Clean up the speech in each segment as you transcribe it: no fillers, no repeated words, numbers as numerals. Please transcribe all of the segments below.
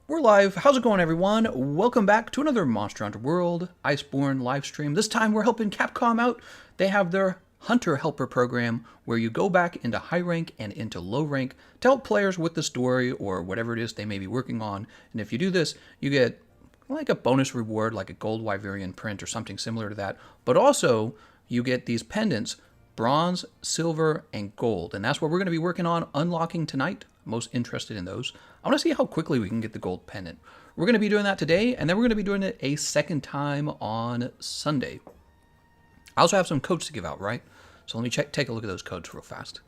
We're live. How's it going, everyone? Welcome back to another Monster Hunter World Iceborne live stream. This time we're helping Capcom out. They have their Hunter Helper program where you go back into high rank and into low rank to help players with the story or whatever it is they may be working on. And if you do this, you get like a bonus reward, like a gold Wyverian print or something similar to that. But also, you get these pendants, bronze, silver, and gold. And that's what we're going to be working on unlocking tonight. I'm most interested in those. I want to see how quickly we can get the gold pendant. We're going to be doing that today, and then we're going to be doing it a second time on Sunday. I also have some codes to give out, right? So let me take a look at those codes real fast.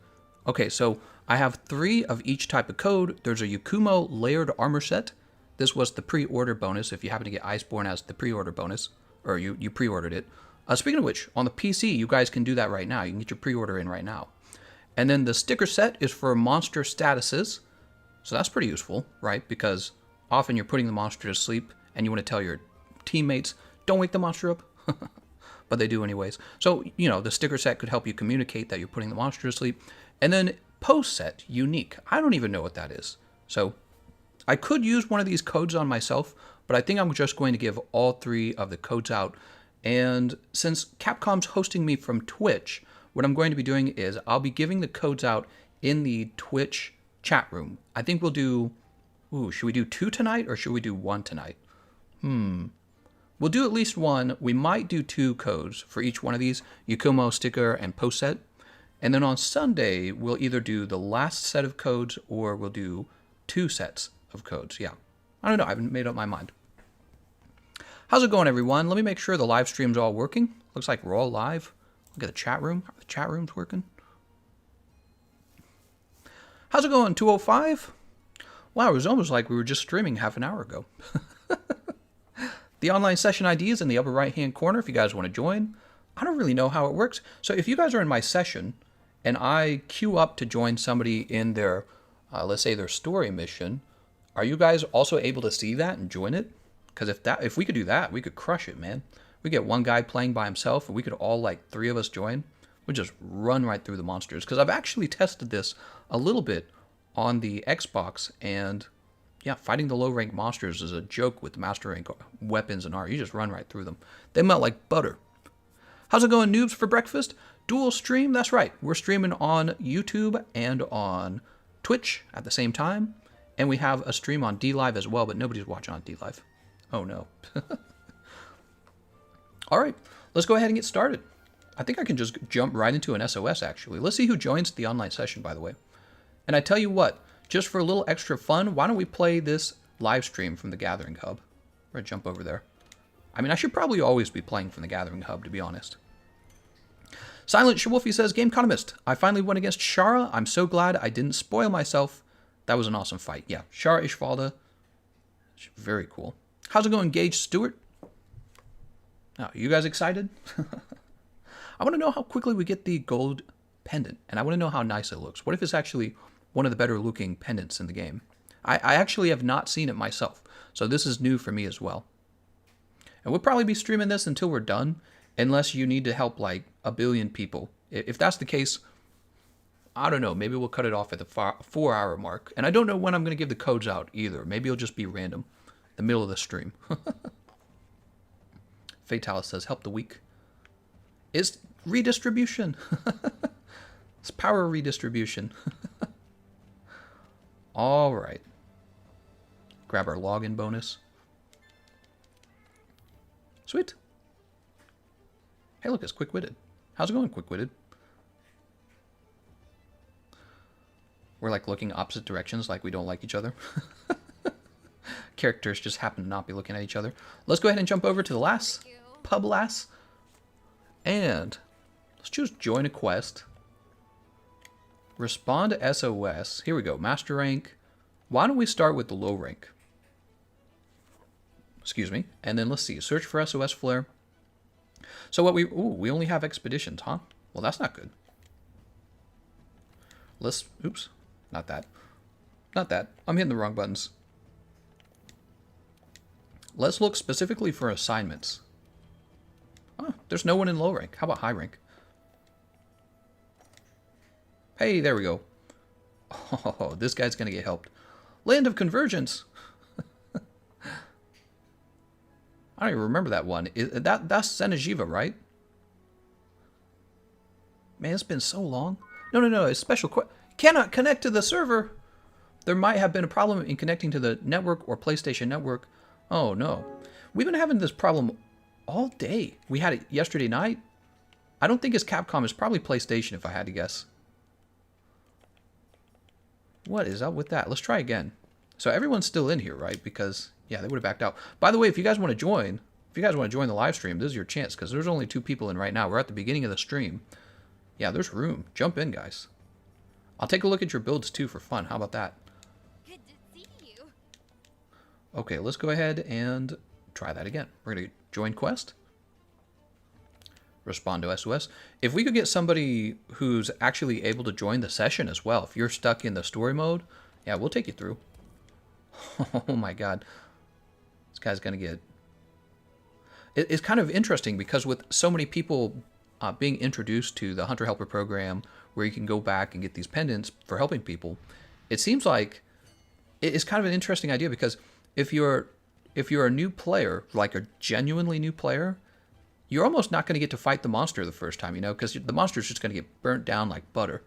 Okay, so I have 3 of each type of code. There's a Yakumo layered armor set. This was the pre-order bonus if you happen to get Iceborne as the pre-order bonus, or you pre-ordered it. Speaking of which, on the PC, you guys can do that right now. You can get your pre-order in right now. And then the sticker set is for monster statuses. So that's pretty useful, right? Because often you're putting the monster to sleep and you want to tell your teammates, don't wake the monster up. But they do anyways. So, you know, the sticker set could help you communicate that you're putting the monster to sleep. And then post set, unique. I don't even know what that is. So I could use one of these codes on myself, but I think I'm just going to give all 3 of the codes out. And since Capcom's hosting me from Twitch, what I'm going to be doing is I'll be giving the codes out in the Twitch chat room. I think we'll do, should we do 2 tonight or should we do 1 tonight? We'll do at least 1. We might do 2 codes for each one of these, Yakumo, sticker, and post set. And then on Sunday, we'll either do the last set of codes or we'll do 2 sets of codes. Yeah, I don't know. I haven't made up my mind. How's it going, everyone? Let me make sure the live stream's all working. Looks like we're all live. Look at the chat room. The chat room's working. How's it going, 205? Wow, it was almost like we were just streaming half an hour ago. The online session ID is in the upper right-hand corner if you guys want to join. I don't really know how it works. So if you guys are in my session and I queue up to join somebody in their, let's say their story mission, are you guys also able to see that and join it? Because if we could do that, we could crush it, man. We get one guy playing by himself and we could all, like, 3 of us join. We'd just run right through the monsters. Because I've actually tested this a little bit on the Xbox, and yeah, fighting the low-rank monsters is a joke with the master rank weapons and art. You just run right through them. They melt like butter. How's it going, noobs, for breakfast? Dual stream? That's right. We're streaming on YouTube and on Twitch at the same time. And we have a stream on DLive as well, but nobody's watching on DLive. Oh, no. All right, let's go ahead and get started. I think I can just jump right into an SOS, actually. Let's see who joins the online session, by the way. And I tell you what, just for a little extra fun, why don't we play this live stream from the Gathering Hub? We're going to jump over there. I mean, I should probably always be playing from the Gathering Hub, to be honest. Silent Shawolfie says, Gameconomist, I finally won against Shara. I'm so glad I didn't spoil myself. That was an awesome fight. Yeah, Shara Ishvalda. Very cool. How's it going, Gage Stewart? Oh, you guys excited? I want to know how quickly we get the gold pendant, and I want to know how nice it looks. What if it's actually one of the better looking pendants in the game? I actually have not seen it myself, so this is new for me as well. And we'll probably be streaming this until we're done, unless you need to help like 1 billion people. If that's the case, I don't know, maybe we'll cut it off at the 4-hour mark. And I don't know when I'm going to give the codes out either. Maybe it'll just be random, the middle of the stream. Fatalis says, help the weak. It's redistribution. It's power redistribution. All right. Grab our login bonus. Sweet. Hey, look, it's Quick-Witted. How's it going, Quick-Witted? We're like looking opposite directions like we don't like each other. Characters just happen to not be looking at each other. Let's go ahead and jump over to the last pub lass. And let's choose join a quest. Respond to SOS. Here we go. Master rank. Why don't we start with the low rank? Excuse me. And then let's see. Search for SOS flare. So what we only have expeditions, huh? Well, that's not good. Oops. Not that. Not that. I'm hitting the wrong buttons. Let's look specifically for assignments. Oh, there's no one in low rank. How about high rank? Hey, there we go. Oh, this guy's going to get helped. Land of Convergence. I don't even remember that one. That's Senejiva, right? Man, it's been so long. No. It's special. Cannot connect to the server. There might have been a problem in connecting to the network or PlayStation Network. Oh no. We've been having this problem all day. We had it yesterday night. I don't think it's Capcom. It's probably PlayStation if I had to guess. What is up with that? Let's try again. So everyone's still in here, right? Because, yeah, they would have backed out. By the way, if you guys want to join, the live stream, this is your chance because there's only 2 people in right now. We're at the beginning of the stream. Yeah, there's room. Jump in, guys. I'll take a look at your builds too for fun. How about that? Good to see you. Okay, let's go ahead and try that again. We're going to join quest. Respond to SOS. If we could get somebody who's actually able to join the session as well, if you're stuck in the story mode, yeah, we'll take you through. Oh my god. This guy's going to get... It's kind of interesting because with so many people being introduced to the Hunter Helper program where you can go back and get these pendants for helping people, it seems like it's kind of an interesting idea because if you're a new player, like a genuinely new player, you're almost not going to get to fight the monster the first time, you know, because the monster's just going to get burnt down like butter.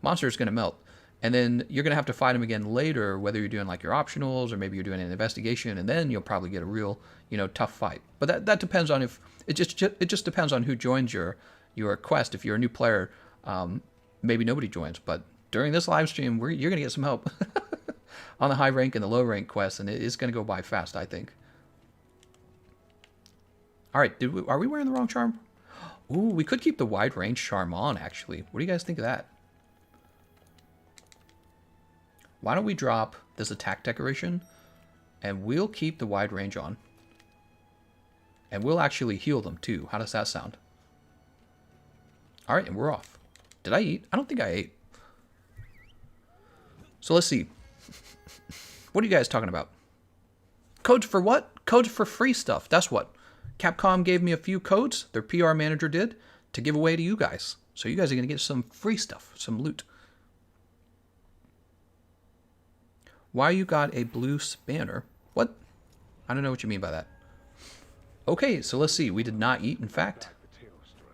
Monster's going to melt. And then you're going to have to fight him again later, whether you're doing like your optionals or maybe you're doing an investigation, and then you'll probably get a real, you know, tough fight. But that depends on if it just depends on who joins your quest. If you're a new player, maybe nobody joins. But during this live stream, you're going to get some help on the high rank and the low rank quests, and it's going to go by fast, I think. All right, are we wearing the wrong charm? Ooh, we could keep the wide range charm on, actually. What do you guys think of that? Why don't we drop this attack decoration, and we'll keep the wide range on. And we'll actually heal them, too. How does that sound? All right, and we're off. Did I eat? I don't think I ate. So let's see. What are you guys talking about? Codes for what? Codes for free stuff. That's what. Capcom gave me a few codes, their PR manager did, to give away to you guys. So you guys are going to get some free stuff, some loot. Why you got a blue spanner? What? I don't know what you mean by that. Okay, so let's see. We did not eat, in fact.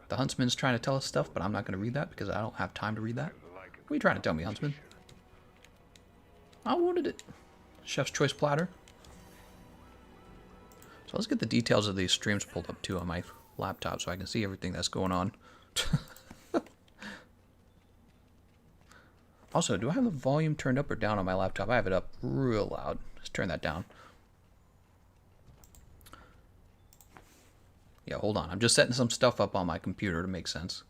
The Huntsman's trying to tell us stuff, but I'm not going to read that because I don't have time to read that. What are you trying to tell me, Huntsman? I wanted it. Chef's Choice Platter. So let's get the details of these streams pulled up too on my laptop so I can see everything that's going on. Also, do I have the volume turned up or down on my laptop? I have it up real loud. Let's turn that down. Yeah, hold on. I'm just setting some stuff up on my computer to make sense.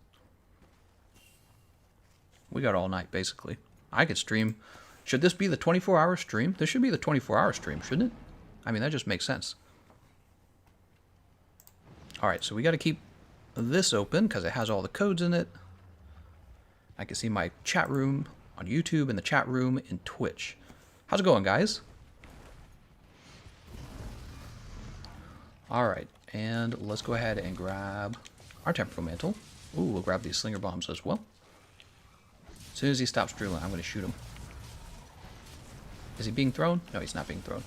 We got all night, basically. I could stream. Should this be the 24-hour stream? This should be the 24-hour stream, shouldn't it? I mean, that just makes sense. Alright, so we got to keep this open because it has all the codes in it. I can see my chat room on YouTube and the chat room in Twitch. How's it going, guys? Alright, and let's go ahead and grab our temporal mantle. Ooh, we'll grab these slinger bombs as well. As soon as he stops drilling, I'm going to shoot him. Is he being thrown? No, he's not being thrown.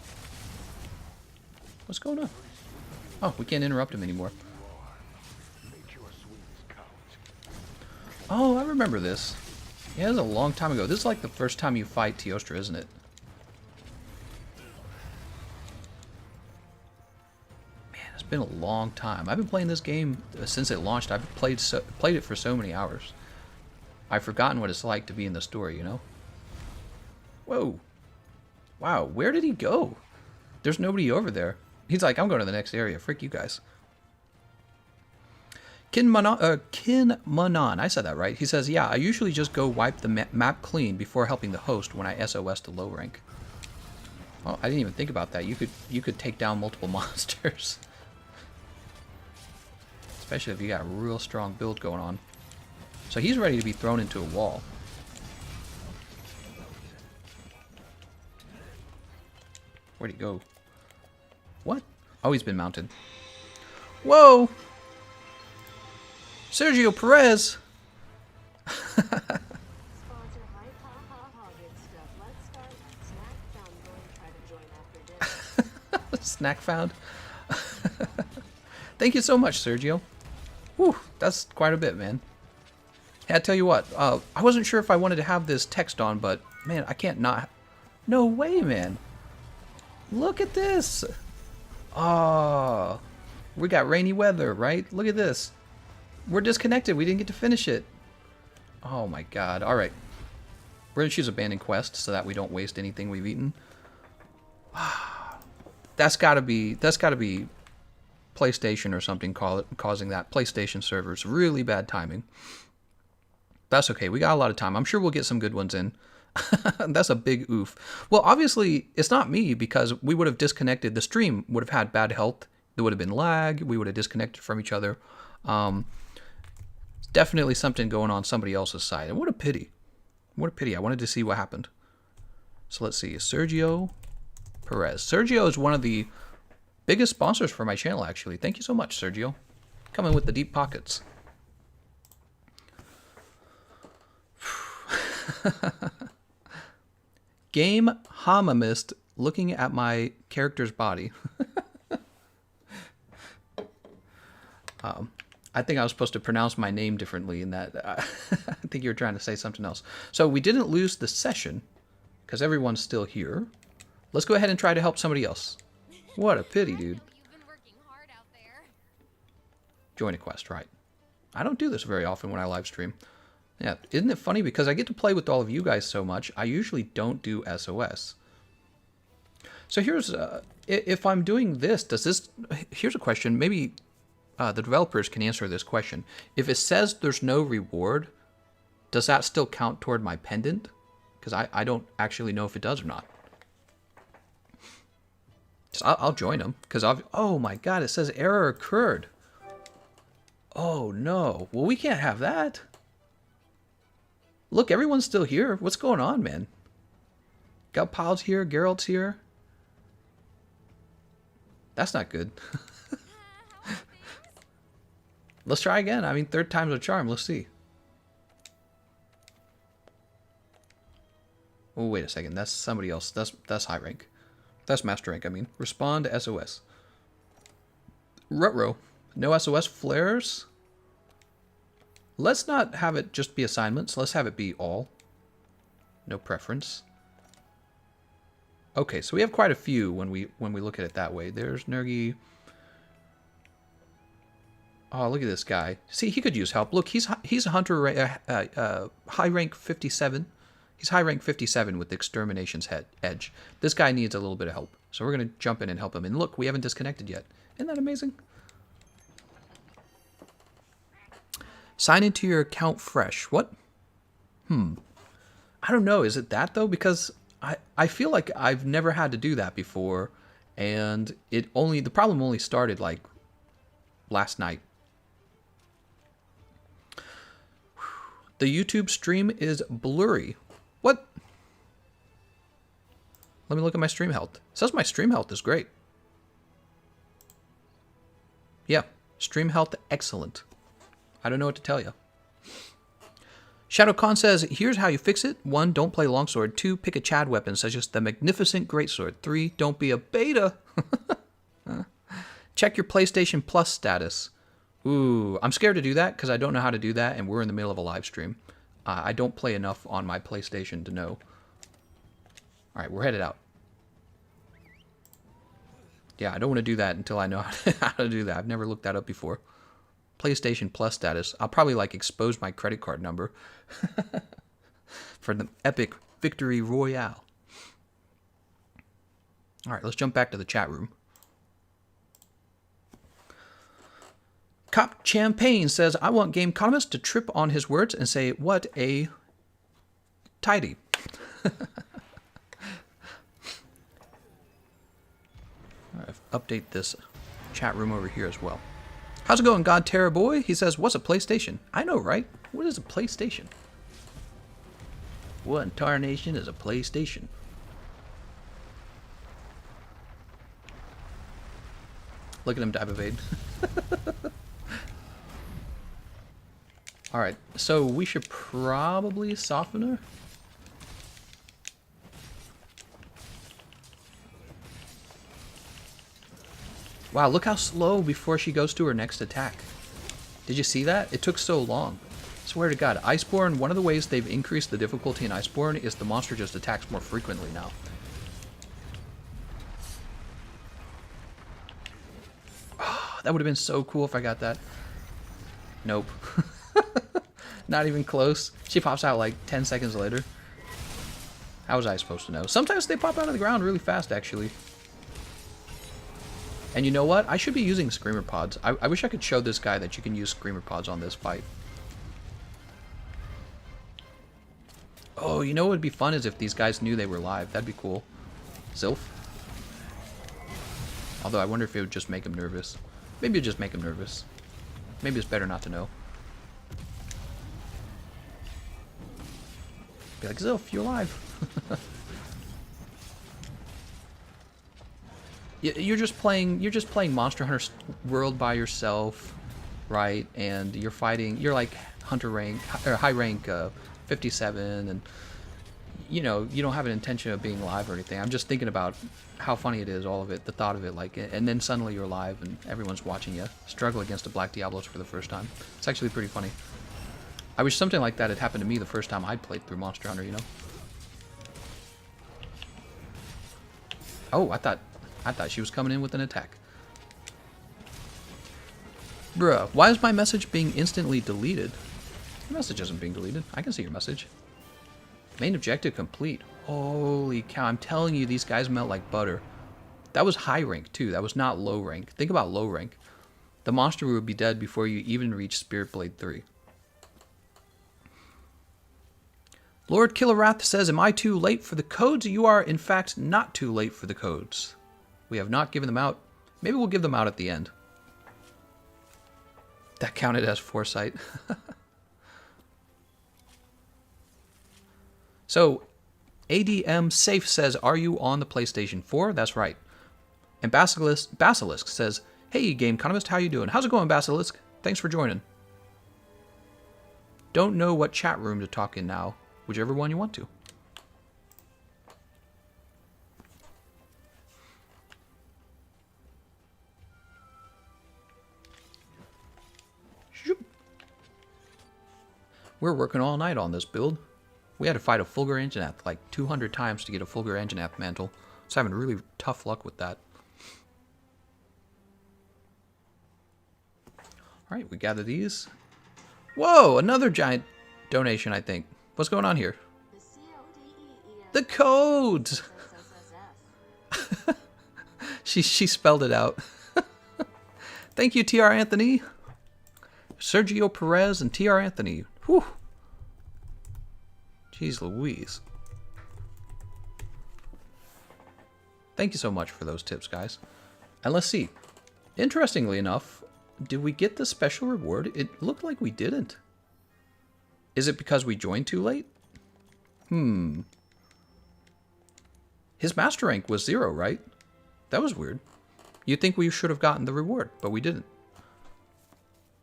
What's going on? Oh, we can't interrupt him anymore. Oh, I remember this. Yeah, this is a long time ago. This is like the first time you fight Teostra, isn't it? Man, it's been a long time. I've been playing this game since it launched. I've played it for so many hours. I've forgotten what it's like to be in the story, you know? Whoa. Wow, where did he go? There's nobody over there. He's like, I'm going to the next area. Frick you guys. Kinmanon, I said that right. He says, yeah, I usually just go wipe the map clean before helping the host when I SOS to low rank. Oh, I didn't even think about that. You could take down multiple monsters. Especially if you got a real strong build going on. So he's ready to be thrown into a wall. Where'd he go? What? Oh, he's been mounted. Whoa! Sergio Perez! Snack found? Thank you so much, Sergio. Whew, that's quite a bit, man. Hey, I tell you what, I wasn't sure if I wanted to have this text on, but man, I can't not. No way, man. Look at this. Oh, we got rainy weather, right? Look at this. We're disconnected. We didn't get to finish it. Oh my god. All right. We're going to choose abandoned quest so that we don't waste anything we've eaten. That's got to be PlayStation or something causing that. PlayStation servers. Really bad timing. That's okay. We got a lot of time. I'm sure we'll get some good ones in. That's a big oof. Well, obviously, it's not me because we would have disconnected. The stream would have had bad health. There would have been lag. We would have disconnected from each other. Definitely something going on somebody else's side. And what a pity. What a pity. I wanted to see what happened. So let's see. Sergio Perez. Sergio is one of the biggest sponsors for my channel, actually. Thank you so much, Sergio. Coming with the deep pockets. Gameconomist looking at my character's body. I think I was supposed to pronounce my name differently in that. I think you were trying to say something else. So we didn't lose the session because everyone's still here. Let's go ahead and try to help somebody else. What a pity, dude. You've been working hard out there. Join a quest, right. I don't do this very often when I live stream. Yeah, isn't it funny? Because I get to play with all of you guys so much, I usually don't do SOS. So here's, if I'm doing this, here's a question. Maybe the developers can answer this question. If it says there's no reward, does that still count toward my pendant? Because I don't actually know if it does or not. So I'll join them. Because oh my god, it says error occurred. Oh no. Well, we can't have that. Look, everyone's still here. What's going on, man? Got Pal's here, Geralt's here. That's not good. Let's try again. I mean, third time's a charm. Let's see. Oh, wait a second. That's somebody else. That's high rank. That's master rank, I mean. Respond to SOS. Rutro. No SOS flares. Let's not have it just be assignments. Let's have it be all. No preference. Okay, so we have quite a few when we look at it that way. There's Nergi. Oh, look at this guy. See, he could use help. Look, he's a hunter, high rank 57. He's high rank 57 with the extermination's edge. This guy needs a little bit of help. So we're going to jump in and help him. And look, we haven't disconnected yet. Isn't that amazing? Sign into your account fresh. What? I don't know. Is it that, though? Because I feel like I've never had to do that before. And the problem only started, like, last night. The YouTube stream is blurry. What? Let me look at my stream health. It says my stream health is great. Yeah, stream health excellent. I don't know what to tell you. ShadowCon says, here's how you fix it. 1, don't play longsword. 2, pick a Chad weapon, such as the magnificent greatsword. 3, don't be a beta. Check your PlayStation Plus status. Ooh, I'm scared to do that because I don't know how to do that, and we're in the middle of a live stream. I don't play enough on my PlayStation to know. All right, we're headed out. Yeah, I don't want to do that until I know how to do that. I've never looked that up before. PlayStation Plus status. I'll probably like expose my credit card number for the epic victory royale. All right, let's jump back to the chat room. Cop Champagne says, I want Gameconomist to trip on his words and say, what a tidy. Right, update this chat room over here as well. How's it going, God Terror Boy? He says, what's a PlayStation? I know, right? What is a PlayStation? What in tarnation is a PlayStation? Look at him dive evade. Alright, so we should probably soften her. Wow, look how slow before she goes to her next attack. Did you see that? It took so long. Swear to God, Iceborne, one of the ways they've increased the difficulty in Iceborne is the monster just attacks more frequently now. Oh, that would have been so cool if I got that. Nope. Not even close. She pops out like 10 seconds later. How was I supposed to know? Sometimes they pop out of the ground really fast, actually. And you know what? I should be using Screamer Pods. I wish I could show this guy that you can use Screamer Pods on this fight. Oh, you know what would be fun is if these guys knew they were live. That'd be cool. Zilf. Although I wonder if it would just make him nervous. Maybe it'd just make him nervous. Maybe it's better not to know. Be like, Zilf, you're alive. You're just playing Monster Hunter World by yourself, right? And you're fighting. You're like hunter rank or high rank 57, and you know you don't have an intention of being live or anything. I'm just thinking about how funny it is, all of it, the thought of it, like, and then suddenly you're live and everyone's watching you struggle against the Black Diablos for the first time. It's actually pretty funny. I wish something like that had happened to me the first time I played through Monster Hunter. You know. Oh, I thought she was coming in with an attack. Bruh, why is my message being instantly deleted? Your message isn't being deleted. I can see your message. Main objective complete. Holy cow, I'm telling you, these guys melt like butter. That was high rank, too. That was not low rank. Think about low rank. The monster would be dead before you even reach Spirit Blade 3. Lord Killerwrath says, am I too late for the codes? You are, in fact, not too late for the codes. We have not given them out. Maybe we'll give them out at the end. That counted as foresight. So, ADM Safe says, are you on the PlayStation 4? That's right. And Basilisk says, hey, Gameconomist, how you doing? How's it going, Basilisk? Thanks for joining. Don't know what chat room to talk in now. Whichever one you want to. We're working all night on this build. We had to fight a Fulgur Anjanath like 200 times to get a Fulgur Anjanath mantle. So having really tough luck with that. Alright, we gather these. Whoa, another giant donation, I think. What's going on here? The codes! she spelled it out. Thank you, TR Anthony. Sergio Perez and TR Anthony. Whew. Jeez Louise. Thank you so much for those tips, guys. And let's see. Interestingly enough, did we get the special reward? It looked like we didn't. Is it because we joined too late? His master rank was 0, right? That was weird. You'd think we should have gotten the reward, but we didn't.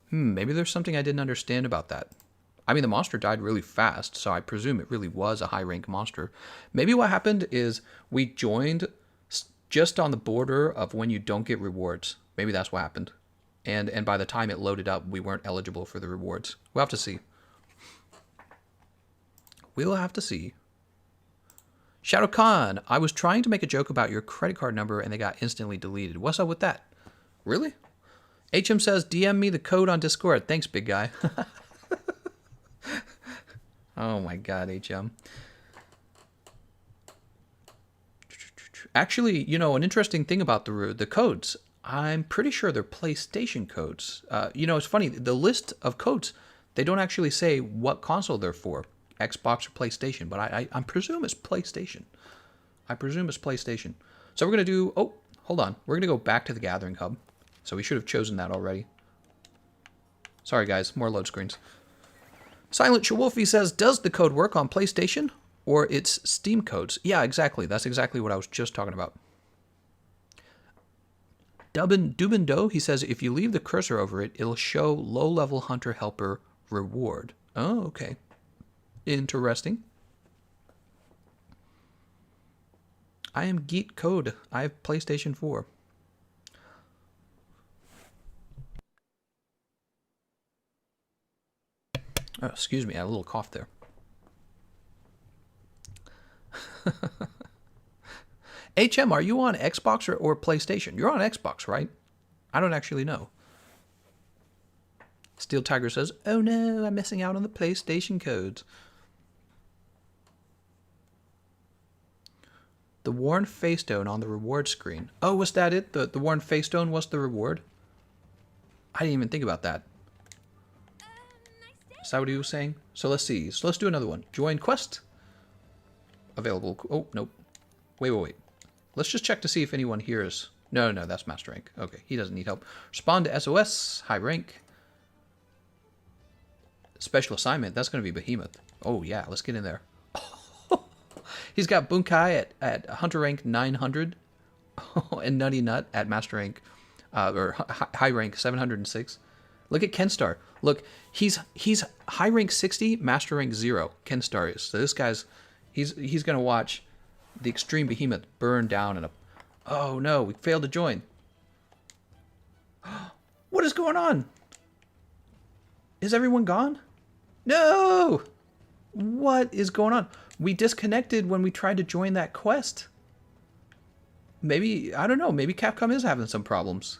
Maybe there's something I didn't understand about that. I mean, the monster died really fast, so I presume it really was a high-rank monster. Maybe what happened is we joined just on the border of when you don't get rewards. Maybe that's what happened. And by the time it loaded up, we weren't eligible for the rewards. We'll have to see. We'll have to see. Shadow Khan, I was trying to make a joke about your credit card number and they got instantly deleted. What's up with that? Really? HM says, DM me the code on Discord. Thanks, big guy. Oh my god, HM. Actually, you know, an interesting thing about the codes, I'm pretty sure they're PlayStation codes. You know, it's funny, the list of codes, they don't actually say what console they're for, Xbox or PlayStation, but I presume it's PlayStation. I presume it's PlayStation. So we're going to do, oh, hold on. We're going to go back to the Gathering Hub. So we should have chosen that already. Sorry, guys, more load screens. Silent Wolfie says, does the code work on PlayStation or it's Steam codes? Yeah, exactly. That's exactly what I was just talking about. Dubindo, he says, if you leave the cursor over it, it'll show low-level Hunter Helper reward. Oh, okay. Interesting. I am Geet Code. I have PlayStation 4. Oh, excuse me, I had a little cough there. HM, are you on Xbox or PlayStation? You're on Xbox, right? I don't actually know. Steel Tiger says, oh no, I'm missing out on the PlayStation codes. The worn face stone on the reward screen. Oh, was that it? The worn face stone was the reward? I didn't even think about that. Is that what he was saying? So let's see. So let's do another one. Join quest. Available. Oh, nope. Wait. Let's just check to see if anyone here is... No, that's master rank. Okay, he doesn't need help. Respond to SOS. High rank. Special assignment. That's going to be Behemoth. Oh, yeah. Let's get in there. He's got Bunkai at hunter rank 900. And Nutty Nut at master rank... or high rank 706. Look at Kenstar. Look, he's high rank 60, master rank 0. Kenstar is. So this guy's... He's going to watch the extreme Behemoth burn down in a... Oh, no. We failed to join. What is going on? Is everyone gone? No! What is going on? We disconnected when we tried to join that quest. Maybe... I don't know. Maybe Capcom is having some problems.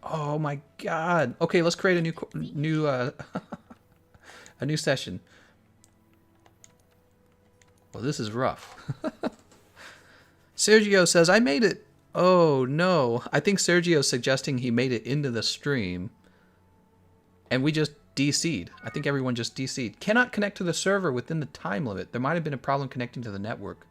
Oh, my God. Okay, let's create a new a new session. Well, this is rough. Sergio says, I made it. Oh, no. I think Sergio's suggesting he made it into the stream. And we just DC'd. I think everyone just DC'd. Cannot connect to the server within the time limit. There might have been a problem connecting to the network.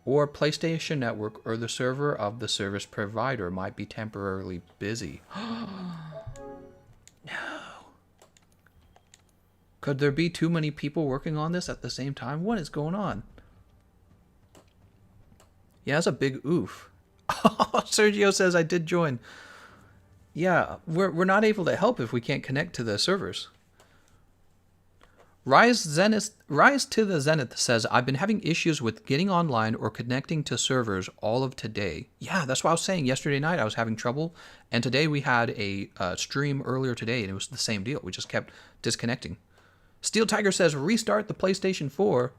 Or PlayStation Network or the server of the service provider might be temporarily busy. No. Could there be too many people working on this at the same time? What is going on? Yeah, that's a big oof. Sergio says I did join. Yeah, we're not able to help if we can't connect to the servers. Rise to the Zenith says, I've been having issues with getting online or connecting to servers all of today. Yeah, that's what I was saying. Yesterday night I was having trouble. And today we had a stream earlier today and it was the same deal. We just kept disconnecting. Steel Tiger says, restart the PlayStation 4.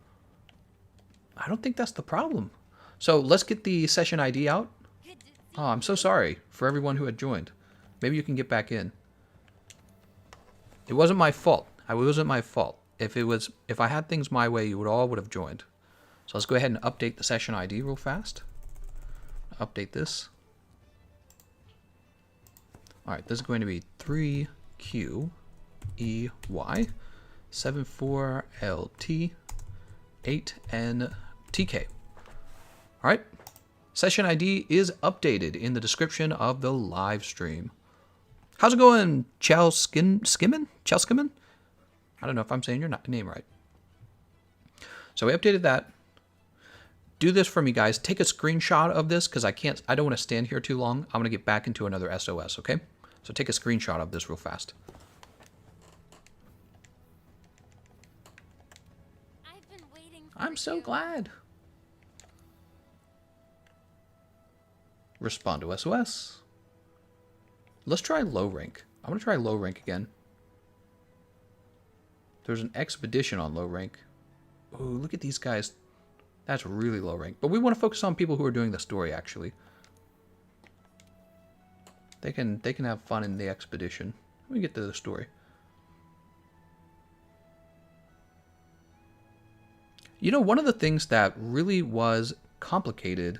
I don't think that's the problem. So let's get the session ID out. Oh, I'm so sorry for everyone who had joined. Maybe you can get back in. It wasn't my fault. It wasn't my fault. If I had things my way, you all would have joined. So let's go ahead and update the session ID real fast. Update this. All right, this is going to be 3QEY 74LT 8NTK. All right, session ID is updated in the description of the live stream. How's it going, Skimmin? I don't know if I'm saying your name right. So we updated that. Do this for me, guys. Take a screenshot of this because I don't want to stand here too long. I'm going to get back into another SOS, okay? So take a screenshot of this real fast. I've been waiting for I'm so glad. Respond to SOS. Let's try low rank. I'm going to try low rank again. There's an expedition on low rank. Oh, look at these guys. That's really low rank. But we want to focus on people who are doing the story, actually. They can have fun in the expedition. Let me get to the story. You know, one of the things that really was complicated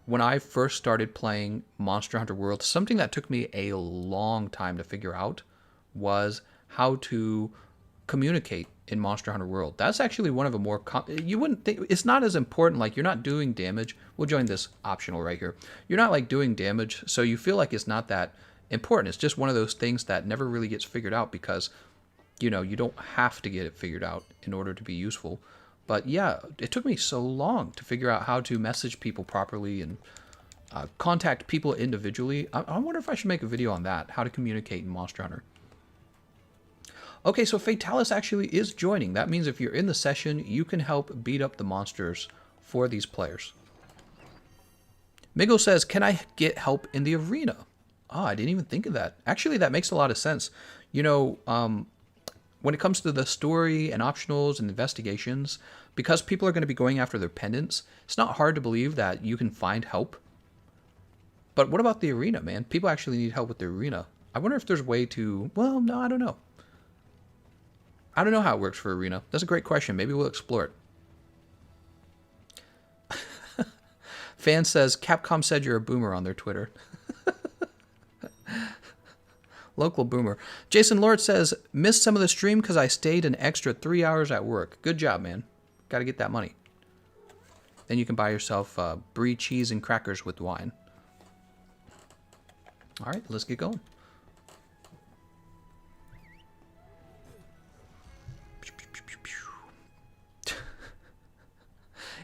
when I first started playing Monster Hunter World, something that took me a long time to figure out was how to communicate in Monster Hunter World. That's actually one of the more you wouldn't think it's not as important. Like, you're not doing damage. We'll join this optional right here. You're not like doing damage, so you feel like it's not that important. It's just one of those things that never really gets figured out because, you know, you don't have to get it figured out in order to be useful. But yeah, it took me so long to figure out how to message people properly and contact people individually. I wonder if I should make a video on that, how to communicate in Monster Hunter. Okay, so Fatalis actually is joining. That means if you're in the session, you can help beat up the monsters for these players. Migo says, can I get help in the arena? Oh, I didn't even think of that. Actually, that makes a lot of sense. You know, when it comes to the story and optionals and investigations, because people are going to be going after their pendants, it's not hard to believe that you can find help. But what about the arena, man? People actually need help with the arena. I wonder if there's a way to... Well, no, I don't know. I don't know how it works for arena. That's a great question. Maybe we'll explore it. Fan says, Capcom said you're a boomer on their Twitter. Local boomer. Jason Lord says, missed some of the stream because I stayed an extra 3 hours at work. Good job, man. Got to get that money. Then you can buy yourself brie, cheese, and crackers with wine. All right, let's get going.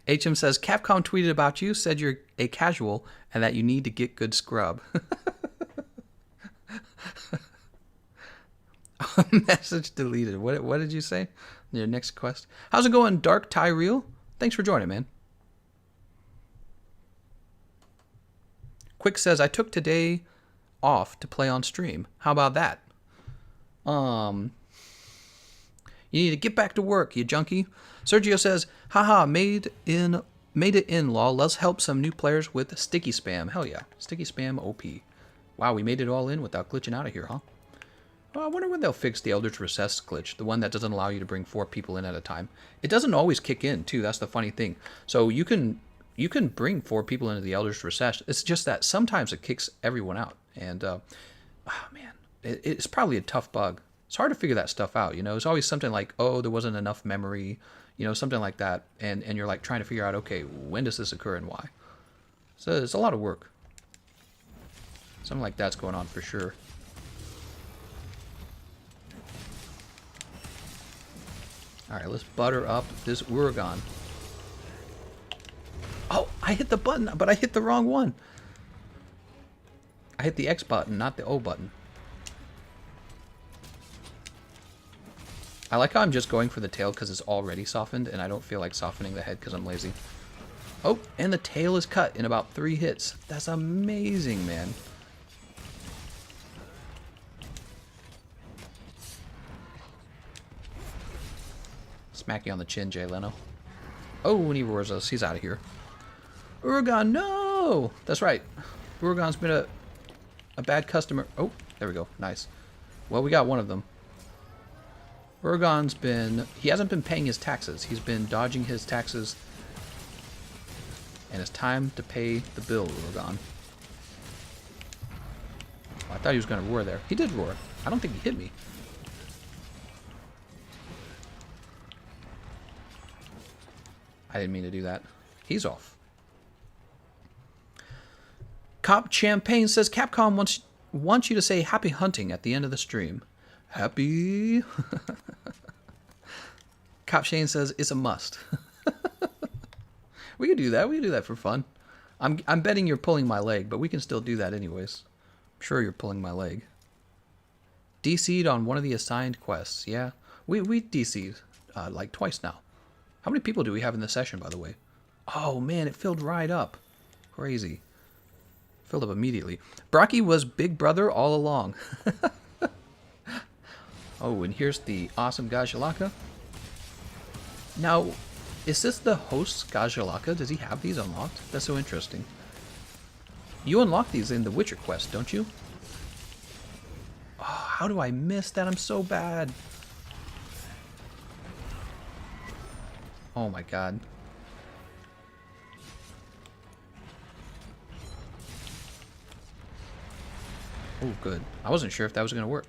HM says, Capcom tweeted about you, said you're a casual, and that you need to get good scrub. Message deleted. What did you say? Your next quest. How's it going, Dark Tyrell? Thanks for joining, man. Quick says, I took today off to play on stream. How about that? You need to get back to work, you junkie. Sergio says, haha, made it in, lol. Let's help some new players with sticky spam. Hell yeah. Sticky spam OP. Wow, we made it all in without glitching out of here, huh? Well, I wonder when they'll fix the Eldritch Recess glitch, the one that doesn't allow you to bring 4 people in at a time. It doesn't always kick in, too. That's the funny thing. So you can bring 4 people into the Eldritch Recess. It's just that sometimes it kicks everyone out. And, oh, man, it's probably a tough bug. It's hard to figure that stuff out, you know? It's always something like, oh, there wasn't enough memory, you know, something like that. And you're, like, trying to figure out, okay, when does this occur and why? So it's a lot of work. Something like that's going on for sure. Alright, let's butter up this Uragan. Oh, I hit the button, but I hit the wrong one. I hit the X button, not the O button. I like how I'm just going for the tail because it's already softened, and I don't feel like softening the head because I'm lazy. Oh, and the tail is cut in about 3 hits. That's amazing, man. Smack you on the chin, Jay Leno. Oh, and he roars us. He's out of here. Uragan, no! That's right. Uragan's been a bad customer. Oh, there we go. Nice. Well, we got one of them. Uragan's been... He hasn't been paying his taxes. He's been dodging his taxes. And it's time to pay the bill, Uragan. Oh, I thought he was going to roar there. He did roar. I don't think he hit me. I didn't mean to do that. He's off. Cop Champagne says Capcom wants you to say happy hunting at the end of the stream. Happy. Cop Shane says it's a must. We could do that. We could do that for fun. I'm betting you're pulling my leg, but we can still do that anyways. I'm sure you're pulling my leg. DC'd on one of the assigned quests. Yeah, we DC'd like twice now. How many people do we have in the session, by the way? Oh, man, it filled right up. Crazy. Filled up immediately. Brocky was Big Brother all along. Oh, and here's the awesome Gajalaka. Now, is this the host's Gajalaka? Does he have these unlocked? That's so interesting. You unlock these in the Witcher quest, don't you? Oh, how do I miss that? I'm so bad. Oh my god. Oh, good. I wasn't sure if that was going to work.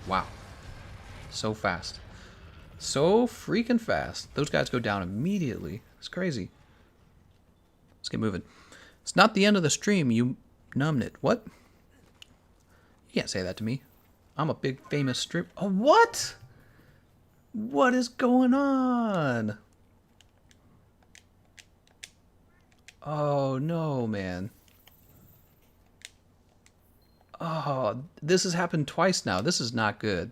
Wow. So fast. So freaking fast. Those guys go down immediately. It's crazy. Let's get moving. It's not the end of the stream, you numbnit. What? You can't say that to me. I'm a big famous stream. Oh, what? What is going on? Oh, no, man. Oh, this has happened twice now. This is not good.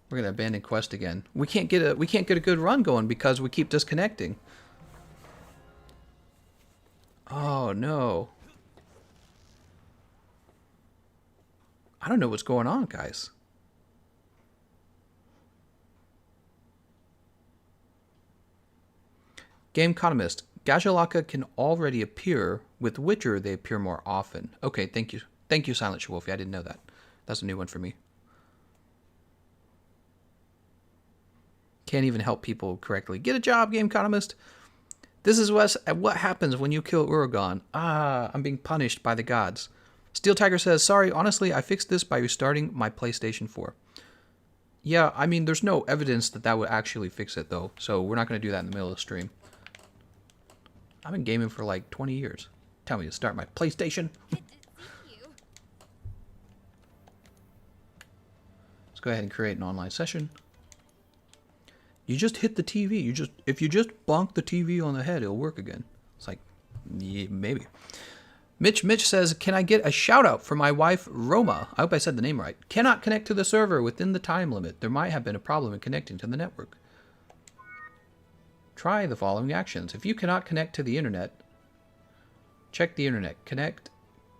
We're gonna abandon quest again. We can't get a good run going because we keep disconnecting. Oh, no. I don't know what's going on, guys. Gameconomist. Gajalaka can already appear. With Witcher, they appear more often. Okay, thank you. Thank you, Silent Wolfie. I didn't know that. That's a new one for me. Can't even help people correctly. Get a job, Gameconomist. This is what happens when you kill Uragon. Ah, I'm being punished by the gods. Steel Tiger says, sorry, honestly, I fixed this by restarting my PlayStation 4. Yeah, I mean, there's no evidence that that would actually fix it, though. So we're not going to do that in the middle of the stream. I've been gaming for like 20 years. Tell me to start my PlayStation. Let's go ahead and create an online session. You just hit the TV. If you just bonk the TV on the head, it'll work again. It's like, yeah, maybe. Mitch says, can I get a shout out for my wife, Roma? I hope I said the name right. Cannot connect to the server within the time limit. There might have been a problem in connecting to the network. Try the following actions. If you cannot connect to the internet, check the internet.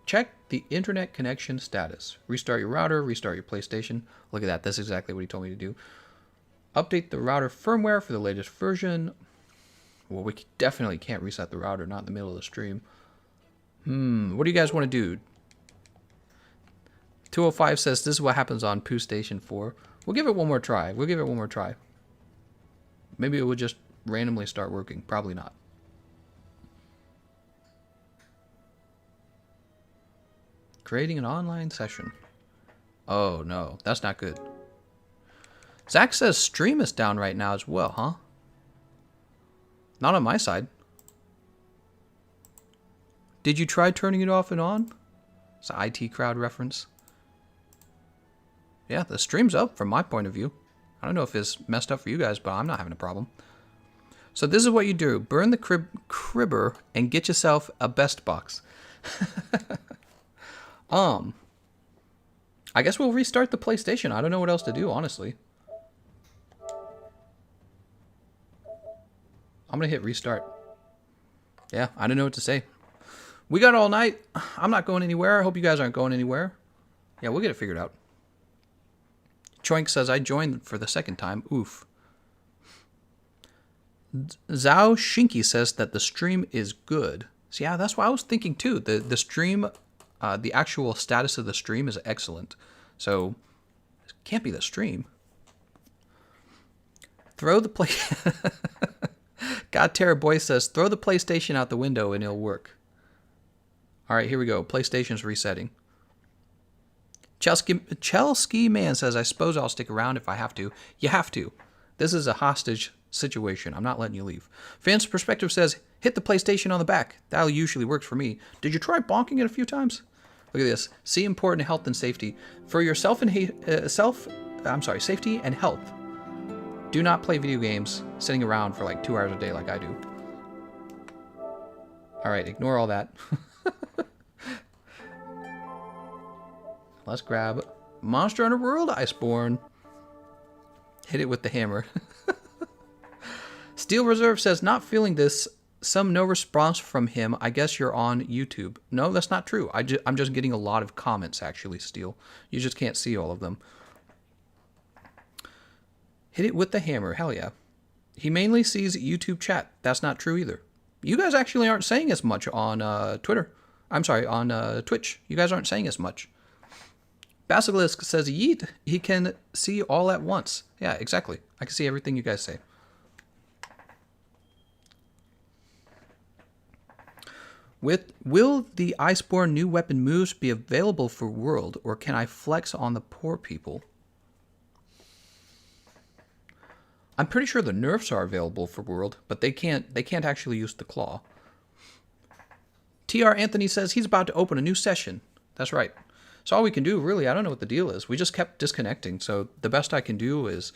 Check the internet connection status. Restart your router, restart your PlayStation. Look at that. That's exactly what he told me to do. Update the router firmware for the latest version. Well, we definitely can't reset the router, not in the middle of the stream. What do you guys want to do? 205 says this is what happens on Poo Station 4. We'll give it one more try. Maybe it will just randomly start working. Probably not. Creating an online session. Oh no, that's not good. Zach says stream is down right now as well, huh? Not on my side. Did you try turning it off and on? It's an IT crowd reference. Yeah, the stream's up from my point of view. I don't know if it's messed up for you guys, but I'm not having a problem. So this is what you do. Burn the cribber and get yourself a best box. I guess we'll restart the PlayStation. I don't know what else to do, honestly. I'm going to hit restart. Yeah, I don't know what to say. We got all night. I'm not going anywhere. I hope you guys aren't going anywhere. Yeah, we'll get it figured out. Choink says, I joined for the second time. Oof. Zhao Shinky says that the stream is good. So yeah, that's what I was thinking too. The stream, the actual status of the stream is excellent. So, it can't be the stream. Throw the play... God Terror Boy says, throw the PlayStation out the window and it'll work. All right, here we go. PlayStation's resetting. Chelsky Man says, I suppose I'll stick around if I have to. You have to. This is a hostage situation. I'm not letting you leave. Fans Perspective says, hit the PlayStation on the back. That usually works for me. Did you try bonking it a few times? Look at this. See important health and safety. For your safety and health. Do not play video games sitting around for like 2 hours a day like I do. All right, ignore all that. Let's grab Monster Hunter World Iceborne. Hit it with the hammer. Steel Reserve says, not feeling this. No response from him. I guess you're on YouTube. No, that's not true. I'm just getting a lot of comments, actually, Steel. You just can't see all of them. Hit it with the hammer. Hell yeah. He mainly sees YouTube chat. That's not true either. You guys actually aren't saying as much on Twitter. I'm sorry, on Twitch. You guys aren't saying as much. Basilisk says, yeet. He can see all at once. Yeah, exactly. I can see everything you guys say. Will the Iceborne new weapon moves be available for World, or can I flex on the poor people? I'm pretty sure the nerfs are available for World, but they can't actually use the claw. TR Anthony says he's about to open a new session. That's right. So all we can do, really, I don't know what the deal is. We just kept disconnecting, so the best I can do is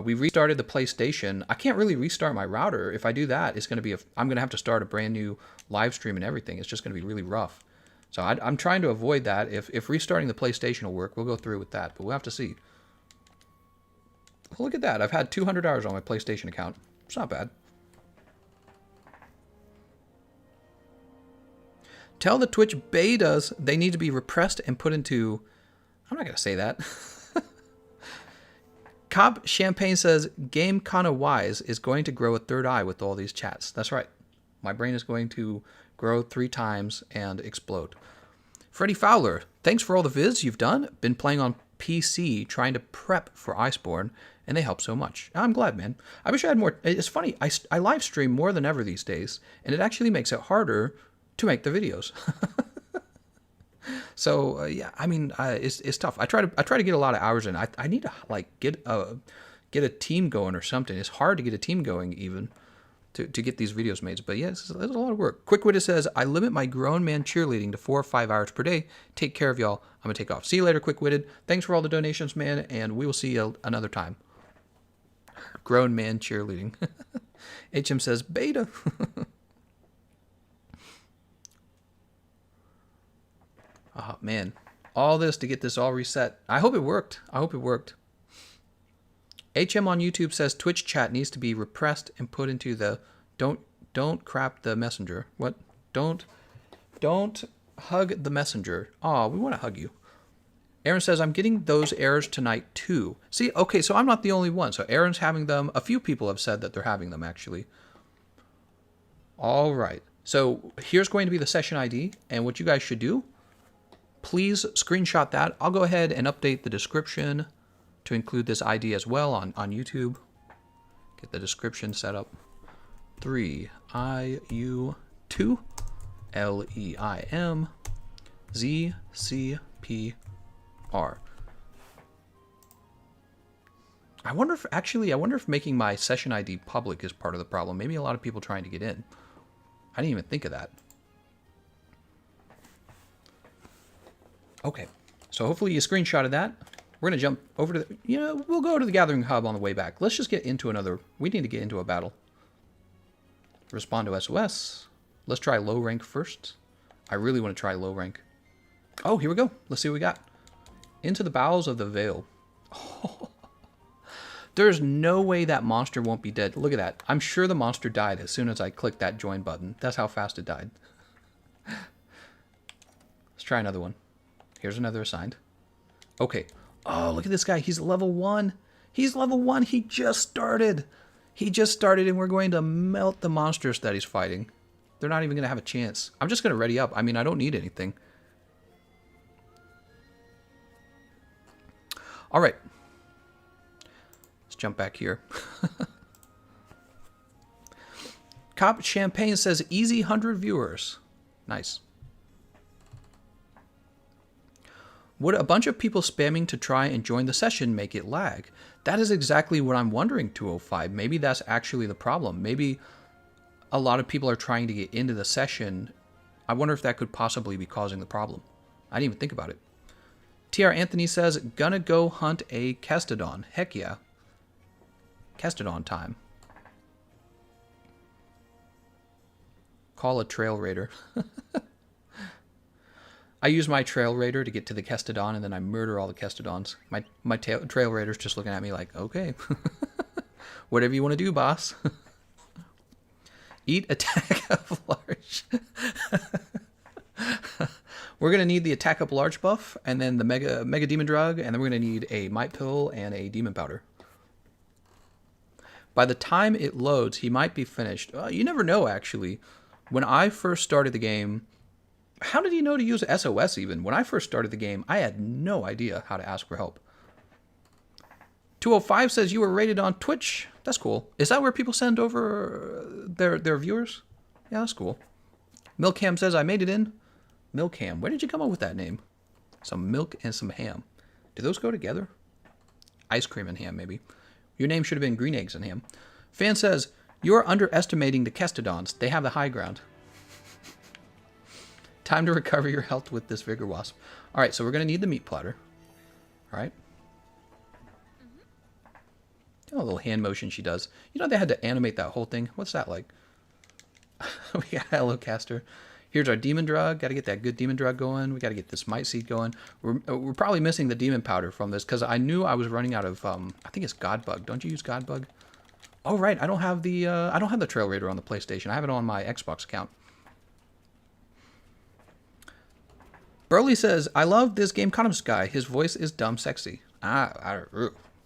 we restarted the PlayStation. I can't really restart my router. If I do that, it's going to be I'm going to have to start a brand new live stream and everything. It's just going to be really rough. So I'm trying to avoid that. If restarting the PlayStation will work, we'll go through with that, but we'll have to see. Well, look at that. I've had 200 hours on my PlayStation account. It's not bad. Tell the Twitch betas they need to be repressed and put into I'm not going to say that. Cop Champagne says, Game Kinda Wise is going to grow a third eye with all these chats. That's right. My brain is going to grow 3 times and explode. Freddie Fowler, thanks for all the vids you've done. Been playing on PC, trying to prep for Iceborne, and they help so much. I'm glad, man. I wish I had more. It's funny, I live stream more than ever these days, and it actually makes it harder to make the videos. So yeah, I mean, it's tough. I try to get a lot of hours in. I need to like get a team going or something. It's hard to get a team going even to get these videos made. But yeah, it's a lot of work. Quickwitted says, I limit my grown man cheerleading to 4 or 5 hours per day. Take care of y'all. I'm gonna take off. See you later, Quickwitted. Thanks for all the donations, man, and we will see you another time. Grown man cheerleading. HM says beta. Oh, man. All this to get this all reset. I hope it worked. HM on YouTube says Twitch chat needs to be repressed and put into the don't crap the messenger. What? Don't hug the messenger. Oh, we want to hug you. Aaron says, I'm getting those errors tonight too. See, okay, so I'm not the only one. So Aaron's having them. A few people have said that they're having them, actually. All right. So here's going to be the session ID. And what you guys should do, please screenshot that. I'll go ahead and update the description to include this ID as well on YouTube. Get the description set up. 3IU2 LEIM zCpR. I wonder if making my session ID public is part of the problem. Maybe a lot of people trying to get in. I didn't even think of that. Okay, so hopefully you screenshotted that. We're going to jump over to the, we'll go to the Gathering Hub on the way back. Let's just get into we need to get into a battle. Respond to SOS. Let's try low rank first. I really want to try low rank. Oh, here we go. Let's see what we got. Into the bowels of the veil. Oh, there's no way that monster won't be dead. Look at that. I'm sure the monster died as soon as I clicked that join button. That's how fast it died. Let's try another one. Here's another assigned. Okay. Oh, look at this guy. He's level 1. He's level 1. He just started. And we're going to melt the monsters that he's fighting. They're not even going to have a chance. I'm just going to ready up. I mean, I don't need anything. All right. Let's jump back here. Cop Champagne says easy 100 viewers. Nice. Would a bunch of people spamming to try and join the session make it lag? That is exactly what I'm wondering, 205. Maybe that's actually the problem. Maybe a lot of people are trying to get into the session. I wonder if that could possibly be causing the problem. I didn't even think about it. TR Anthony says, gonna go hunt a Kestodon. Heck yeah. Kestodon time. Call a trail raider. I use my trail raider to get to the Kestodon, and then I murder all the Kestodons. My trail raider's just looking at me like, okay. Whatever you want to do, boss. Eat attack up large. We're going to need the attack up large buff, and then the mega demon drug, and then we're going to need a might pill and a demon powder. By the time it loads, he might be finished. You never know, actually. When I first started the game, how did he know to use SOS even? When I first started the game, I had no idea how to ask for help. 205 says you were rated on Twitch. That's cool. Is that where people send over their viewers? Yeah, that's cool. Milkham says I made it in. Milkham. Where did you come up with that name? Some milk and some ham. Do those go together? Ice cream and ham, maybe. Your name should have been green eggs and ham. Fan says, you're underestimating the Kestodons. They have the high ground. Time to recover your health with this Vigor Wasp. All right, so we're going to need the meat platter. All right. Oh, a little hand motion she does. You know they had to animate that whole thing? What's that like? We got Hello Caster. Here's our demon drug. Got to get that good demon drug going. We got to get this might seed going. We're probably missing the demon powder from this because I knew I was running out of. I think it's Godbug. Don't you use Godbug? Oh right, I don't have the Trail Raider on the PlayStation. I have it on my Xbox account. Burley says, I love this Gameconomist guy. His voice is dumb sexy.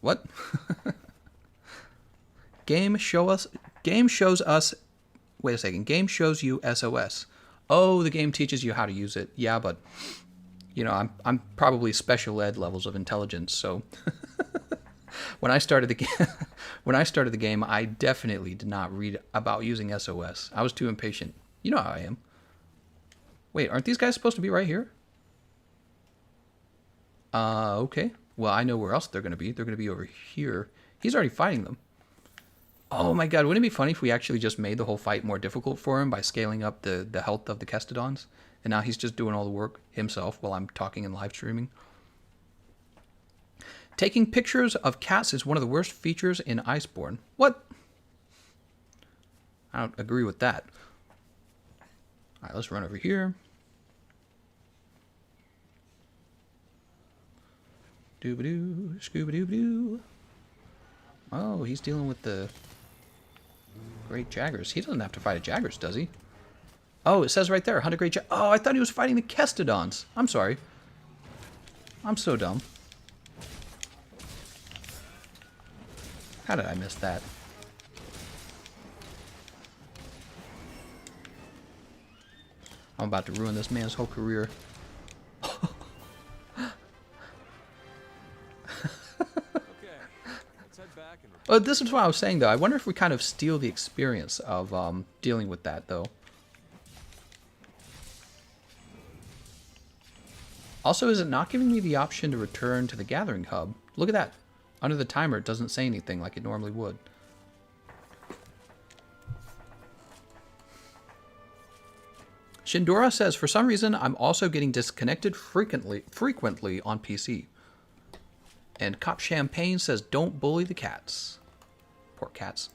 What? Game shows us. Wait a second. Game shows you SOS. Oh, the game teaches you how to use it. Yeah, but you know, I'm probably special ed levels of intelligence. So when I started the game, I definitely did not read about using SOS. I was too impatient. You know how I am. Wait, aren't these guys supposed to be right here? Okay. Well, I know where else they're going to be. They're going to be over here. He's already fighting them. Oh my god, wouldn't it be funny if we actually just made the whole fight more difficult for him by scaling up the health of the Kestodons? And now he's just doing all the work himself while I'm talking and live streaming. Taking pictures of cats is one of the worst features in Iceborne. What? I don't agree with that. Alright, let's run over here. Doo-ba-doo, scooba-doo-ba-doo. Oh, he's dealing with the great Jaggers. He doesn't have to fight a Jaggers, does he? Oh, it says right there, 100 great Jaggers. Oh, I thought he was fighting the Kestodons. I'm sorry. I'm so dumb. How did I miss that? I'm about to ruin this man's whole career. Oh, this is what I was saying, though. I wonder if we kind of steal the experience of dealing with that, though. Also, is it not giving me the option to return to the gathering hub? Look at that. Under the timer, it doesn't say anything like it normally would. Shindora says, for some reason, I'm also getting disconnected frequently on PC. And Cop Champagne says, don't bully the cats. Poor cats.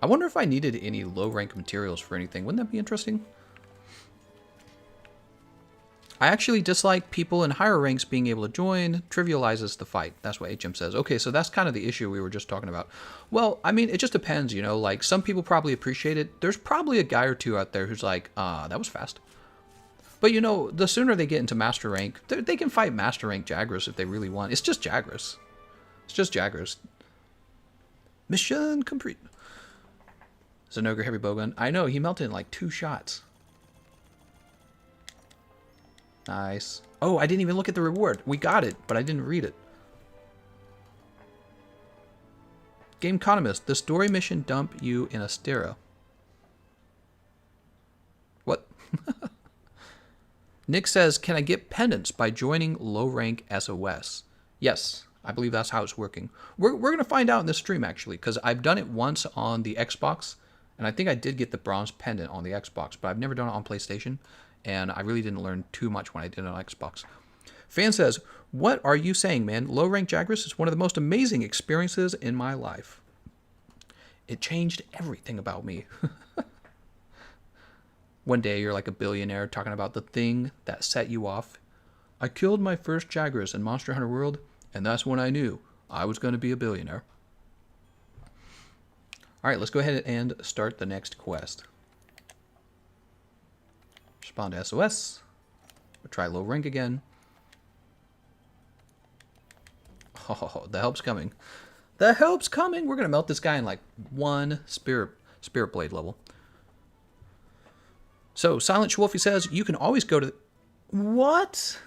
I wonder if I needed any low-rank materials for anything. Wouldn't that be interesting? I actually dislike people in higher ranks being able to join. Trivializes the fight. That's what HM says. Okay, so that's kind of the issue we were just talking about. Well, I mean, it just depends, you know. Like, some people probably appreciate it. There's probably a guy or two out there who's like, that was fast. But, you know, the sooner they get into Master Rank, they can fight Master Rank Jaggers if they really want. It's just Jaggers. It's just Jaggers. Mission complete. Zenogre Heavy Bowgun. I know, he melted in like 2 shots. Nice. Oh, I didn't even look at the reward. We got it, but I didn't read it. Gameconomist. The story mission dump you in Astera. What? Nick says, can I get pendants by joining low rank SOS? Yes, I believe that's how it's working. We're going to find out in this stream, actually, because I've done it once on the Xbox, and I think I did get the bronze pendant on the Xbox, but I've never done it on PlayStation, and I really didn't learn too much when I did it on Xbox. Fan says, what are you saying, man? Low rank Jaggers is one of the most amazing experiences in my life. It changed everything about me. One day you're like a billionaire talking about the thing that set you off. I killed my first Jaggers in Monster Hunter World, and that's when I knew I was going to be a billionaire. Alright, let's go ahead and start the next quest. Respond to SOS. We'll try low rank again. Oh, the help's coming. The help's coming! We're going to melt this guy in like 1 Spirit Blade level. So, Silent Schwolfie says, you can always go to... What?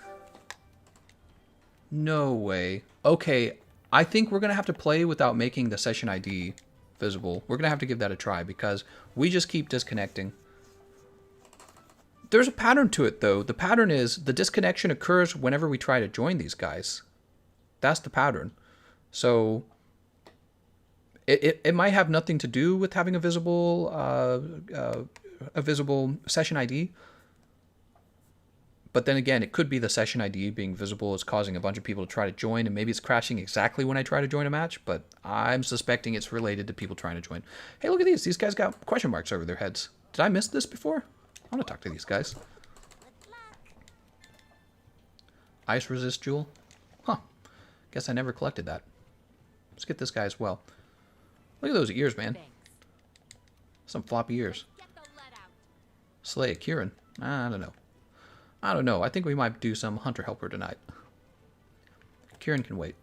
No way. Okay, I think we're going to have to play without making the session ID visible. We're going to have to give that a try because we just keep disconnecting. There's a pattern to it, though. The pattern is the disconnection occurs whenever we try to join these guys. That's the pattern. So, it might have nothing to do with having a visible session ID. But then again, it could be the session ID being visible is causing a bunch of people to try to join, and maybe it's crashing exactly when I try to join a match, but I'm suspecting it's related to people trying to join. Hey, look at these. These guys got question marks over their heads. Did I miss this before? I want to talk to these guys. Ice resist jewel? Huh. Guess I never collected that. Let's get this guy as well. Look at those ears, man. Some floppy ears. Slay a Kieran. I don't know. I don't know. I think we might do some Hunter Helper tonight. Kieran can wait.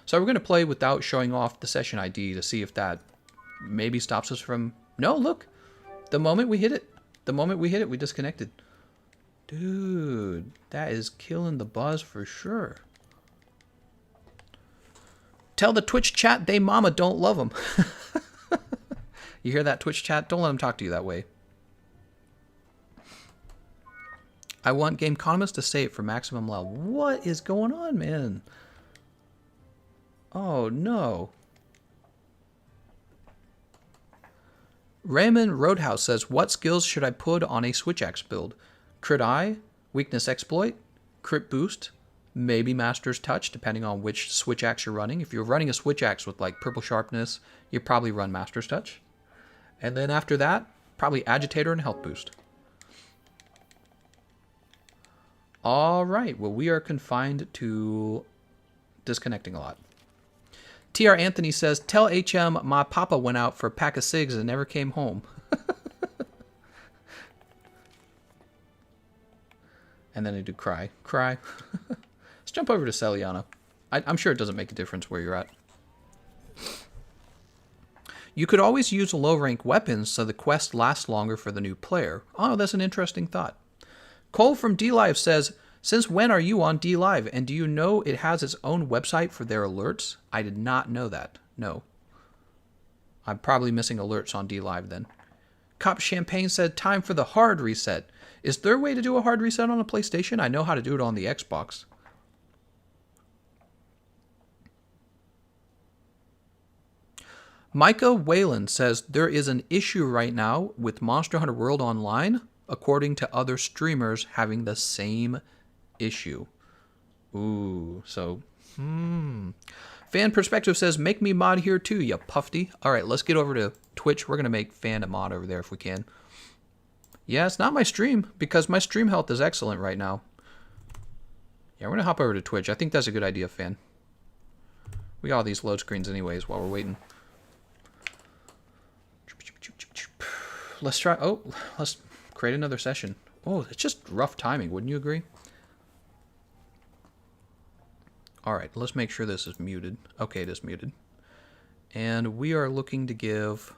So we're going to play without showing off the session ID to see if that maybe stops us from... No, look. The moment we hit it. The moment we hit it, we disconnected. Dude, that is killing the buzz for sure. Tell the Twitch chat they mama don't love them. You hear that, Twitch chat? Don't let them talk to you that way. I want Gameconomist to say it for maximum loud. What is going on, man? Oh, no. Raymond Roadhouse says, what skills should I put on a Switch Axe build? Crit Eye, Weakness Exploit, Crit Boost, maybe Master's Touch, depending on which Switch Axe you're running. If you're running a Switch Axe with like Purple Sharpness, you probably run Master's Touch. And then after that, probably Agitator and Health Boost. All right, well, we are confined to disconnecting a lot. TR Anthony says, tell HM my papa went out for a pack of cigs and never came home. And then I do cry. Cry. Let's jump over to Celiana. I'm sure it doesn't make a difference where you're at. You could always use low-rank weapons so the quest lasts longer for the new player. Oh, that's an interesting thought. Cole from DLive says, since when are you on DLive? And do you know it has its own website for their alerts? I did not know that. No. I'm probably missing alerts on DLive then. Cop Champagne said, time for the hard reset. Is there a way to do a hard reset on a PlayStation? I know how to do it on the Xbox. Micah Whalen says, there is an issue right now with Monster Hunter World Online, according to other streamers having the same issue. Ooh, so, Fan Perspective says, make me mod here too, you pufty. All right, let's get over to Twitch. We're going to make Fan a mod over there if we can. Yeah, it's not my stream, because my stream health is excellent right now. Yeah, we're going to hop over to Twitch. I think that's a good idea, Fan. We got all these load screens anyways while we're waiting. Let's try... Oh, let's create another session. Oh, it's just rough timing, wouldn't you agree? Alright, let's make sure this is muted. Okay, it is muted. And we are looking to give...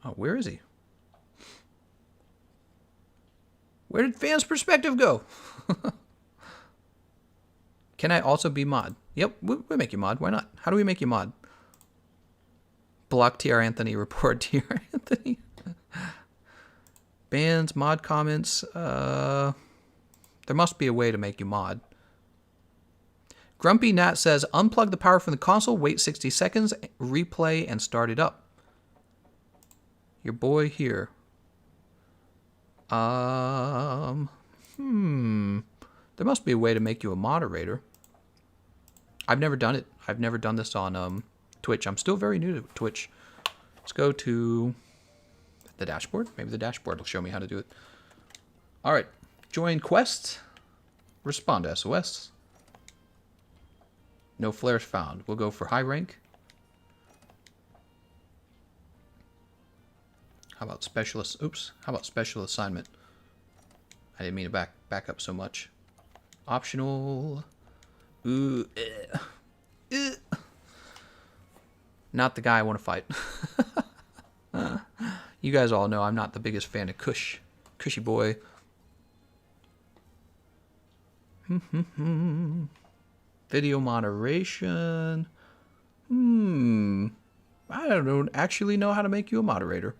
Oh, where is he? Where did Fan's Perspective go? Can I also be mod? Yep, we'll make you mod. Why not? How do we make you mod? Block TR Anthony, report TR Anthony. Bans, mod comments. There must be a way to make you mod. Grumpy Nat says, unplug the power from the console, wait 60 seconds, replay, and start it up. Your boy here. There must be a way to make you a moderator. I've never done it. I've never done this on Twitch. I'm still very new to Twitch. Let's go to the dashboard. Maybe the dashboard will show me how to do it. All right. Join quest. Respond to SOS. No flares found. We'll go for high rank. How about specialist? Oops. How about special assignment? I didn't mean to back up so much. Optional. Ooh. Not the guy I want to fight. You guys all know I'm not the biggest fan of Kush. Cushy boy. Video moderation. I don't actually know how to make you a moderator.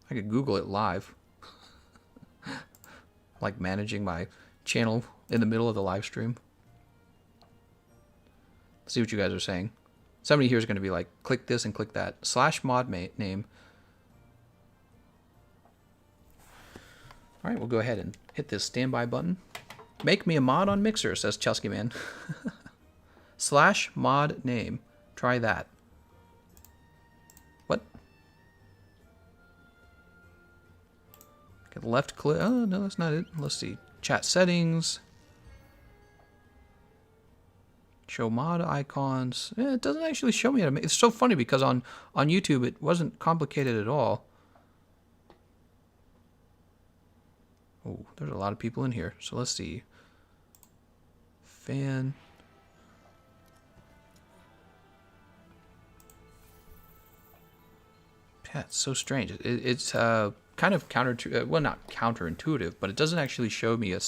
I could Google it live. Like managing my channel in the middle of the live stream. Let's see what you guys are saying. Somebody here is going to be like, click this and click that. / mod name. All right, we'll go ahead and hit this standby button. Make me a mod on Mixer, says Chelsky Man. / mod name. Try that. What? Get left click. Oh, no, that's not it. Let's see. Chat settings. Show mod icons. It doesn't actually show me how to make. It's so funny because on YouTube it wasn't complicated at all. there's a lot of people in here. So let's see. Fan. Yeah, it's so strange. It's kind of well, not counterintuitive, but it doesn't actually show me a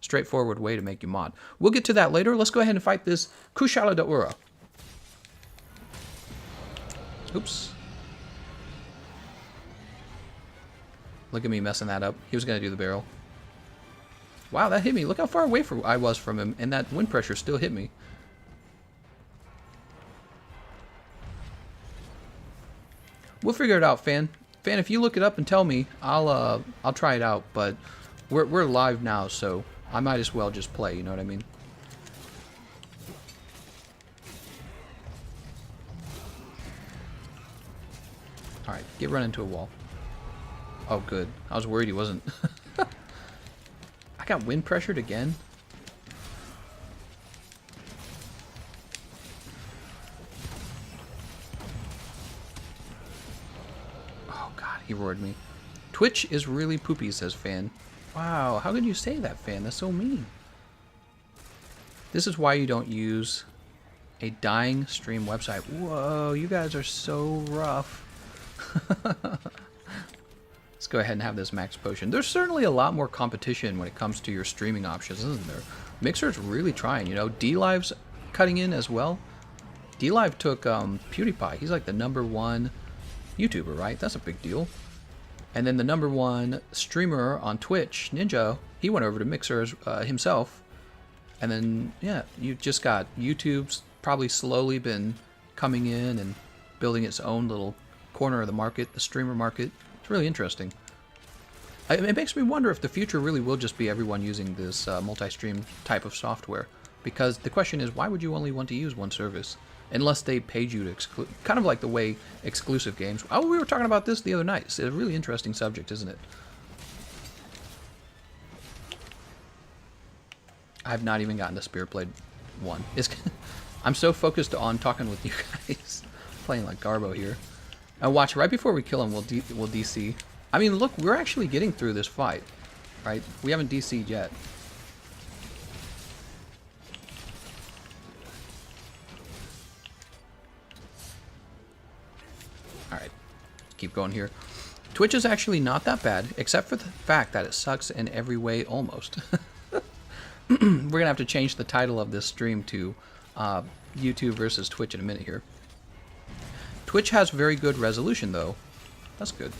straightforward way to make you mod. We'll get to that later. Let's go ahead and fight this Kushala Daora. Oops. Look at me messing that up. He was going to do the barrel. Wow, that hit me. Look how far away I was from him, and that wind pressure still hit me. We'll figure it out, Fan. Fan, if you look it up and tell me, I'll try it out. But we're live now, so I might as well just play. You know what I mean? All right, get run into a wall. Oh, good. I was worried he wasn't. I got wind pressured again. Oh, God, he roared me. Twitch is really poopy, says Fan. Wow, how could you say that, Fan? That's so mean. This is why you don't use a dying stream website. Whoa, you guys are so rough. Let's go ahead and have this max potion. There's certainly a lot more competition when it comes to your streaming options, isn't there? Mixer's really trying, you know. D-Live's cutting in as well. D-Live took PewDiePie. He's like the #1 YouTuber, right? That's a big deal. And then the #1 streamer on Twitch, Ninja, he went over to Mixer himself. And then, yeah, you just got YouTube's probably slowly been coming in and building its own little corner of the market, the streamer market. It's really interesting. It makes me wonder if the future really will just be everyone using this multi-stream type of software. Because the question is, why would you only want to use one service? Unless they paid you to exclude, kind of like the way exclusive games. Oh, we were talking about this the other night. It's a really interesting subject, isn't it? I've not even gotten to Spirit Blade 1. I'm so focused on talking with you guys. Playing like Garbo here. And watch, right before we kill him, we'll DC. I mean, look, we're actually getting through this fight, right? We haven't DC'd yet. Alright, keep going here. Twitch is actually not that bad, except for the fact that it sucks in every way almost. We're going to have to change the title of this stream to YouTube versus Twitch in a minute here. Twitch has very good resolution, though. That's good.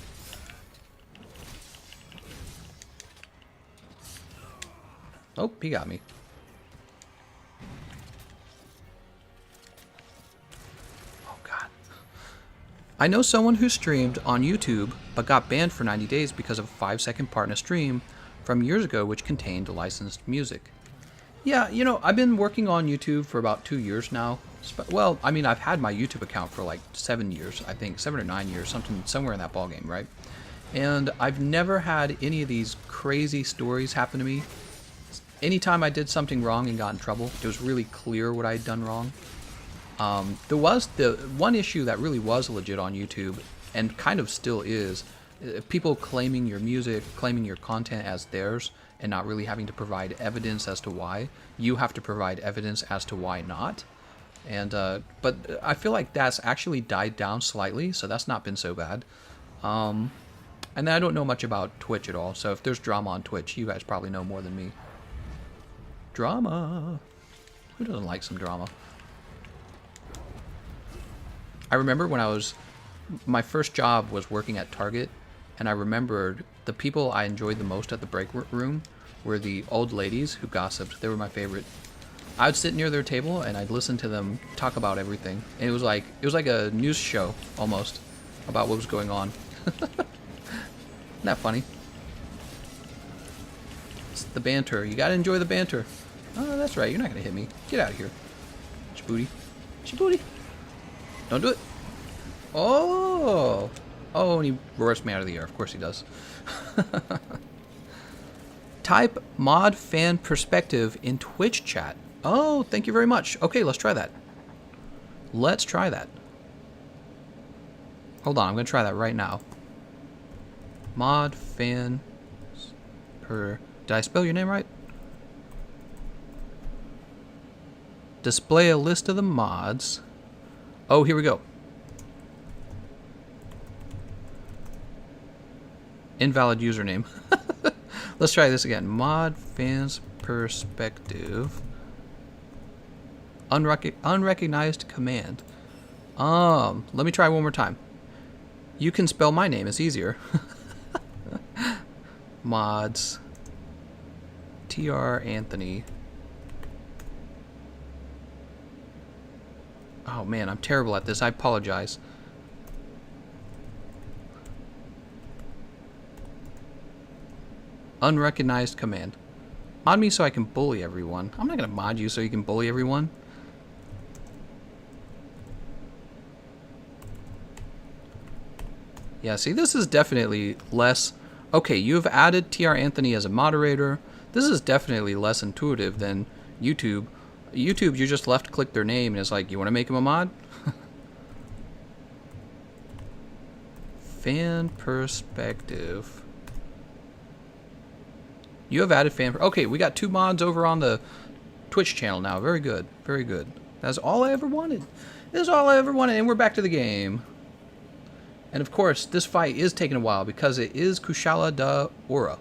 Oh, he got me. Oh, God. I know someone who streamed on YouTube, but got banned for 90 days because of a 5-second part in a stream from years ago which contained licensed music. Yeah, you know, I've been working on YouTube for about 2 years now. Well, I mean, I've had my YouTube account for like 7 years, I think, 7 or 9 years, somewhere in that ballgame, right? And I've never had any of these crazy stories happen to me. Anytime I did something wrong and got in trouble, it was really clear what I'd done wrong. There was the one issue that really was legit on YouTube, and kind of still is, people claiming your music, claiming your content as theirs, and not really having to provide evidence as to why. You have to provide evidence as to why not. And but I feel like that's actually died down slightly, so that's not been so bad. And I don't know much about Twitch at all, so if there's drama on Twitch, you guys probably know more than me. Drama. Who doesn't like some drama? I remember when my first job was working at Target, and I remembered the people I enjoyed the most at the break room were the old ladies who gossiped. They were my favorite. I would sit near their table and I'd listen to them talk about everything. And it was like a news show almost about what was going on. Isn't that funny? It's the banter. You gotta enjoy the banter. Oh, that's right. You're not gonna hit me. Get out of here. Djibouti. Djibouti. Don't do it. Oh. Oh, and he roars me out of the air. Of course he does. Type mod fan perspective in Twitch chat. Oh, thank you very much. Okay, let's try that. Let's try that. Hold on, I'm going to try that right now. Mod fan Did I spell your name right? Display a list of the mods. Oh, here we go. Invalid username. Let's try this again. Mod fans perspective. Unrecognized command. Let me try one more time. You can spell my name, it's easier. Mods. TR Anthony. Oh man, I'm terrible at this. I apologize. Unrecognized command. Mod me so I can bully everyone. I'm not gonna mod you so you can bully everyone. Yeah, see, this is definitely less... Okay, you have added TR Anthony as a moderator. This is definitely less intuitive than YouTube. YouTube, you just left-click their name and it's like, you want to make him a mod? Fan perspective. You have added fan... Okay, we got 2 mods over on the Twitch channel now. Very good. Very good. That's all I ever wanted. This is all I ever wanted, and we're back to the game. And of course, this fight is taking a while because it is Kushala Daora.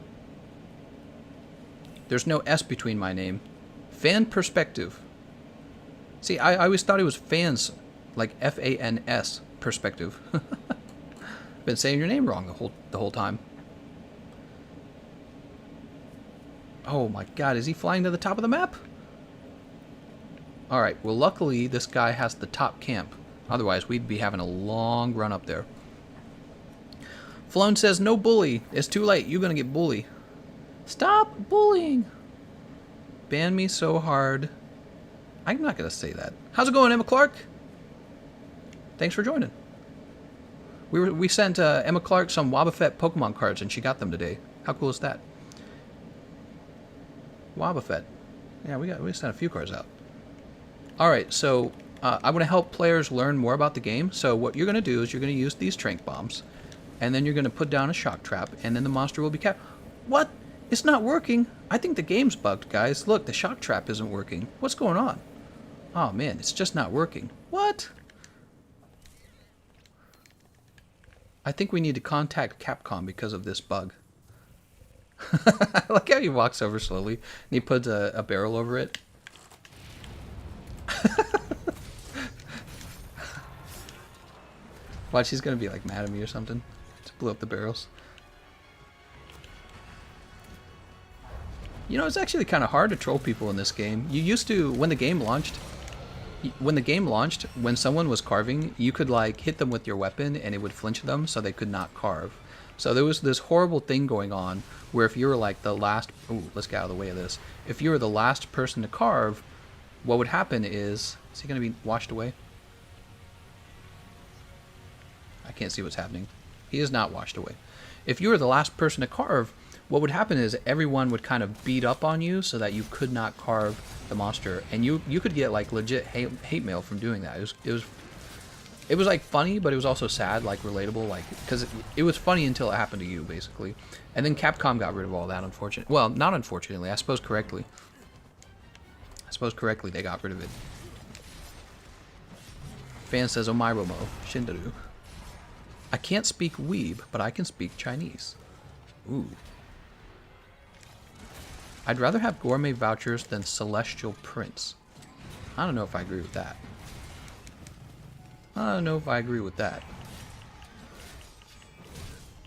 There's no S between my name. Fan perspective. See, I always thought it was fans, like F-A-N-S perspective. Been saying your name wrong the whole time. Oh my god, is he flying to the top of the map? Alright, well luckily this guy has the top camp. Otherwise we'd be having a long run up there. Flown says, no bully. It's too late. You're going to get bullied. Stop bullying. Ban me so hard. I'm not going to say that. How's it going, Emma Clark? Thanks for joining. We sent Emma Clark some Wobbuffet Pokemon cards, and she got them today. How cool is that? Wobbuffet. Yeah, we sent a few cards out. All right, so I want to help players learn more about the game. So what you're going to do is you're going to use these tranq bombs. And then you're going to put down a shock trap, and then the monster will be capped. What? It's not working. I think the game's bugged, guys. Look, the shock trap isn't working. What's going on? Oh, man, it's just not working. What? I think we need to contact Capcom because of this bug. I like how he walks over slowly, and he puts a barrel over it. Watch, he's going to be, like, mad at me or something. Blew up the barrels. You know, it's actually kind of hard to troll people in this game. You used to, when the game launched, when someone was carving, you could like hit them with your weapon and it would flinch them so they could not carve. So there was this horrible thing going on where if you were like the last, ooh, let's get out of the way of this. If you were the last person to carve, what would happen is he going to be washed away? I can't see what's happening. He is not washed away. If you were the last person to carve, what would happen is everyone would kind of beat up on you so that you could not carve the monster, and you could get like legit hate mail from doing that. It was like funny, but it was also sad, like relatable, like because it was funny until it happened to you, basically. And then Capcom got rid of all that, unfortunately. Well, not unfortunately, I suppose correctly. They got rid of it. Fan says, Omairomo, Shindaru. I can't speak Weeb, but I can speak Chinese. Ooh. I'd rather have gourmet vouchers than celestial prints. I don't know if I agree with that.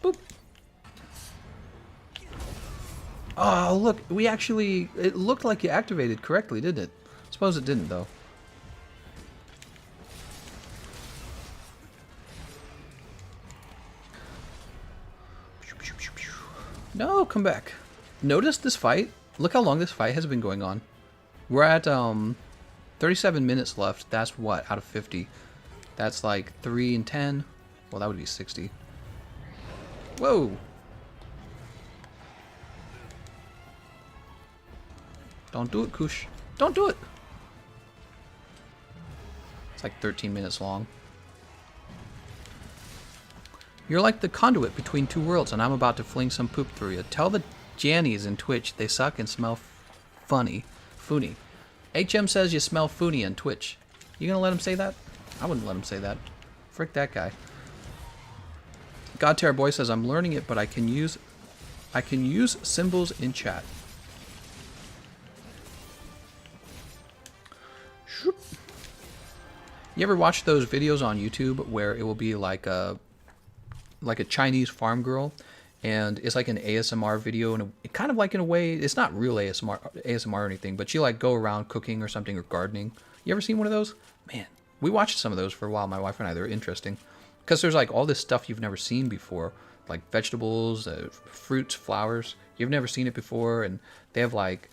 Boop. Oh, look, it looked like you activated correctly, didn't it? Suppose it didn't, though. No, come back. Notice this fight. Look how long this fight has been going on. We're at 37 minutes left. That's what, out of 50? That's like 3 and 10. Well, that would be 60. Whoa. Don't do it, Kush. Don't do it. It's like 13 minutes long. You're like the conduit between two worlds, and I'm about to fling some poop through you. Tell the Jannies in Twitch, they suck and smell funny. Foony. HM says you smell foony in Twitch. You gonna let him say that? I wouldn't let him say that. Frick that guy. God Terror Boy says I'm learning it, but I can use symbols in chat. You ever watch those videos on YouTube where it will be like a Chinese farm girl, and it's like an ASMR video, and it kind of like in a way, it's not real ASMR or anything, but she like go around cooking or something or gardening. You ever seen one of those? Man, we watched some of those for a while, my wife and I. They're interesting because there's like all this stuff you've never seen before, like vegetables, fruits, flowers. You've never seen it before, and they have like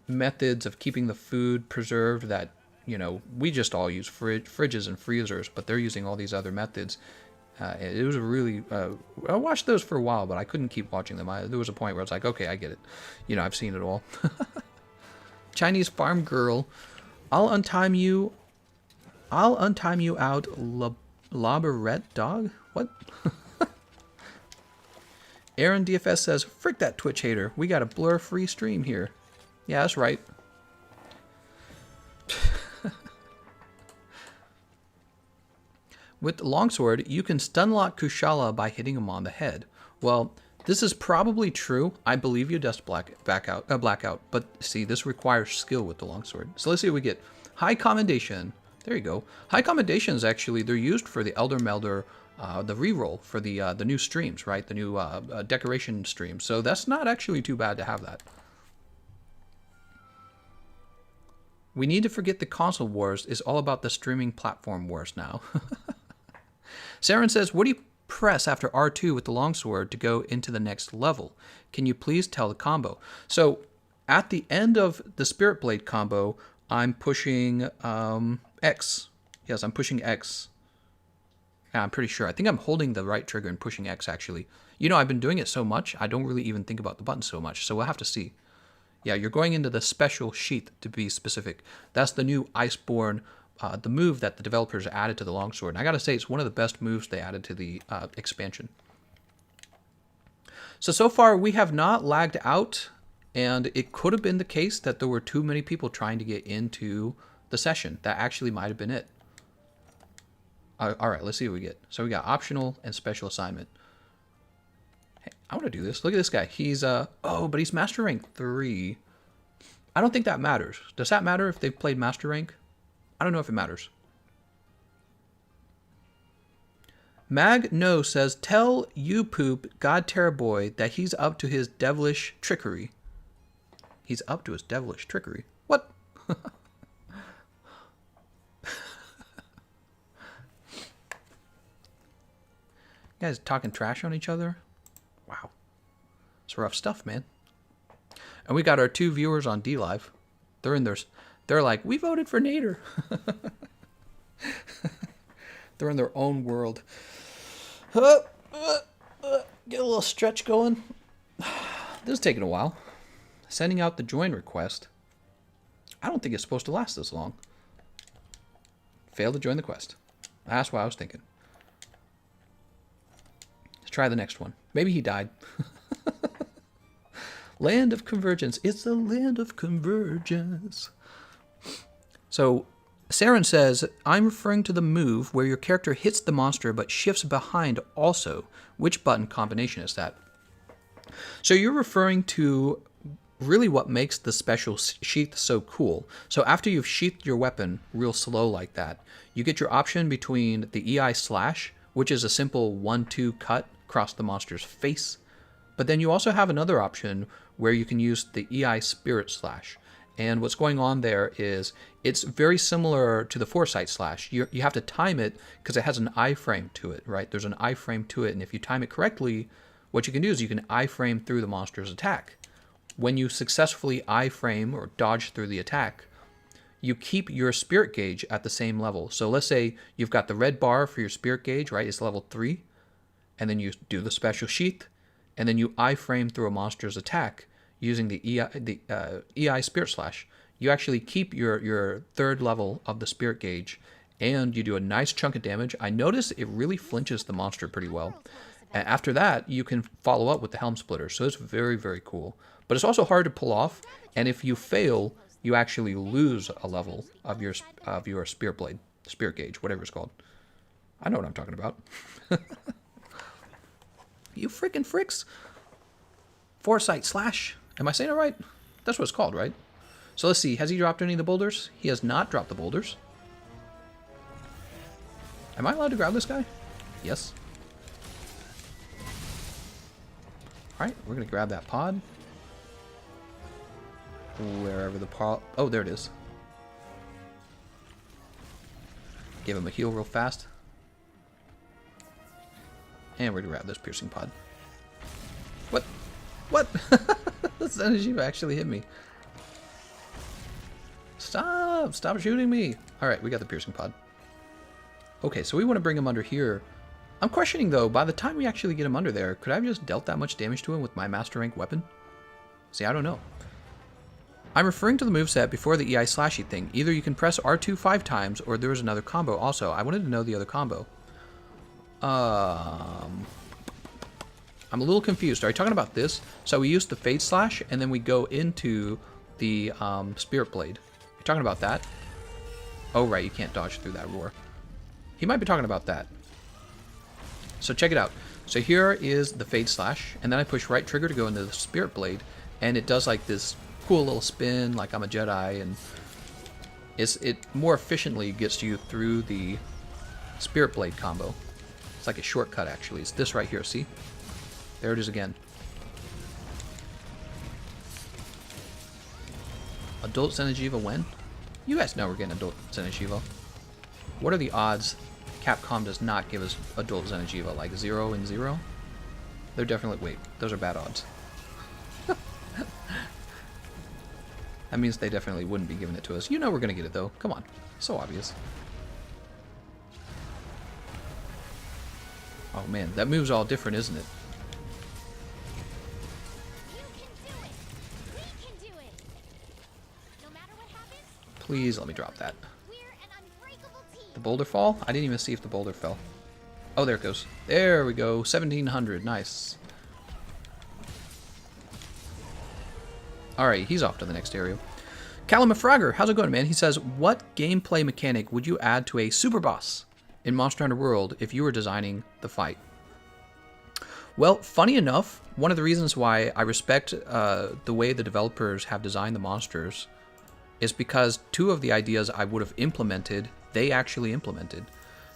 methods of keeping the food preserved that, you know, we just all use fridges and freezers, but they're using all these other methods. It was a really, I watched those for a while, but I couldn't keep watching them. There was a point where I was like, okay, I get it. You know, I've seen it all. Chinese farm girl, I'll untime you out, labyret dog? What? Aaron DFS says, frick that Twitch hater. We got a blur-free stream here. Yeah, that's right. With the longsword, you can stunlock Kushala by hitting him on the head. Well, this is probably true. I believe you dust blackout, but see, this requires skill with the longsword. So let's see what we get. High Commendation. There you go. High Commendations, actually, they're used for the Elder Melder, the reroll for the new streams, right? The new decoration streams. So that's not actually too bad to have that. We need to forget the console wars. It's all about the streaming platform wars now. Saren says, what do you press after R2 with the longsword to go into the next level? Can you please tell the combo? So at the end of the Spirit Blade combo, I'm pushing X. Yes, I'm pushing X. Yeah, I'm pretty sure. I think I'm holding the right trigger and pushing X, actually. You know, I've been doing it so much, I don't really even think about the button so much, so we'll have to see. Yeah, you're going into the special sheath, to be specific. That's the new Iceborne, the move that the developers added to the longsword. And I gotta say, it's one of the best moves they added to the expansion. So far, we have not lagged out, and it could have been the case that there were too many people trying to get into the session. That actually might have been it. All right, let's see what we get. So we got optional and special assignment. Hey, I want to do this. Look at this guy. He's, oh, but he's Master Rank 3. I don't think that matters. Does that matter if they've played Master Rank? I don't know if it matters. Mag No says, tell you poop God Terror Boy that he's up to his devilish trickery. He's up to his devilish trickery. What? You guys talking trash on each other? Wow. It's rough stuff, man. And we got our 2 viewers on DLive. They're in theirs. They're like, we voted for Nader. They're in their own world. Get a little stretch going. This is taking a while. Sending out the join request. I don't think it's supposed to last this long. Failed to join the quest. That's what I was thinking. Let's try the next one. Maybe he died. Land of Convergence. It's the land of convergence. So, Saren says, I'm referring to the move where your character hits the monster but shifts behind also. Which button combination is that? So you're referring to really what makes the special sheath so cool. So after you've sheathed your weapon real slow like that, you get your option between the EI slash, which is a simple 1-2 cut across the monster's face. But then you also have another option where you can use the EI spirit slash. And what's going on there is it's very similar to the Foresight slash. You have to time it because it has an iframe to it, right? There's an iframe to it, and if you time it correctly, what you can do is you can iframe through the monster's attack. When you successfully iframe or dodge through the attack, you keep your spirit gauge at the same level. So let's say you've got the red bar for your spirit gauge, right? It's level 3, and then you do the special sheath, and then you iframe through a monster's attack using the EI Spirit Slash. You actually keep your 3rd level of the Spirit Gauge, and you do a nice chunk of damage. I notice it really flinches the monster pretty well. After that, you can follow up with the helm splitter. So it's very, very cool. But it's also hard to pull off. And if you fail, you actually lose a level of your spear blade, spear gauge, whatever it's called. I know what I'm talking about. You freaking fricks. Foresight slash. Am I saying it right? That's what it's called, right? So let's see. Has he dropped any of the boulders? He has not dropped the boulders. Am I allowed to grab this guy? Yes. Alright, we're going to grab that pod. Wherever the pod... Oh, there it is. Give him a heal real fast. And we're going to grab this piercing pod. What? What? This energy actually hit me. Stop! Stop shooting me! Alright, we got the piercing pod. Okay, so we want to bring him under here. I'm questioning, though, by the time we actually get him under there, could I have just dealt that much damage to him with my master rank weapon? See, I don't know. I'm referring to the moveset before the EI slashy thing. Either you can press R2 5 times, or there is another combo also. I wanted to know the other combo. I'm a little confused. Are you talking about this? So we use the Fade Slash, and then we go into the Spirit Blade. You're talking about that? Oh, right, you can't dodge through that roar. He might be talking about that. So check it out. So here is the Fade Slash, and then I push right trigger to go into the Spirit Blade, and it does like this cool little spin, like I'm a Jedi, and it more efficiently gets you through the Spirit Blade combo. It's like a shortcut, actually. It's this right here, see? There it is again. Adult Zenitjiva when? You guys know we're getting Adult Zenitjiva. What are the odds Capcom does not give us Adult Zenitjiva? Like 0 and 0? They're definitely... Wait, those are bad odds. That means they definitely wouldn't be giving it to us. You know we're going to get it, though. Come on. So obvious. Oh, man. That move's all different, isn't it? Please let me drop that. The boulder fall? I didn't even see if the boulder fell. Oh, there it goes. There we go. 1700. Nice. Alright, he's off to the next area. Callum Fragger, how's it going, man? He says, what gameplay mechanic would you add to a super boss in Monster Hunter World if you were designing the fight? Well, funny enough, one of the reasons why I respect the way the developers have designed the monsters is because two of the ideas I would have implemented, they actually implemented.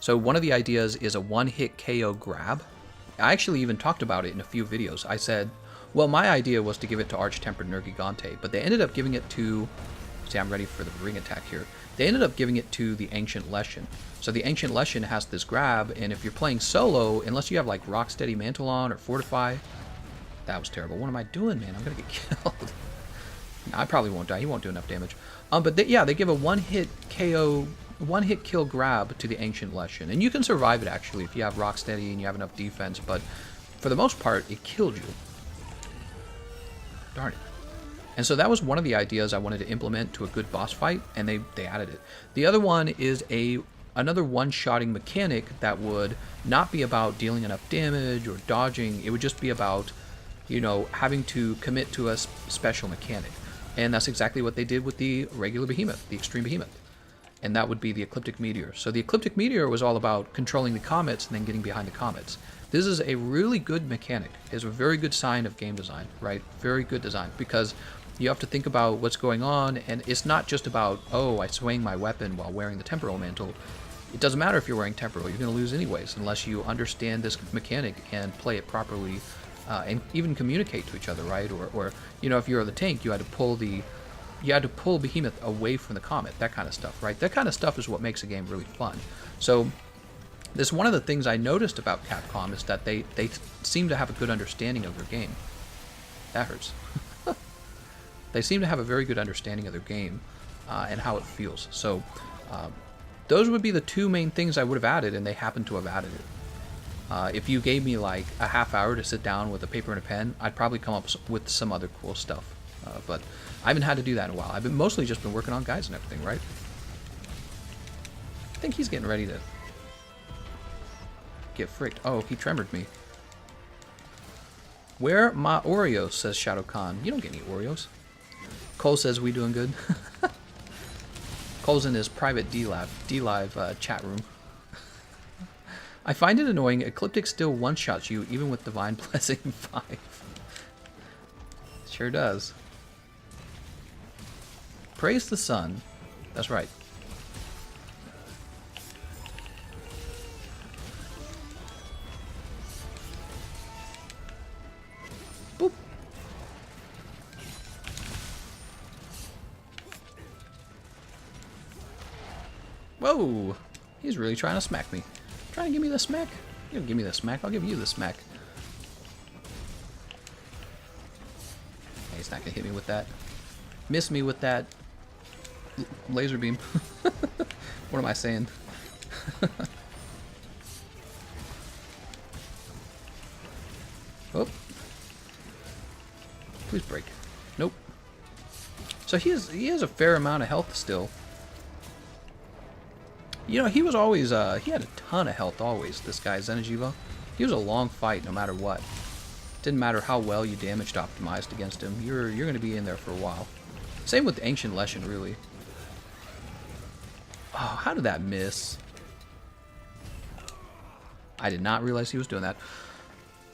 So one of the ideas is a one-hit KO grab. I actually even talked about it in a few videos. I said, well, my idea was to give it to Arch-Tempered Nergigante, but they ended up giving it to... See, I'm ready for the ring attack here. They ended up giving it to the Ancient Leshen. So the Ancient Leshen has this grab, and if you're playing solo, unless you have like Rocksteady Mantle on or Fortify... That was terrible. What am I doing, man? I'm gonna get killed. I probably won't die. He won't do enough damage. But they give a one-hit KO, one-hit kill grab to the Ancient Leshen. And you can survive it, actually, if you have Rocksteady and you have enough defense. But for the most part, it killed you. Darn it. And so that was one of the ideas I wanted to implement to a good boss fight, and they added it. The other one is another one-shotting mechanic that would not be about dealing enough damage or dodging. It would just be about, you know, having to commit to a special mechanic. And that's exactly what they did with the regular Behemoth, the Extreme Behemoth. And that would be the Ecliptic Meteor. So the Ecliptic Meteor was all about controlling the comets and then getting behind the comets. This is a really good mechanic. It's a very good sign of game design, right? Very good design, because you have to think about what's going on, and it's not just about, oh, I swing my weapon while wearing the Temporal Mantle. It doesn't matter if you're wearing Temporal. You're going to lose anyways, unless you understand this mechanic and play it properly. And even communicate to each other, right? Or you know, if you're the tank, you had to pull Behemoth away from the comet, that kind of stuff, right? That kind of stuff is what makes a game really fun. So this one of the things I noticed about Capcom is that they seem to have a good understanding of their game. That hurts. They seem to have a very good understanding of their game and how it feels. So those would be the two main things I would have added, and they happen to have added it. If you gave me like a half hour to sit down with a paper and a pen, I'd probably come up with some other cool stuff. But I haven't had to do that in a while. I've mostly just been working on guides and everything, right? I think he's getting ready to get fricked. Oh, he tremored me. Where my Oreos, says Shadow Khan. You don't get any Oreos. Cole says we doing good. Cole's in his private D-Live chat room. I find it annoying. Ecliptic still one-shots you even with Divine Blessing 5. Sure does. Praise the sun. That's right. Boop. Whoa! He's really trying to smack me. Trying to give me the smack? You don't give me the smack, I'll give you the smack. He's not gonna hit me with that. Miss me with that laser beam. What am I saying? Oh. Please break. Nope. So he has a fair amount of health still. You know, he was always, he had a ton of health always, this guy, Zenajiva. He was a long fight no matter what. Didn't matter how well you damaged optimized against him, you're going to be in there for a while. Same with Ancient Leshen, really. Oh, how did that miss? I did not realize he was doing that.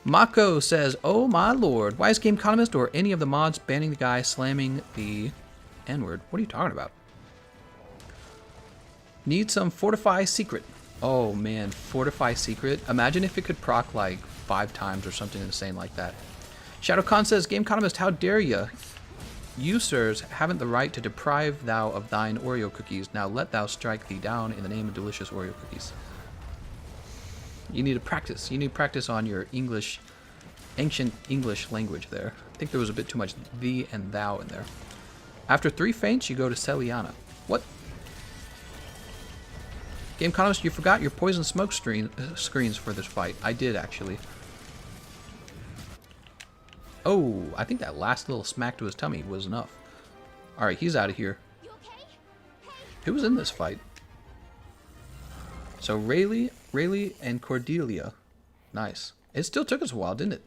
Mako says, oh my lord, why is Gameconomist or any of the mods banning the guy slamming the N-word? What are you talking about? Need some Fortify Secret. Oh man, Fortify Secret. Imagine if it could proc like 5 times or something insane like that. Shadow Khan says, Gameconomist, how dare ya? You, sirs, haven't the right to deprive thou of thine Oreo cookies. Now let thou strike thee down in the name of delicious Oreo cookies. You need to practice. You need to practice on your English, ancient English language there. I think there was a bit too much thee and thou in there. After 3 feints, you go to Celiana. What? Gameconomist, you forgot your poison smoke screens for this fight. I did, actually. Oh, I think that last little smack to his tummy was enough. Alright, he's out of here. You okay? Hey. Who was in this fight? So, Rayleigh, and Cordelia. Nice. It still took us a while, didn't it?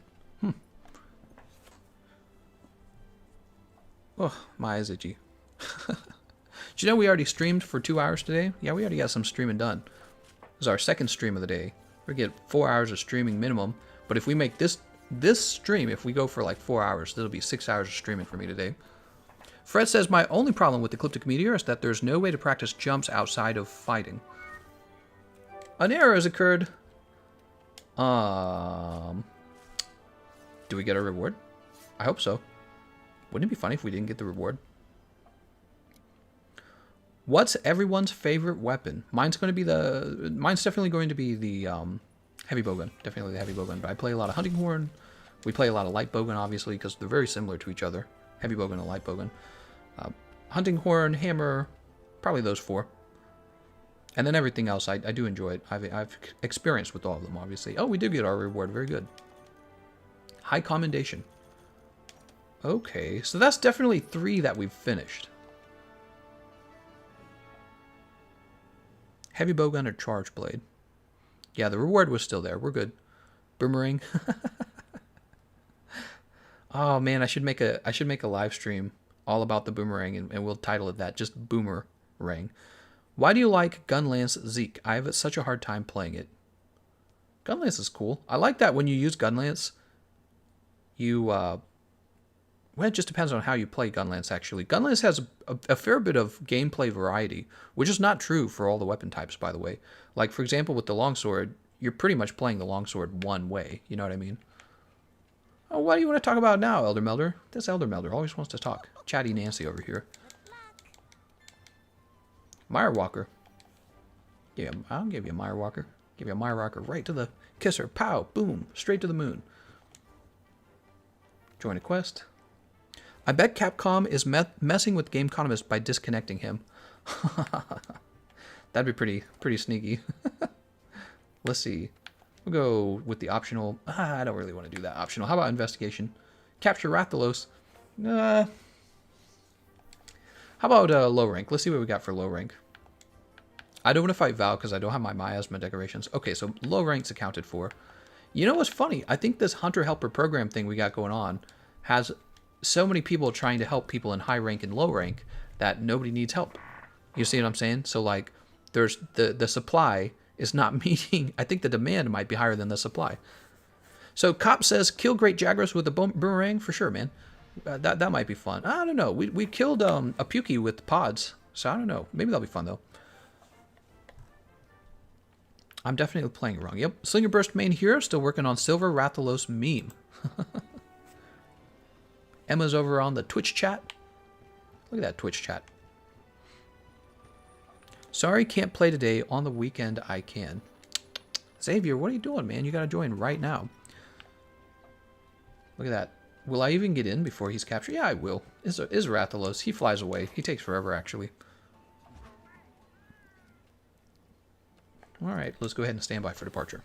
Oh, my eyes itchy. Did you know we already streamed for 2 hours today? Yeah, we already got some streaming done. This is our second stream of the day. We're gonna get 4 hours of streaming minimum. But if we make this stream, if we go for like 4 hours, that'll be 6 hours of streaming for me today. Fred says, my only problem with Ecliptic Meteor is that there's no way to practice jumps outside of fighting. An error has occurred. Do we get a reward? I hope so. Wouldn't it be funny if we didn't get the reward? What's everyone's favorite weapon? Mine's definitely going to be the heavy bowgun. Definitely the heavy bowgun. But I play a lot of hunting horn. We play a lot of light bowgun, obviously, because they're very similar to each other. Heavy bowgun and light bowgun. Hunting horn, hammer, probably those 4. And then everything else, I do enjoy it. I've experienced with all of them, obviously. Oh, we did get our reward. Very good. High commendation. Okay, so that's definitely 3 that we've finished. Heavy bowgun or charge blade? Yeah, the reward was still there. We're good. Boomerang. Oh man, I should make a live stream all about the boomerang, and we'll title it that. Just Boomerang. Why do you like Gunlance Zeke? I have such a hard time playing it. Gunlance is cool. I like that when you use Gunlance, well, it just depends on how you play Gunlance, actually. Gunlance has a fair bit of gameplay variety, which is not true for all the weapon types, by the way. Like, for example, with the longsword, you're pretty much playing the longsword one way. You know what I mean? Oh, what do you want to talk about now, Elder Melder? This Elder Melder always wants to talk. Chatty Nancy over here. Mirewalker. Yeah, I'll give you a Mirewalker. Give you a Mirewalker right to the kisser. Pow! Boom! Straight to the moon. Join a quest. I bet Capcom is messing with Gameconomist by disconnecting him. That'd be pretty sneaky. Let's see. We'll go with the optional. I don't really want to do that optional. How about investigation? Capture Rathalos. How about low rank? Let's see what we got for low rank. I don't want to fight Val because I don't have my miasma decorations. Okay, so low rank's accounted for. You know what's funny? I think this Hunter Helper program thing we got going on has so many people trying to help people in high rank and low rank that nobody needs help. You see what I'm saying? So like there's the supply is not meeting. I think the demand might be higher than the supply. So Cop says kill great Jagras with a boomerang for sure, man. That might be fun. I don't know. We killed a Pukey with pods, so I don't know. Maybe that'll be fun though. I'm definitely playing it wrong. Yep. Slinger Burst main hero still working on Silver Rathalos meme. Emma's over on the Twitch chat. Look at that Twitch chat. Sorry, can't play today. On the weekend, I can. Xavier, what are you doing, man? You gotta join right now. Look at that. Will I even get in before he's captured? Yeah, I will. Is Rathalos. He flies away. He takes forever, actually. All right, let's go ahead and stand by for departure.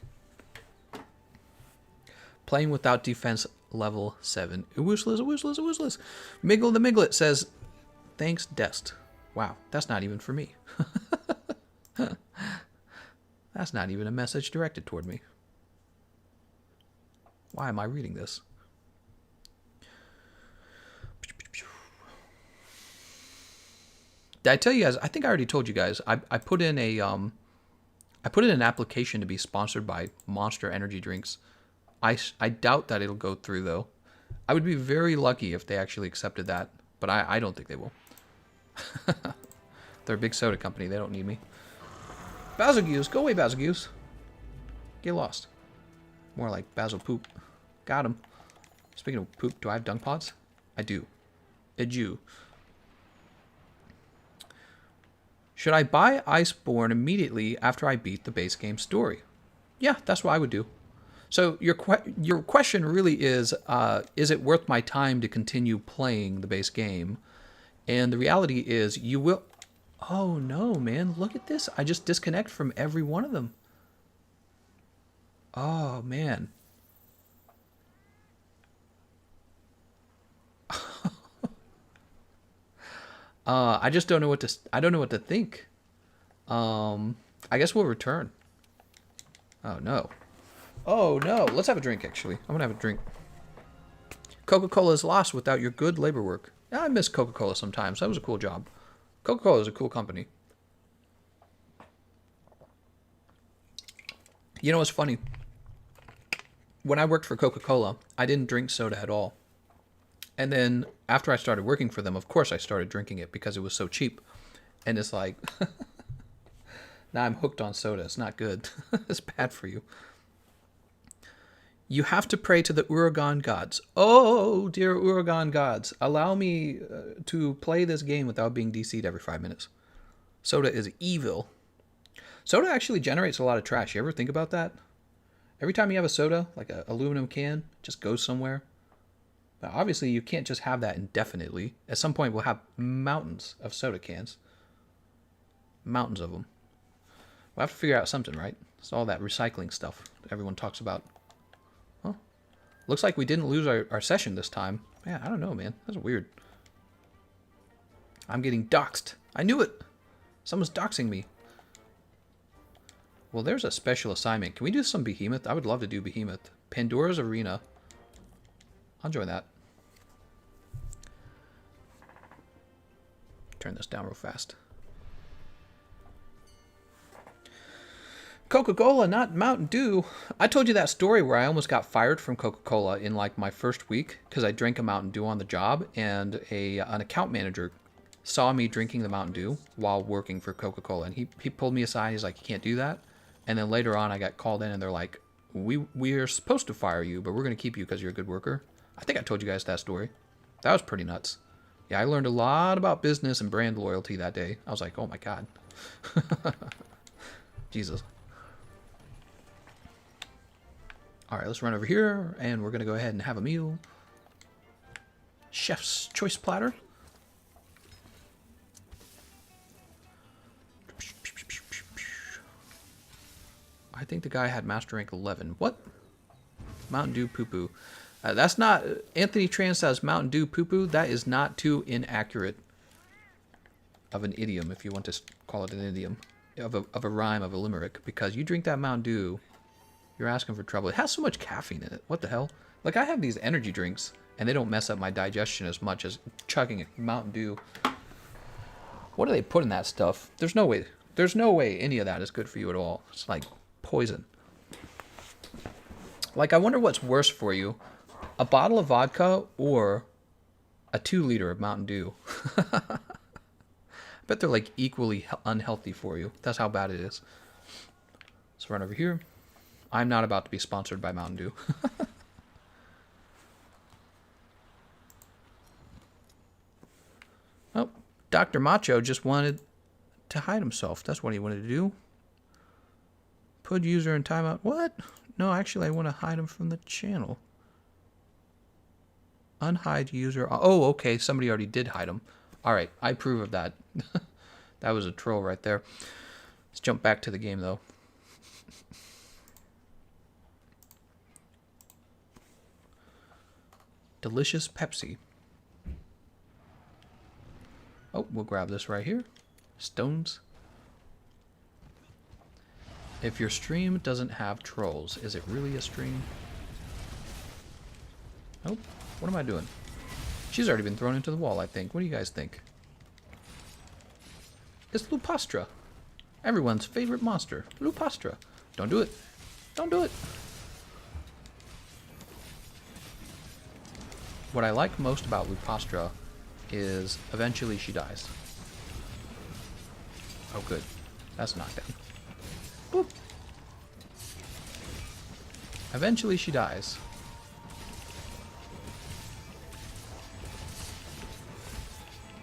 Playing without defense level 7. Useless. Miggle the Miglet says, thanks, Dest. Wow, that's not even for me. That's not even a message directed toward me. Why am I reading this? Did I tell you guys? I think I already told you guys. I put in a I put in an application to be sponsored by Monster Energy drinks. I doubt that it'll go through though. I would be very lucky if they actually accepted that, but I don't think they will. They're a big soda company. They don't need me. Basil Goose. Go away, Basil Goose. Get lost. More like Basil Poop. Got him. Speaking of poop, do I have dung pods? I do. I do. Should I buy Iceborne immediately after I beat the base game story? Yeah, that's what I would do. So your question really is it worth my time to continue playing the base game? And the reality is you will... Oh no, man, look at this. I just disconnect from every one of them. Oh, man. I just don't know what to... I don't know what to think. I guess we'll return. Oh, no. Oh, no. Let's have a drink, actually. I'm going to have a drink. Coca-Cola is lost without your good labor work. Yeah, I miss Coca-Cola sometimes. That was a cool job. Coca-Cola is a cool company. You know what's funny? When I worked for Coca-Cola, I didn't drink soda at all. And then after I started working for them, of course I started drinking it because it was so cheap. And it's like, now I'm hooked on soda. It's not good. It's bad for you. You have to pray to the Uragan gods. Oh, dear Uragan gods, allow me to play this game without being DC'd every 5 minutes. Soda is evil. Soda actually generates a lot of trash. You ever think about that? Every time you have a soda, like an aluminum can, just goes somewhere. Now, obviously, you can't just have that indefinitely. At some point, we'll have mountains of soda cans. Mountains of them. We'll have to figure out something, right? It's all that recycling stuff that everyone talks about. Huh? Looks like we didn't lose our session this time. Man, I don't know, man. That's weird. I'm getting doxxed. I knew it. Someone's doxing me. Well, there's a special assignment. Can we do some Behemoth? I would love to do Behemoth. Pandora's Arena. I'll join that. Turn this down real fast. Coca-Cola, not Mountain Dew. I told you that story where I almost got fired from Coca-Cola in like my first week because I drank a Mountain Dew on the job, and an account manager saw me drinking the Mountain Dew while working for Coca-Cola, and he pulled me aside. He's like, "You can't do that." And then later on, I got called in, and they're like, "We are supposed to fire you, but we're going to keep you because you're a good worker." I think I told you guys that story. That was pretty nuts. Yeah, I learned a lot about business and brand loyalty that day. I was like, oh my God. Jesus. All right, let's run over here, and we're going to go ahead and have a meal. Chef's choice platter. I think the guy had master rank 11. What? Mountain Dew poo-poo. That's not... Anthony Tran says Mountain Dew poo-poo. That is not too inaccurate of an idiom, if you want to call it an idiom, of a rhyme, of a limerick, because you drink that Mountain Dew, You're asking for trouble. It has so much caffeine in it. What the hell? Like, I have these energy drinks, and they don't mess up my digestion as much as chugging a Mountain Dew. What do they put in that stuff? There's no way. There's no way any of that is good for you at all. It's like poison. Like, I wonder what's worse for you. A bottle of vodka or a 2-liter of Mountain Dew. I bet they're like equally unhealthy for you. That's how bad it is. Let's run over here. I'm not about to be sponsored by Mountain Dew. Oh, Dr. Macho just wanted to hide himself. That's what he wanted to do. Put user in timeout. What? No, actually, I want to hide him from the channel. Unhide user. Oh, okay. Somebody already did hide him. All right. I approve of that. That was a troll right there. Let's jump back to the game, though. Delicious Pepsi. Oh, we'll grab this right here. Stones. If your stream doesn't have trolls, is it really a stream? Oh, what am I doing? She's already been thrown into the wall, I think. What do you guys think? It's Lupastra. Everyone's favorite monster. Lupastra. Don't do it. Don't do it. What I like most about Lupastra is eventually she dies. Oh, good. That's knocked down. Boop. Eventually she dies.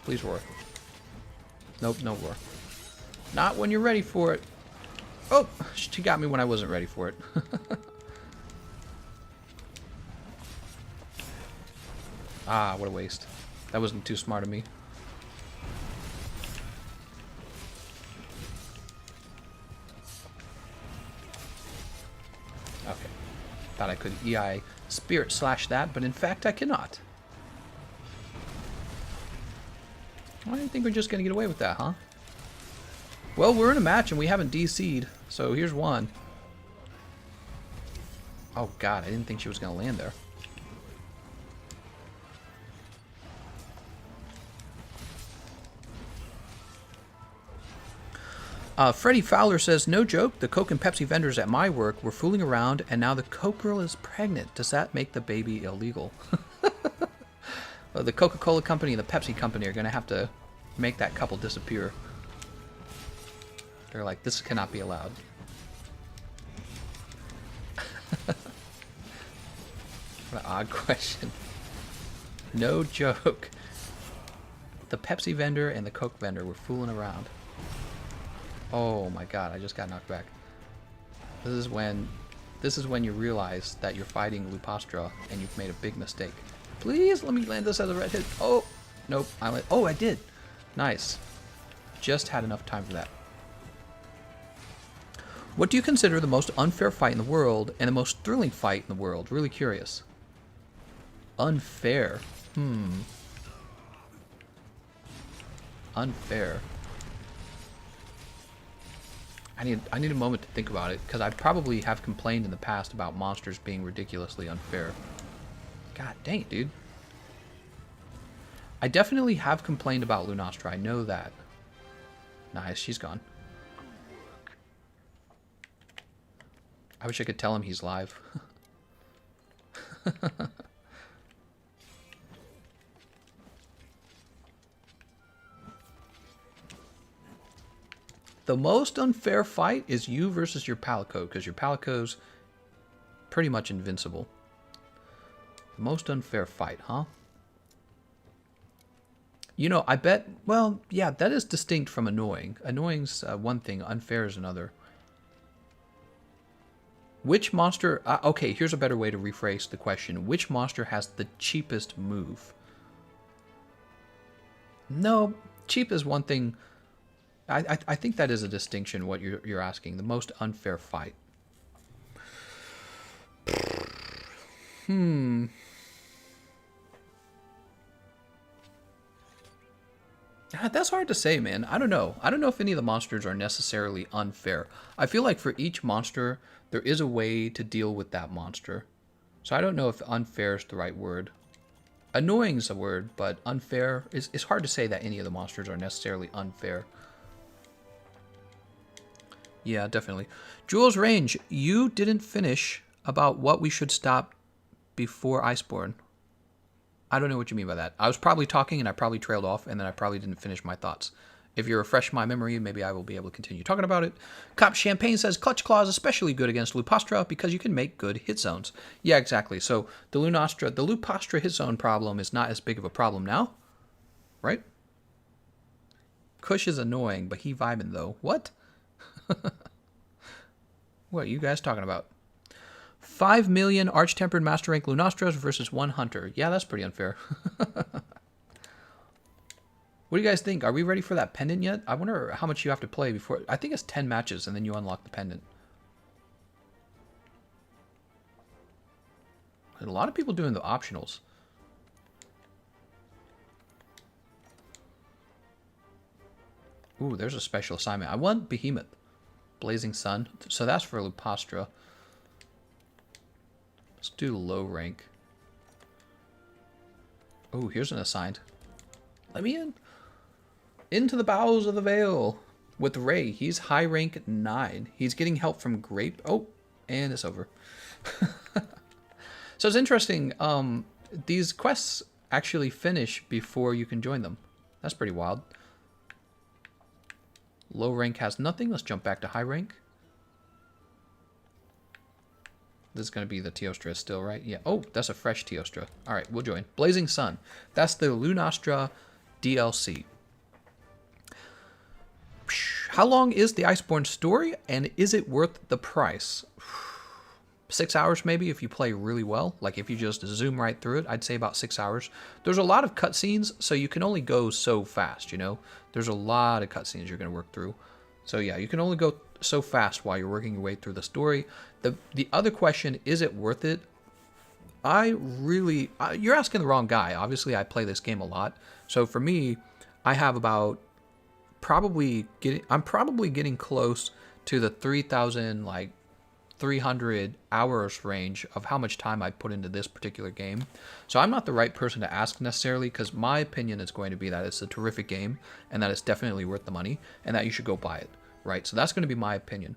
Please roar. Nope, no roar. Not when you're ready for it. Oh, she got me when I wasn't ready for it. Ah, what a waste. That wasn't too smart of me. Okay. Thought I could EI Spirit Slash that, but in fact I cannot. I didn't think we are just going to get away with that, huh? Well, we're in a match and we haven't DC'd, so here's one. Oh god, I didn't think she was going to land there. Freddie Fowler says, no joke, the Coke and Pepsi vendors at my work were fooling around and now the Coke girl is pregnant. Does that make the baby illegal? The Coca-Cola company and the Pepsi company are going to have to make that couple disappear. They're like, this cannot be allowed. What an odd question. No joke. The Pepsi vendor and the Coke vendor were fooling around. Oh my god, I just got knocked back. This is when you realize that you're fighting Lupastra and you've made a big mistake. Please let me land this as a red hit. Oh, nope. Oh, I did. Nice. Just had enough time for that. What do you consider the most unfair fight in the world and the most thrilling fight in the world? Really curious. Unfair. Unfair. I need a moment to think about it, because I probably have complained in the past about monsters being ridiculously unfair. God dang it, dude. I definitely have complained about Lunastra, I know that. Nice, she's gone. I wish I could tell him he's live. The most unfair fight is you versus your Palico, because your Palico's pretty much invincible. The most unfair fight, huh? You know, I bet, well, yeah, that is distinct from annoying. Annoying's one thing, unfair is another. Which monster, okay, here's a better way to rephrase the question. Which monster has the cheapest move? No, cheap is one thing. I think that is a distinction, what you're asking. The most unfair fight. That's hard to say, man. I don't know. I don't know if any of the monsters are necessarily unfair. I feel like for each monster, there is a way to deal with that monster. So I don't know if unfair is the right word. Annoying is a word, but unfair is it's hard to say that any of the monsters are necessarily unfair. Yeah, definitely. Jules Range, you didn't finish about what we should stop before Iceborne. I don't know what you mean by that. I was probably talking and I probably trailed off and then I probably didn't finish my thoughts. If you refresh my memory, maybe I will be able to continue talking about it. Cop Champagne says Clutch Claw is especially good against Lupastra because you can make good hit zones. Yeah, exactly. So the Lupastra hit zone problem is not as big of a problem now, right? Kush is annoying, but he vibing though. What? What are you guys talking about? 5 million Arch-Tempered Master Rank Lunastras versus 1 Hunter. Yeah, that's pretty unfair. What do you guys think? Are we ready for that pendant yet? I wonder how much you have to play before... I think it's 10 matches and then you unlock the pendant. And a lot of people doing the optionals. Ooh, there's a special assignment. I want Behemoth. Blazing Sun. So that's for Lupastra. Let's do low rank. Oh, here's an assigned. Let me in. Into the bowels of the veil. With Ray, he's high rank 9. He's getting help from Grape. Oh, and it's over. So it's interesting. These quests actually finish before you can join them. That's pretty wild. Low rank has nothing. Let's jump back to high rank. This is going to be the Teostra still, right? Yeah. Oh, that's a fresh Teostra. All right, we'll join. Blazing Sun. That's the Lunastra DLC. How long is the Iceborne story, and is it worth the price? 6 hours maybe if you play really well. Like if you just zoom right through it, I'd say about 6 hours. There's a lot of cutscenes, so you can only go so fast, you know? There's a lot of cutscenes you're going to work through. So yeah, you can only go so fast while you're working your way through the story. The other question, is it worth it? You're asking the wrong guy. Obviously, I play this game a lot. So for me, I have about I'm probably getting close to the 300 hours range of how much time I put into this particular game. So I'm not the right person to ask necessarily, because my opinion is going to be that it's a terrific game and that it's definitely worth the money and that you should go buy it, right? So that's going to be my opinion.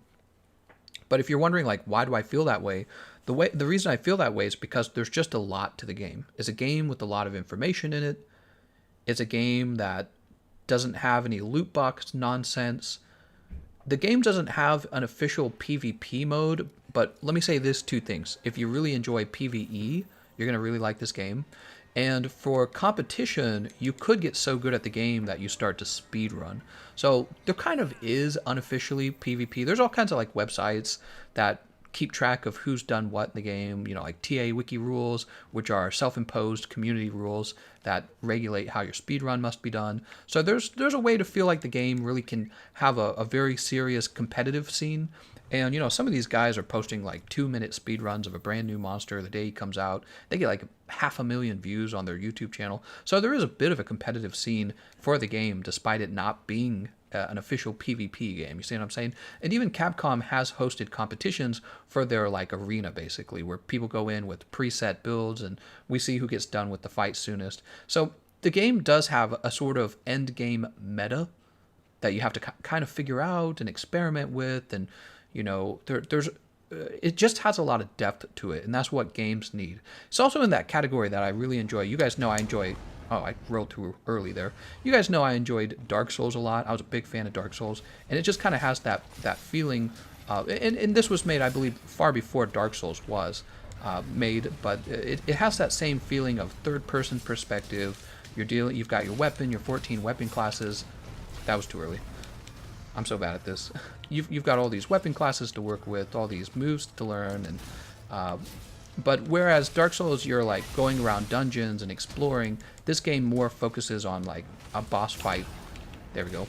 But if you're wondering, like, why do I feel that way? The reason I feel that way is because there's just a lot to the game. It's a game with a lot of information in it. It's a game that doesn't have any loot box nonsense. The game doesn't have an official PvP mode, but let me say this two things. If you really enjoy PvE, you're going to really like this game. And for competition, you could get so good at the game that you start to speedrun. So there kind of is unofficially PvP. There's all kinds of like websites that keep track of who's done what in the game, you know, like TA Wiki rules, which are self-imposed community rules that regulate how your speedrun must be done. So there's a way to feel like the game really can have a very serious competitive scene. And, you know, some of these guys are posting like 2-minute speedruns of a brand new monster the day he comes out. They get like 500,000 views on their YouTube channel. So there is a bit of a competitive scene for the game, despite it not being an official PvP game. You see what I'm saying? And even Capcom has hosted competitions for their like arena, basically, where people go in with preset builds and we see who gets done with the fight soonest. So the game does have a sort of end game meta that you have to kind of figure out and experiment with, and you know, it just has a lot of depth to it, and that's what games need. It's also in that category that I really enjoy. You guys know I enjoy... Oh, I rolled too early there. You guys know I enjoyed Dark Souls a lot. I was a big fan of Dark Souls, and it just kind of has that feeling. And this was made, I believe, far before Dark Souls was made, but it has that same feeling of third-person perspective. You've got your weapon, your 14 weapon classes. That was too early. I'm so bad at this. You've got all these weapon classes to work with, all these moves to learn, and but whereas Dark Souls, you're like going around dungeons and exploring, this game more focuses on like a boss fight. There we go.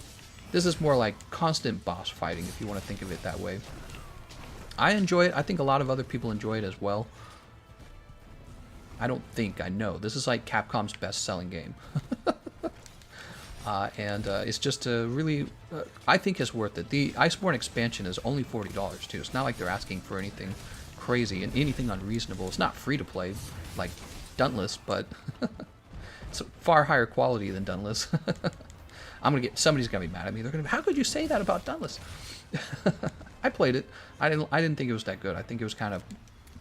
This is more like constant boss fighting, if you want to think of it that way. I enjoy it. I think a lot of other people enjoy it as well. I know. This is like Capcom's best-selling game. And it's just a really, I think it's worth it. The Iceborne expansion is only $40 too. It's not like they're asking for anything crazy and anything unreasonable. It's not free to play like Dauntless, but it's far higher quality than Dauntless. Somebody's gonna be mad at me. They're gonna be, how could you say that about Dauntless? I played it. I didn't think it was that good. I think it was kind of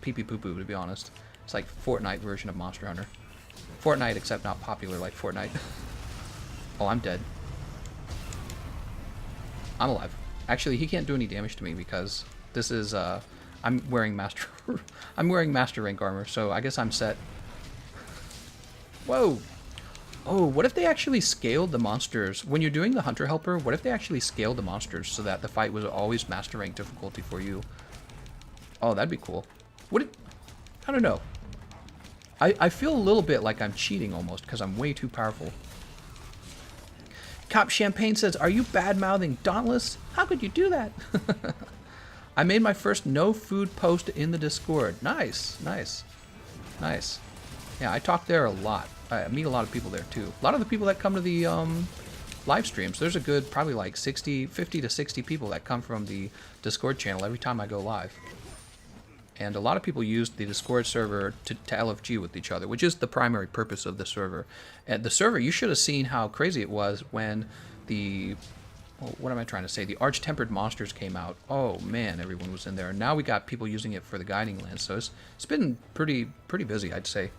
pee-pee poo-poo, to be honest. It's like Fortnite version of Monster Hunter. Fortnite, except not popular like Fortnite. Oh, I'm dead. I'm alive. Actually, he can't do any damage to me because this is I'm wearing master I'm wearing master rank armor, so I guess I'm set. Whoa. Oh, what if they actually scaled the monsters when you're doing the hunter helper? What if they actually scaled the monsters so that the fight was always master rank difficulty for you? Oh, that'd be cool. I don't know. I feel a little bit like I'm cheating almost because I'm way too powerful. Cop Champagne says, are you bad-mouthing Dauntless? How could you do that? I made my first no food post in the Discord. Nice, nice, nice. Yeah, I talk there a lot. I meet a lot of people there too. A lot of the people that come to the live streams, there's a good probably like 50 to 60 people that come from the Discord channel every time I go live. And a lot of people use the Discord server to LFG with each other, which is the primary purpose of the server. And the server, you should have seen how crazy it was when the, what am I trying to say? The Arch-Tempered Monsters came out. Oh man, everyone was in there. Now we got people using it for the Guiding Lands, so it's been pretty busy, I'd say.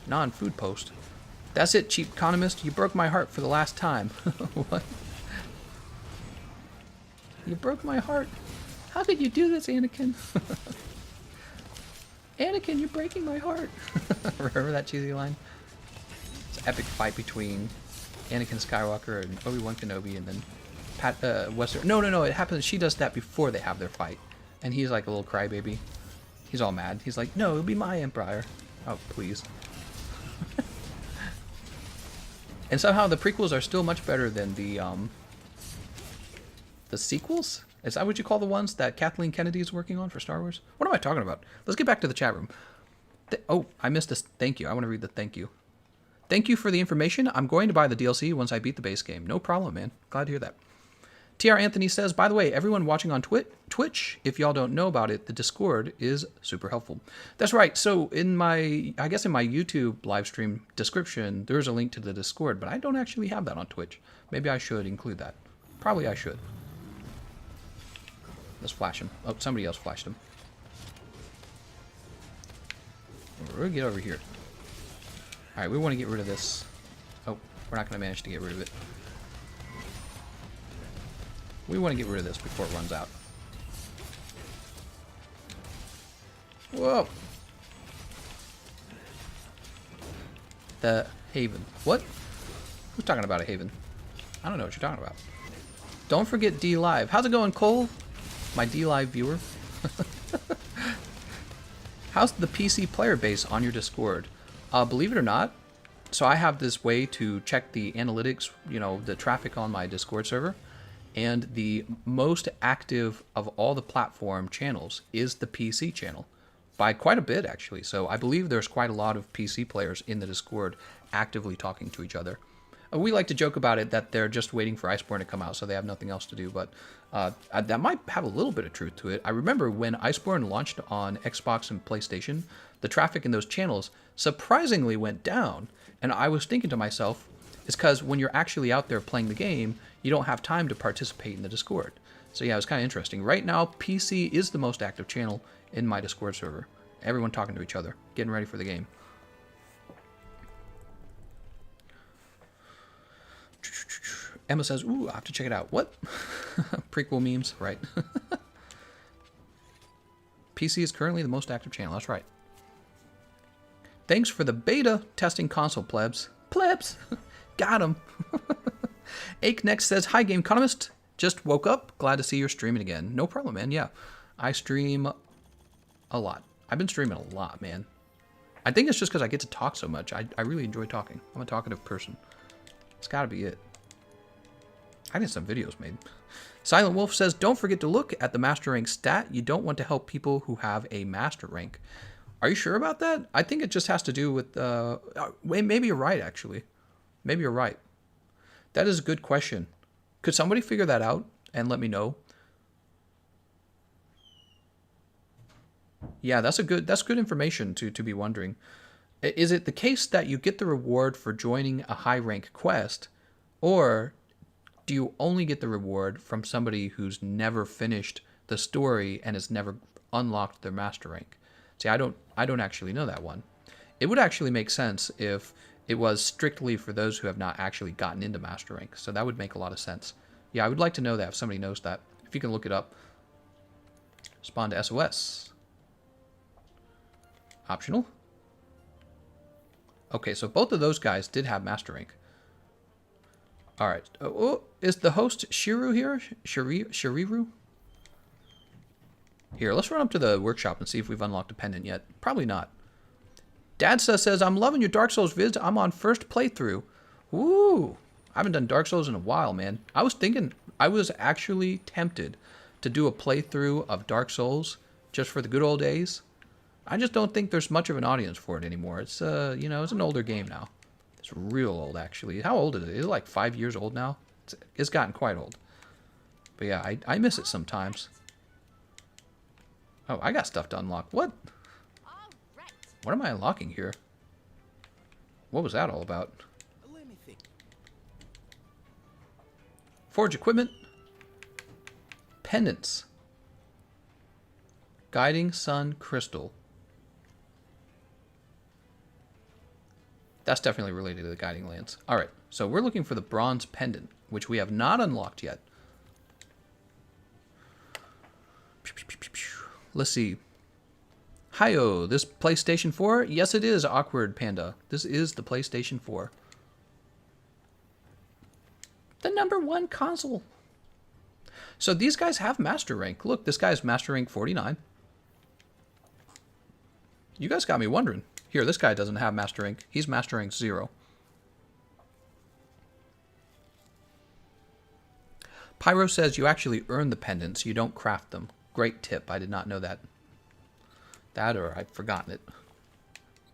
Non-food post. That's it, cheap economist. You broke my heart for the last time. What? You broke my heart. How could you do this, Anakin? Anakin, you're breaking my heart. Remember that cheesy line? It's an epic fight between Anakin Skywalker and Obi-Wan Kenobi, and then Western. No. It happens. She does that before they have their fight, and he's like a little crybaby. He's all mad. He's like, "No, it'll be my empire." Oh, please. And somehow the prequels are still much better than the sequels? Is that what you call the ones that Kathleen Kennedy is working on for Star Wars? What am I talking about? Let's get back to the chat room. Oh, I missed this. Thank you. I want to read the thank you. Thank you for the information. I'm going to buy the DLC once I beat the base game. No problem, man. Glad to hear that. TR Anthony says, by the way, everyone watching on Twitch, if y'all don't know about it, the Discord is super helpful. That's right. So I guess in my YouTube live stream description, there's a link to the Discord, but I don't actually have that on Twitch. Maybe I should include that. Probably I should. Let's flash him. Oh, somebody else flashed him. We're gonna get over here. Alright, we want to get rid of this. Oh, we're not going to manage to get rid of it. We want to get rid of this before it runs out. Whoa! The Haven. What? Who's talking about a Haven? I don't know what you're talking about. Don't forget D Live. How's it going, Cole? My D Live viewer. How's the PC player base on your Discord? Believe it or not, so I have this way to check the analytics, you know, the traffic on my Discord server, and the most active of all the platform channels is the PC channel, by quite a bit actually. So I believe there's quite a lot of PC players in the Discord actively talking to each other. We like to joke about it that they're just waiting for Iceborne to come out, so they have nothing else to do, but that might have a little bit of truth to it. I remember when Iceborne launched on Xbox and PlayStation, the traffic in those channels surprisingly went down, and I was thinking to myself, it's because when you're actually out there playing the game, you don't have time to participate in the Discord. So yeah, it was kind of interesting. Right now, PC is the most active channel in my Discord server. Everyone talking to each other, getting ready for the game. Emma says, ooh, I have to check it out. What? Prequel memes, right. PC is currently the most active channel, that's right. Thanks for the beta testing console, plebs. Plebs! Got him. Ake next says, hi, Gameconomist. Just woke up. Glad to see you're streaming again. No problem, man. Yeah, I stream a lot. I've been streaming a lot, man. I think it's just because I get to talk so much. I really enjoy talking. I'm a talkative person. It's got to be it. I need some videos made. Silent Wolf says, don't forget to look at the master rank stat. You don't want to help people who have a master rank. Are you sure about that? I think it just has to do with... wait, maybe you're right, actually. Maybe you're right. That is a good question. Could somebody figure that out and let me know? Yeah, that's good information to be wondering. Is it the case that you get the reward for joining a high rank quest, or do you only get the reward from somebody who's never finished the story and has never unlocked their master rank? See, I don't actually know that one. It would actually make sense if it was strictly for those who have not actually gotten into master rank. So that would make a lot of sense. Yeah, I would like to know that if somebody knows that. If you can look it up. Spawn to SOS. Optional. Okay, so both of those guys did have master rank. All right. Oh, is the host Shiru here? Shiriru? Here, let's run up to the workshop and see if we've unlocked a pendant yet. Probably not. Dadsa says, I'm loving your Dark Souls vids. I'm on first playthrough. Woo! I haven't done Dark Souls in a while, man. I was actually tempted to do a playthrough of Dark Souls just for the good old days. I just don't think there's much of an audience for it anymore. It's, you know, it's an older game now. It's real old, actually. How old is it? Is it like 5 years old now? It's gotten quite old. But yeah, I miss it sometimes. Oh, I got stuff to unlock. What? What am I unlocking here? What was that all about? Forge equipment. Pendants. Guiding Sun Crystal. That's definitely related to the Guiding Lance. Alright, so we're looking for the Bronze Pendant, which we have not unlocked yet. Let's see. Hi-oh, this PlayStation 4? Yes, it is, Awkward Panda. This is the PlayStation 4. The #1 console. So these guys have master rank. Look, this guy's master rank 49. You guys got me wondering. Here, this guy doesn't have master rank. He's master rank 0. Pyro says you actually earn the pendants. You don't craft them. Great tip. I did not know that. That or I'd forgotten it.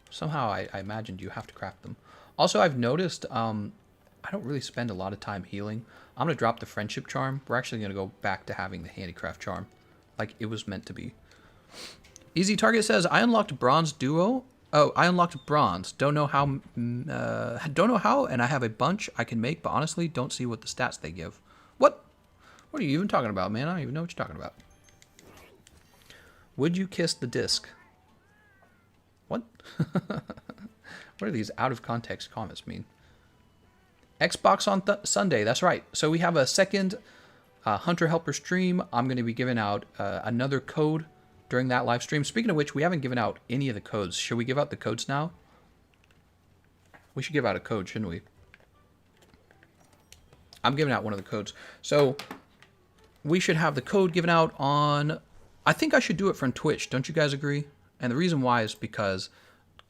Somehow I imagined you have to craft them. Also, I've noticed I don't really spend a lot of time healing. I'm going to drop the friendship charm. We're actually going to go back to having the handicraft charm. Like it was meant to be. Easy Target says, I unlocked bronze duo. Oh, I unlocked bronze. Don't know how, and I have a bunch I can make, but honestly, don't see what the stats they give. What? What are you even talking about, man? I don't even know what you're talking about. Would you kiss the disc? What? What do these out of context comments mean? Xbox on Sunday, that's right. So we have a second Hunter Helper stream. I'm going to be giving out another code during that live stream. Speaking of which, we haven't given out any of the codes. Should we give out the codes now? We should give out a code, shouldn't we? I'm giving out one of the codes. So we should have the code given out on... I think I should do it from Twitch. Don't you guys agree? And the reason why is because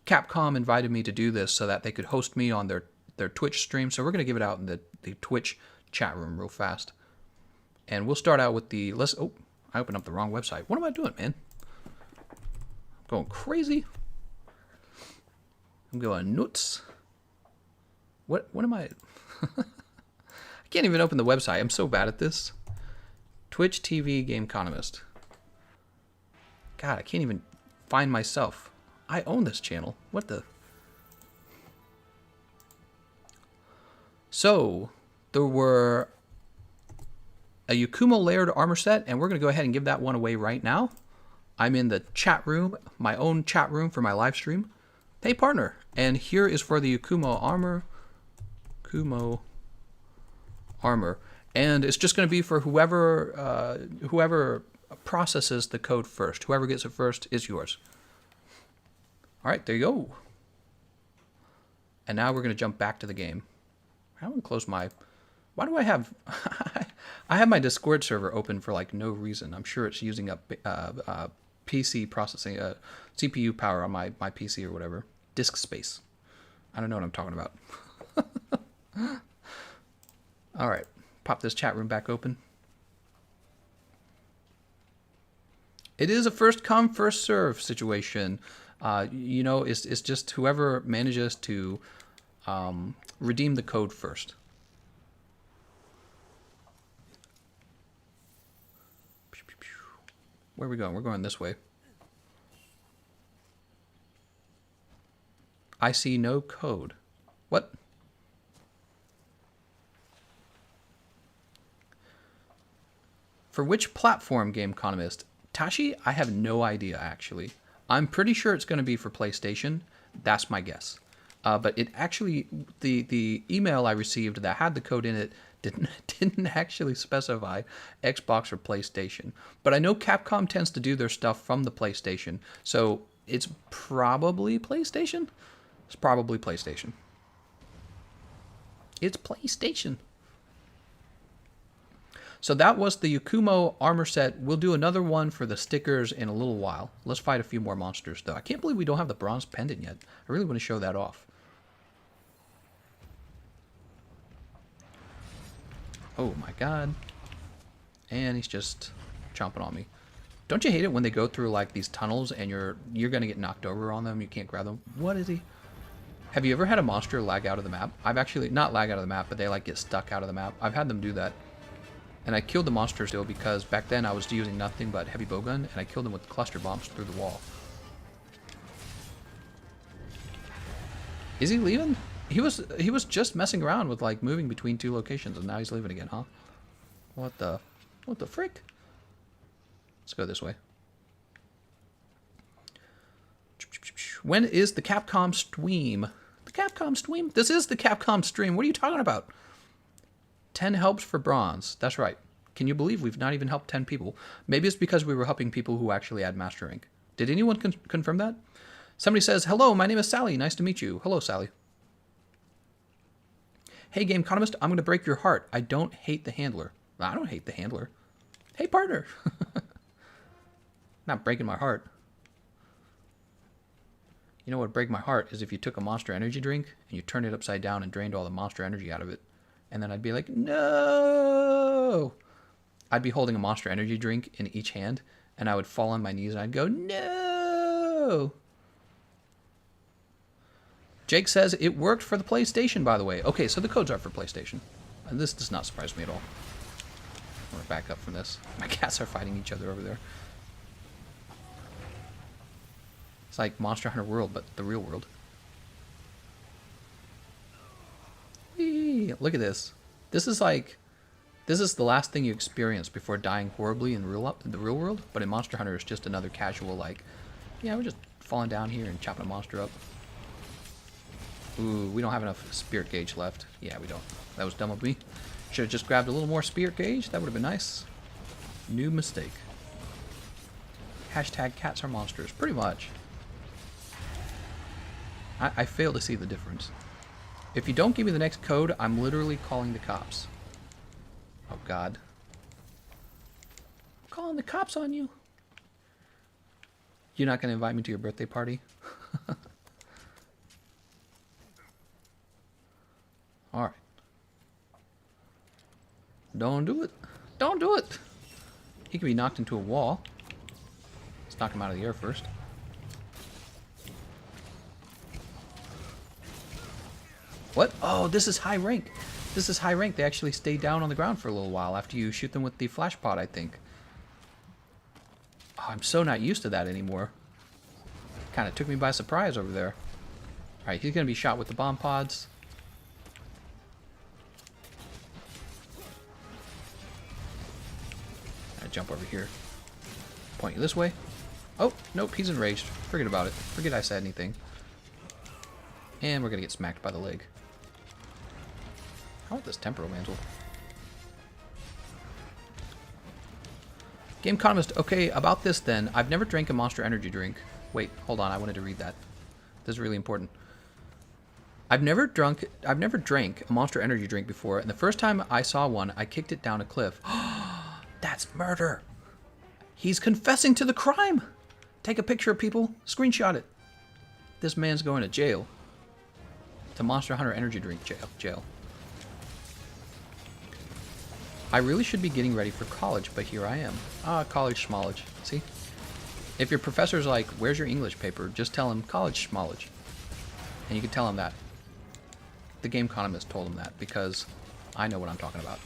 Capcom invited me to do this so that they could host me on their Twitch stream. So we're going to give it out in the Twitch chat room real fast. And we'll start out with the... Oh, I opened up the wrong website. What am I doing, man? I'm going crazy. I'm going nuts. What am I... I can't even open the website. I'm so bad at this. Twitch TV Gameconomist. God, I can't even find myself. I own this channel. What the... So, there were a Yakumo layered armor set, and we're going to go ahead and give that one away right now. I'm in the chat room, my own chat room for my live stream. Hey, partner. And here is for the Yakumo armor. Kumo armor. And it's just going to be for whoever processes the code first. Whoever gets it first is yours. All right, there you go. And now we're going to jump back to the game. I'm going to close my... Why do I have... I have my Discord server open for like no reason. I'm sure it's using up PC processing, CPU power on my PC or whatever. Disk space. I don't know what I'm talking about. All right. Pop this chat room back open. It is a first come, first serve situation. You know, it's just whoever manages to redeem the code first. Where are we going? We're going this way. I see no code. What? For which platform, Gameconomist? Tashi, I have no idea, actually. I'm pretty sure it's going to be for PlayStation. That's my guess. But it actually, the email I received that had the code in it didn't actually specify Xbox or PlayStation. But I know Capcom tends to do their stuff from the PlayStation, so it's probably PlayStation. It's probably PlayStation. It's PlayStation. So that was the Yakumo armor set. We'll do another one for the stickers in a little while. Let's fight a few more monsters, though. I can't believe we don't have the bronze pendant yet. I really want to show that off. Oh my god. And he's just chomping on me. Don't you hate it when they go through like these tunnels and you're gonna get knocked over on them? You can't grab them. What is he? Have you ever had a monster lag out of the map? I've actually, not lag out of the map, but they like get stuck out of the map. I've had them do that. And I killed the monster still because back then I was using nothing but heavy bowgun, and I killed them with cluster bombs through the wall. Is he leaving? He was just messing around with like moving between two locations, and now he's leaving again, huh? What the frick? Let's go this way. When is the Capcom stream? The Capcom stream? This is the Capcom stream. What are you talking about? 10 helps for bronze. That's right. Can you believe we've not even helped 10 people? Maybe it's because we were helping people who actually had master rank. Did anyone confirm that? Somebody says, hello, my name is Sally. Nice to meet you. Hello, Sally. Hey, Gameconomist, I'm going to break your heart. I don't hate the handler. I don't hate the handler. Hey, partner. Not breaking my heart. You know what would break my heart is if you took a Monster Energy drink and you turned it upside down and drained all the Monster Energy out of it. And then I'd be like, no! I'd be holding a Monster Energy drink in each hand, and I would fall on my knees and I'd go, no! Jake says it worked for the PlayStation, by the way. Okay, so the codes are for PlayStation. And this does not surprise me at all. I'm gonna back up from this. My cats are fighting each other over there. It's like Monster Hunter World, but the real world. Whee! Look at this. This is the last thing you experience before dying horribly in the real world, but in Monster Hunter it's just another casual like, yeah, we're just falling down here and chopping a monster up. Ooh, we don't have enough spirit gauge left. Yeah, we don't. That was dumb of me. Should have just grabbed a little more spirit gauge. That would have been nice. New mistake. Hashtag cats are monsters. Pretty much. I fail to see the difference. If you don't give me the next code, I'm literally calling the cops. Oh, God. I'm calling the cops on you. You're not going to invite me to your birthday party? Alright. Don't do it. Don't do it. He could be knocked into a wall. Let's knock him out of the air first. What? Oh, this is high rank. This is high rank. They actually stay down on the ground for a little while after you shoot them with the flash pod, I think. Oh, I'm so not used to that anymore. Kind of took me by surprise over there. Alright, he's going to be shot with the bomb pods. I jump over here. Point you this way. Oh, nope, he's enraged. Forget about it. Forget I said anything. And we're going to get smacked by the leg. How about this temporal mantle? Gameconomist, okay, about this then. I've never drank a Monster Energy drink. Wait, hold on, I wanted to read that. This is really important. I've never drank a Monster Energy drink before, and the first time I saw one, I kicked it down a cliff. That's murder. He's confessing to the crime. Take a picture, people. Screenshot it. This man's going to jail. To Monster Hunter Energy Drink jail. I really should be getting ready for college, but here I am. Ah, college schmollege. See? If your professor's like, where's your English paper? Just tell him college schmollege. And you can tell him that. The Gameconomist told him that because I know what I'm talking about.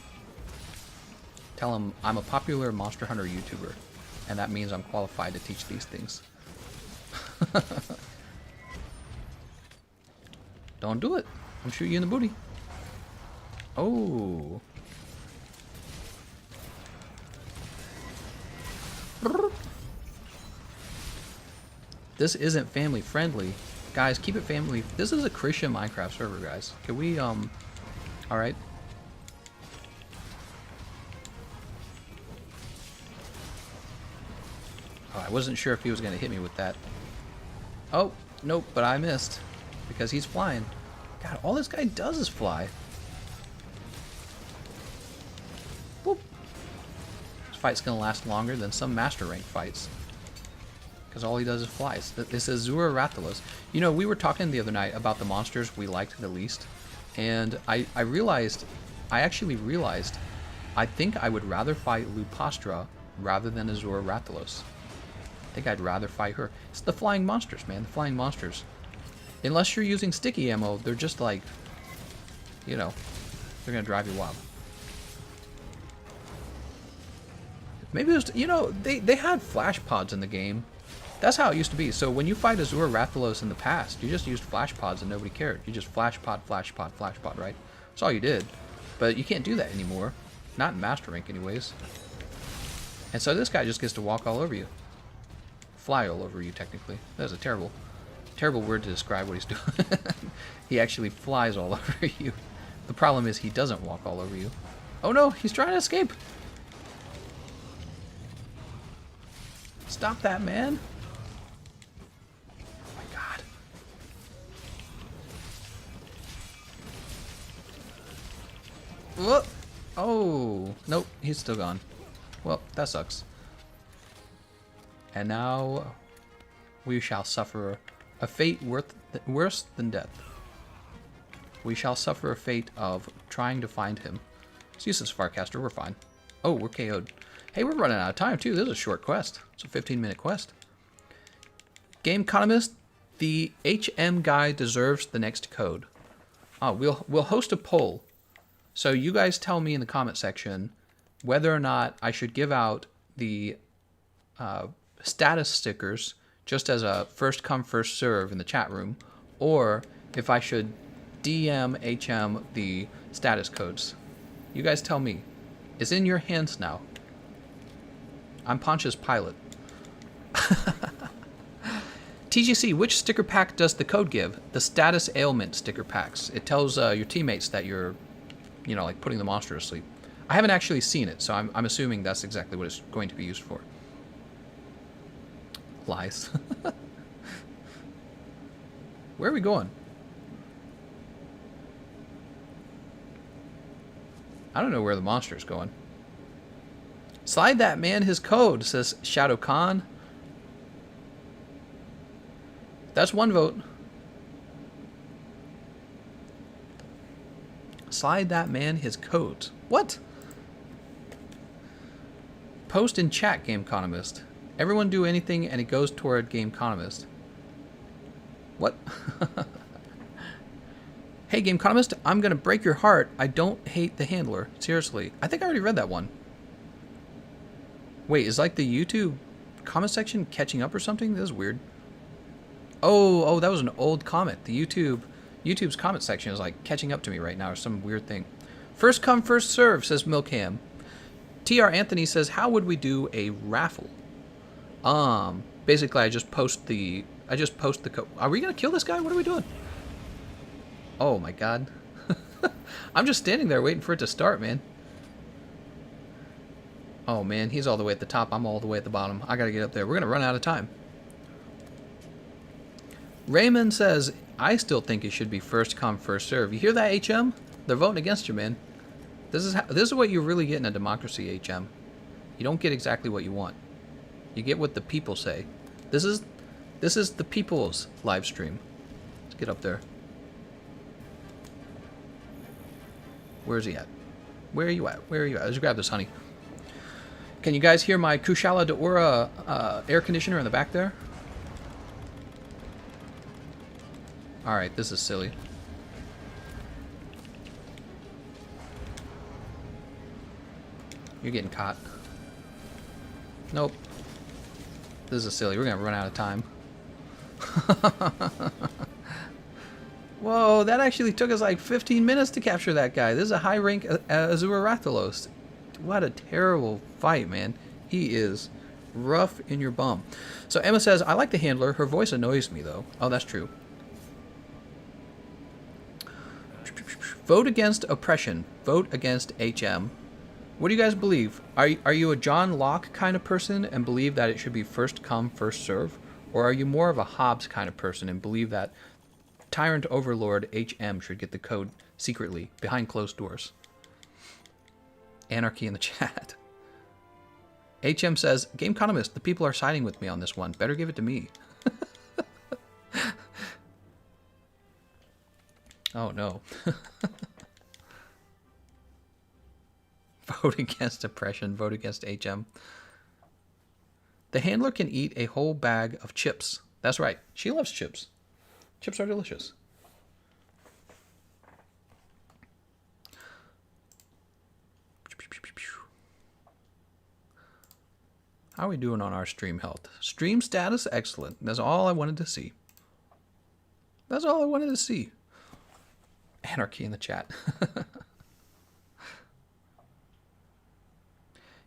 Tell him I'm a popular Monster Hunter YouTuber, and that means I'm qualified to teach these things. Don't do it. I'm shooting you in the booty. Oh. This isn't family friendly. Guys, keep it family. This is a Christian Minecraft server, guys. Can we, alright. Oh, I wasn't sure if he was going to hit me with that. Oh, nope, but I missed. Because he's flying. God, all this guy does is fly. Whoop. This fight's going to last longer than some Master Rank fights. Because all he does is flies. This is Zorah Rathalos. You know, we were talking the other night about the monsters we liked the least. And I actually realized, I think I would rather fight Lupastra rather than a Zorah Rathalos. I think I'd rather fight her. It's the flying monsters, man. The flying monsters. Unless you're using sticky ammo, they're just like, you know, they're going to drive you wild. Maybe it was, you know, they had flash pods in the game. That's how it used to be. So when you fight a Zorah Rathalos in the past, you just used flash pods and nobody cared. You just flash pod, right? That's all you did. But you can't do that anymore. Not in Master Rank anyways. And so this guy just gets to walk all over you. Fly all over you, technically. That's a terrible word to describe what he's doing. He actually flies all over you. The problem is he doesn't walk all over you. Oh no, he's trying to escape. Stop that, man. Oh my god. Whoop. Oh, nope, he's still gone. Well, that sucks. And now we shall suffer a fate worse than death. We shall suffer a fate of trying to find him. It's useless, Farcaster, we're fine. Oh, we're KO'd. Hey, we're running out of time, too. This is a short quest. It's a 15-minute quest. Gameconomist, the HM guy deserves the next code. Oh, we'll host a poll. So you guys tell me in the comment section whether or not I should give out the status stickers just as a first come first serve in the chat room, or if I should DM HM the status codes. You guys tell me. It's in your hands now. I'm Pontius Pilate. TGC, which sticker pack does the code give? The status ailment sticker packs. It tells your teammates that you're, you know, like putting the monster to sleep. I haven't actually seen it, so I'm assuming that's exactly what it's going to be used for. Lies. Where are we going? I don't know where the monster's going. Slide that man his code, says Shadow Khan. That's one vote. Slide that man his code. What? Post in chat, Gameconomist. Everyone do anything and it goes toward Gameconomist. What? Hey, Gameconomist, I'm gonna break your heart. I don't hate the handler. Seriously. I think I already read that one. Wait, is like the YouTube comment section catching up or something? This is weird. Oh, that was an old comment. The YouTube's comment section is like catching up to me right now or some weird thing. First come, first serve, says Milkham. TR Anthony says, how would we do a raffle? Basically I just post the code. Are we gonna kill this guy? What are we doing? Oh my god. I'm just standing there waiting for it to start, man. Oh man, he's all the way at the top. I'm all the way at the bottom. I gotta get up there. We're gonna run out of time. Raymond says, I still think it should be first come, first serve. You hear that, HM? They're voting against you, man. This is what you really get in a democracy, HM. You don't get exactly what you want. You get what the people say. This is the people's live stream. Let's get up there. Where is he at? Where are you at? Where are you at? Let's grab this honey. Can you guys hear my Kushala Daora air conditioner in the back there? Alright, this is silly. You're getting caught. Nope. This is silly. We're gonna run out of time. Whoa, that actually took us like 15 minutes to capture that guy. This is a high rank Azura Rathalos. What a terrible fight, man. He is rough in your bum. So Emma says, I like the handler. Her voice annoys me, though. Oh, that's true. Vote against oppression. Vote against HM. What do you guys believe? Are you a John Locke kind of person and believe that it should be first come, first serve? Or are you more of a Hobbes kind of person and believe that Tyrant Overlord HM should get the code secretly, behind closed doors? Anarchy in the chat. HM says, Gameconomist, the people are siding with me on this one. Better give it to me. Oh, no. Vote against oppression. Vote against HM. The handler can eat a whole bag of chips. That's right. She loves chips. Chips are delicious. How are we doing on our stream health? Stream status, excellent. That's all I wanted to see. That's all I wanted to see. Anarchy in the chat.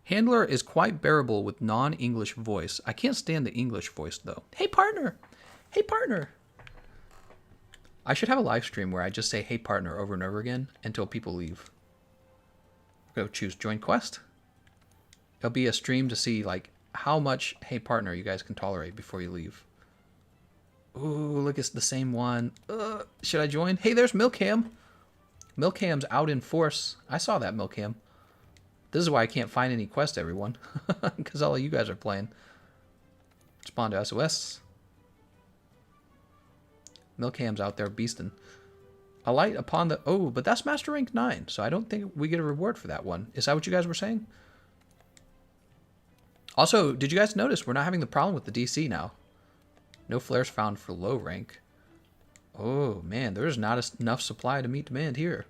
Handler is quite bearable with non-English voice. I can't stand the English voice, though. Hey, partner! Hey, partner! I should have a live stream where I just say, hey, partner, over and over again until people leave. Go choose join quest. It'll be a stream to see, like, how much hey, partner you guys can tolerate before you leave. Ooh, look, it's the same one. Should I join? Hey, there's Milkham. Milkham's out in force. I saw that, Milkham. This is why I can't find any quest, everyone. Because all of you guys are playing. Spawn to SOS. Milkham's out there beasting. A light upon the... Oh, but that's Master Rank 9, so I don't think we get a reward for that one. Is that what you guys were saying? Also, did you guys notice we're not having the problem with the DC now? No flares found for low rank. Oh, man, there's not enough supply to meet demand here.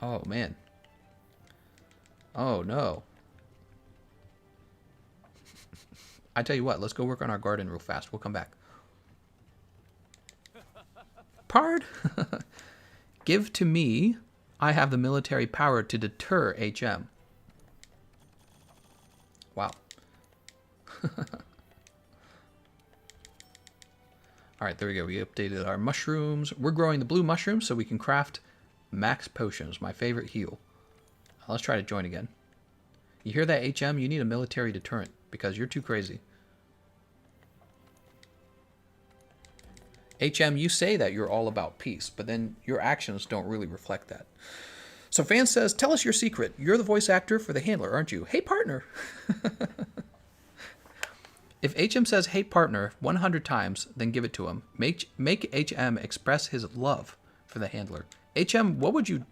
Oh, man. Oh, no. I tell you what, let's go work on our garden real fast. We'll come back. Pard? Give to me. I have the military power to deter HM. Wow. Alright, there we go. We updated our mushrooms. We're growing the blue mushrooms so we can craft max potions, my favorite heal. Let's try to join again. You hear that, HM? You need a military deterrent because you're too crazy. HM, you say that you're all about peace, but then your actions don't really reflect that. So Fan says, tell us your secret. You're the voice actor for the handler, aren't you? Hey, partner. If HM says, hey, partner, 100 times, then give it to him. Make HM express his love for the handler. HM,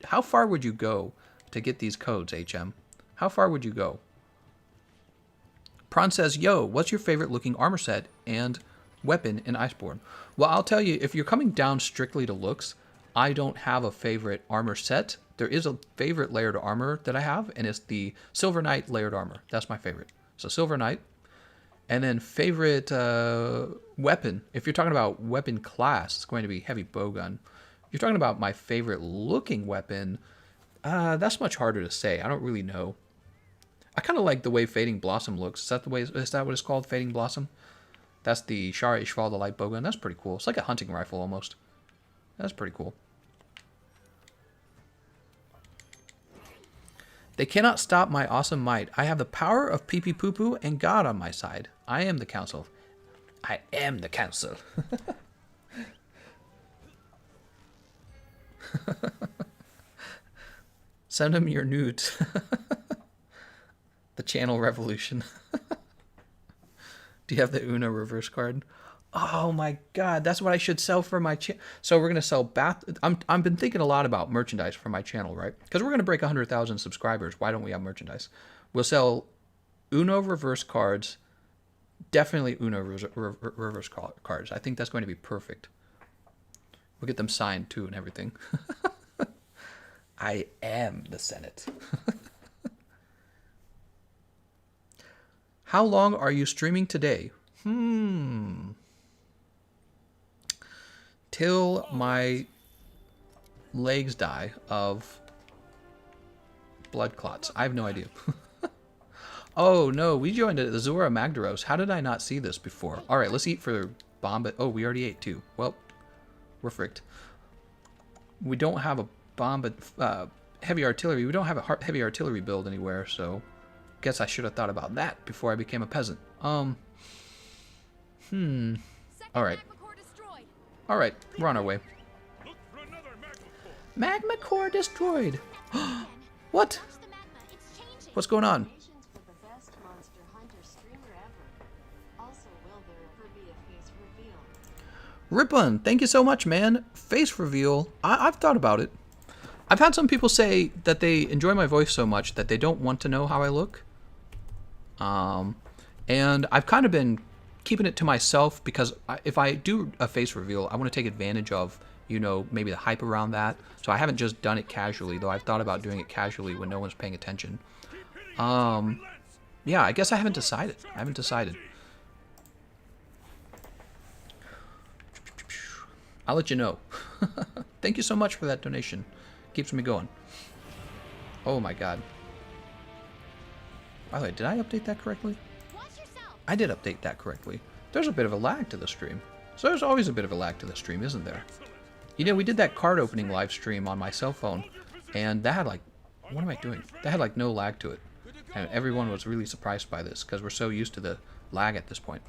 how far would you go to get these codes, HM? How far would you go? Prawn says, yo, what's your favorite looking armor set and weapon in Iceborne? Well, I'll tell you, if you're coming down strictly to looks, I don't have a favorite armor set. There is a favorite layered armor that I have, and it's the Silver Knight layered armor. That's my favorite. So Silver Knight. And then favorite weapon. If you're talking about weapon class, it's going to be heavy bowgun. If you're talking about my favorite looking weapon, that's much harder to say. I don't really know. I kind of like the way Fading Blossom looks. Is that what it's called, Fading Blossom? That's the Shara Ishval, the light bowgun. That's pretty cool. It's like a hunting rifle almost. That's pretty cool. They cannot stop my awesome might. I have the power of pee pee poo poo and God on my side. I am the council. I am the council. Send him your nudes. The channel revolution. Do you have the Uno reverse card? Oh my god, that's what I should sell for my channel. So we're gonna sell bath. I've been thinking a lot about merchandise for my channel, right? Because we're gonna break 100,000 subscribers. Why don't we have merchandise? We'll sell Uno reverse cards. Definitely Uno reverse cards. I think that's going to be perfect. We'll get them signed too and everything. I am the Senate. How long are you streaming today? Till my legs die of blood clots. I have no idea. Oh no, we joined the Zorah Magdaros. How did I not see this before? All right, let's eat for bomb. Oh, we already ate too. Well, we're fricked. We don't have a bomb, heavy artillery. We don't have a heavy artillery build anywhere, so guess I should have thought about that before I became a peasant. All right. All right, we're on our way. Magma core destroyed. What? What's going on? Ripon, thank you so much, man. Face reveal. I've thought about it. I've had some people say that they enjoy my voice so much that they don't want to know how I look. And I've kind of been keeping it to myself because if I do a face reveal, I want to take advantage of, you know, maybe the hype around that. So I haven't just done it casually, though I've thought about doing it casually when no one's paying attention. Yeah, I guess I haven't decided. I'll let you know. Thank you so much for that donation. Keeps me going. Oh my god. By the way, did I update that correctly? I did update that correctly. There's a bit of a lag to the stream. So there's always a bit of a lag to the stream, isn't there? You know, we did that card opening live stream on my cell phone, and that had like, what am I doing? That had like no lag to it. And everyone was really surprised by this because we're so used to the lag at this point.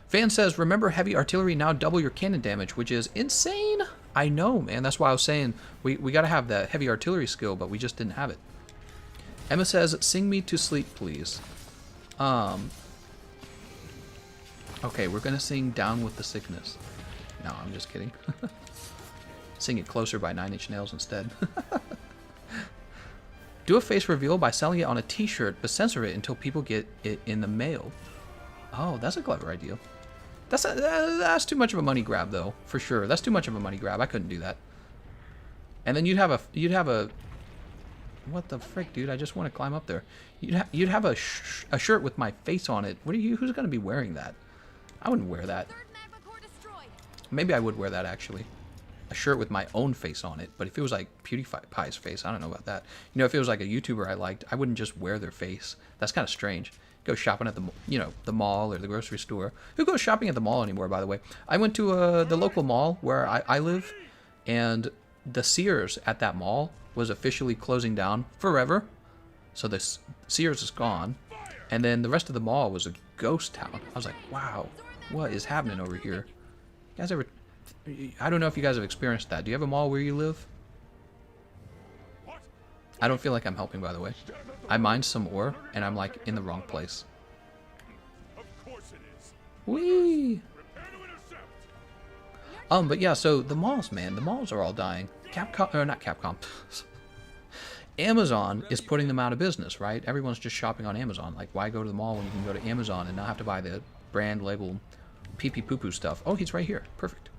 Fan says, remember heavy artillery now double your cannon damage, which is insane. I know, man. That's why I was saying we got to have that heavy artillery skill, but we just didn't have it. Emma says, sing me to sleep, please. Okay, we're going to sing Down with the Sickness. No, I'm just kidding. Sing it Closer by 9 Inch Nails instead. Do a face reveal by selling it on a t-shirt, but censor it until people get it in the mail. Oh, that's a clever idea. That's too much of a money grab, though, for sure. That's too much of a money grab. I couldn't do that. And then you'd have a what the frick, dude? I just want to climb up there. You'd have a shirt with my face on it. Who's gonna be wearing that? I wouldn't wear that. Maybe I would wear that actually. A shirt with my own face on it. But if it was like PewDiePie's face, I don't know about that. You know, if it was like a YouTuber I liked, I wouldn't just wear their face. That's kind of strange. Go shopping at the mall or the grocery store. Who goes shopping at the mall anymore, by the way? I went to the local mall where I live, and the Sears at that mall was officially closing down forever. So this Sears is gone, and then the rest of the mall was a ghost town. I was like, wow, what is happening over here? You guys ever? I don't know if you guys have experienced that. Do you have a mall where you live? I don't feel like I'm helping, by the way. I mined some ore, and I'm like in the wrong place. Whee! But yeah, so the malls, man, the malls are all dying. Capcom, or not Capcom. Amazon is putting them out of business, right? Everyone's just shopping on Amazon. Like, why go to the mall when you can go to Amazon and not have to buy the brand label pee-pee poo-poo stuff? Oh, he's right here. Perfect.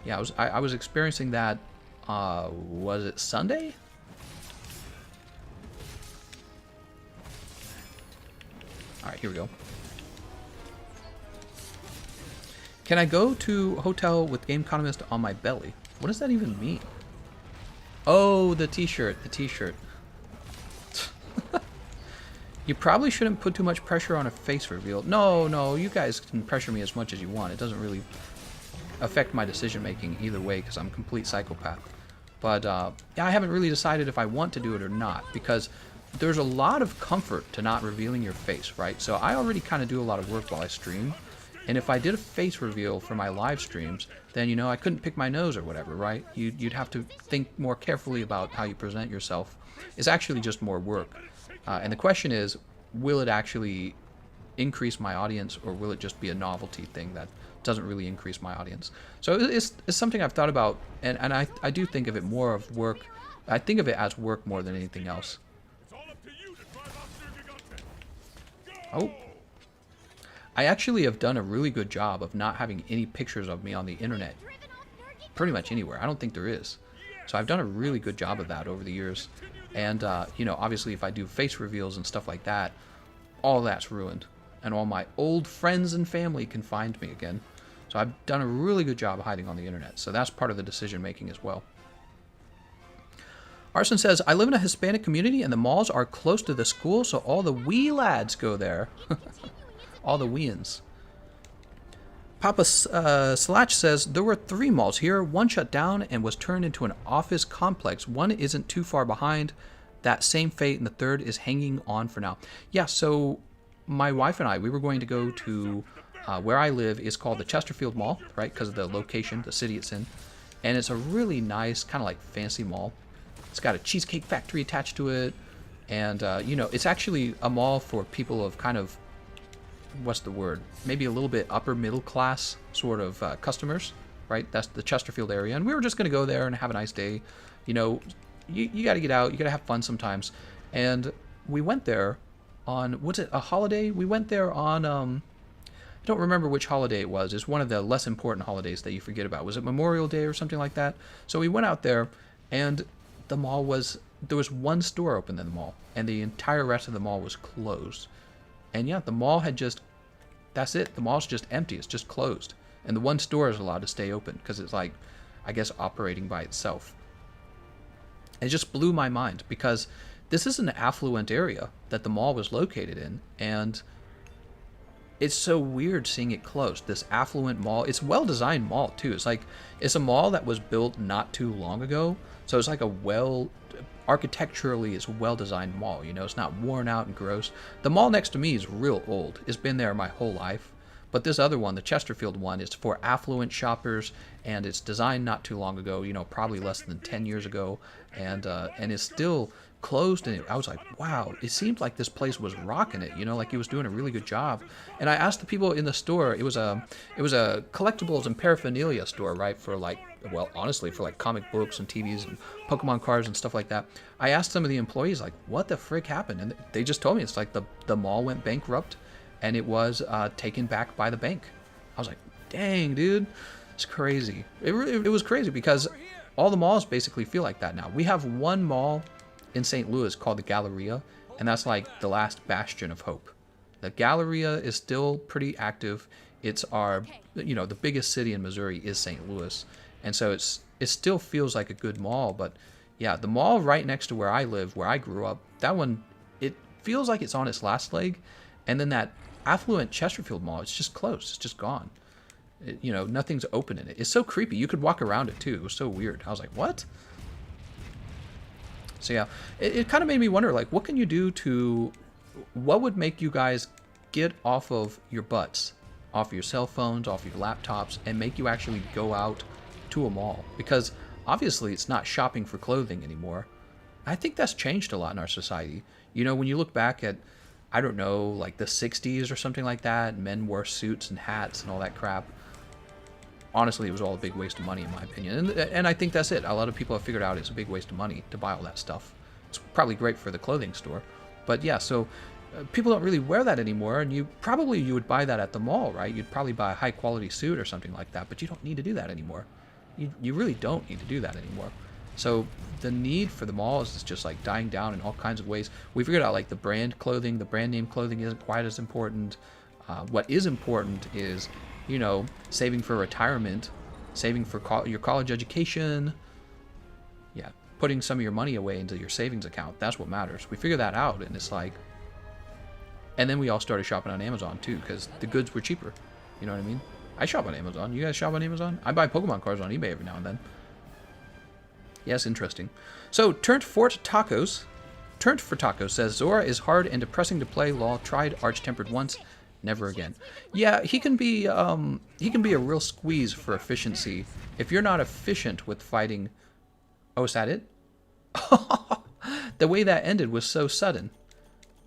Yeah, I was experiencing that, was it Sunday? Alright, here we go. Can I go to hotel with Gameconomist on my belly? What does that even mean? Oh, the t-shirt, the t-shirt. You probably shouldn't put too much pressure on a face reveal. No, you guys can pressure me as much as you want. It doesn't really affect my decision making either way because I'm a complete psychopath. But yeah, I haven't really decided if I want to do it or not because there's a lot of comfort to not revealing your face, right? So I already kind of do a lot of work while I stream. And if I did a face reveal for my live streams, then, you know, I couldn't pick my nose or whatever, right? You'd have to think more carefully about how you present yourself. It's actually just more work. And the question is, will it actually increase my audience, or will it just be a novelty thing that doesn't really increase my audience? So it's something I've thought about, and I do think of it more of work. I think of it as work more than anything else. Oh. I actually have done a really good job of not having any pictures of me on the internet. Pretty much anywhere. I don't think there is. So I've done a really good job of that over the years. And, you know, obviously if I do face reveals and stuff like that, all that's ruined. And all my old friends and family can find me again. So I've done a really good job of hiding on the internet. So that's part of the decision making as well. Arson says, I live in a Hispanic community and the malls are close to the school, so all the wee lads go there. All the weans. Papa Slach says, there were 3 malls here. One shut down and was turned into an office complex. One isn't too far behind. That same fate, and the third is hanging on for now. Yeah, so my wife and I, we were going to go to where I live is called the Chesterfield Mall, right? Because of the location, the city it's in. And it's a really nice, kind of like fancy mall. It's got a cheesecake factory attached to it. And, you know, it's actually a mall for people of kind of, what's the word? Maybe a little bit upper middle class sort of customers, right? That's the Chesterfield area. And we were just going to go there and have a nice day. You know, you got to get out. You got to have fun sometimes. And we went there on, was it a holiday? We went there on, I don't remember which holiday it was. It's one of the less important holidays that you forget about. Was it Memorial Day or something like that? So we went out there, and the mall was, there was one store open in the mall, and the entire rest of the mall was closed. And yeah, the mall had just, that's it. The mall's just empty. It's just closed. And the one store is allowed to stay open because it's like, I guess, operating by itself. It just blew my mind because this is an affluent area that the mall was located in. And it's so weird seeing it closed. This affluent mall. It's a well-designed mall too. It's like, it's a mall that was built not too long ago. So it's like a architecturally, it's a well-designed mall. You know, it's not worn out and gross. The mall next to me is real old. It's been there my whole life. But this other one, the Chesterfield one, is for affluent shoppers, and it's designed not too long ago, you know, probably less than 10 years ago, and it's still closed. And I was like, wow, it seemed like this place was rocking it, you know, like it was doing a really good job. And I asked the people in the store, it was a collectibles and paraphernalia store, right, for like, well, honestly, for like comic books and TVs and Pokemon cards and stuff like that. I asked some of the employees, like, what the frick happened? And they just told me it's like the mall went bankrupt, and it was taken back by the bank. I was like, dang, dude, it's crazy. It was crazy because all the malls basically feel like that now. We have one mall in St. Louis called the Galleria, and that's like the last bastion of hope. The Galleria is still pretty active. It's our, you know, the biggest city in Missouri is St. Louis, and so it still feels like a good mall. But yeah, the mall right next to where I live, where I grew up, that one, it feels like it's on its last leg. And then that affluent Chesterfield Mall, it's just closed. It's just gone. You know, nothing's open in it. It's so creepy. You could walk around it too. It was so weird. I was like, what? So yeah, it kind of made me wonder, like, what can you do to, what would make you guys get off of your butts, off your cell phones, off your laptops, and make you actually go out to a mall? Because obviously it's not shopping for clothing anymore. I think that's changed a lot in our society. You know, when you look back at, I don't know, like the 60s or something like that, men wore suits and hats and all that crap. Honestly, it was all a big waste of money, in my opinion. And I think that's it. A lot of people have figured out it's a big waste of money to buy all that stuff. It's probably great for the clothing store. But yeah, so people don't really wear that anymore. And you would buy that at the mall, right? You'd probably buy a high quality suit or something like that. But you don't need to do that anymore. You really don't need to do that anymore. So the need for the malls is just like dying down in all kinds of ways. We figured out like the brand clothing, the brand name clothing isn't quite as important. What is important is, you know, saving for retirement, saving for your college education. Yeah, putting some of your money away into your savings account. That's what matters. We figured that out, and it's like, and then we all started shopping on Amazon too, because the goods were cheaper. You know what I mean? I shop on Amazon. You guys shop on Amazon? I buy Pokemon cards on eBay every now and then. Yes, interesting. So, Turnt for Tacos says, Zorah is hard and depressing to play. Lol, tried Arch-Tempered once, never again. Yeah, he can be a real squeeze for efficiency. If you're not efficient with fighting... Oh, is that it? The way that ended was so sudden.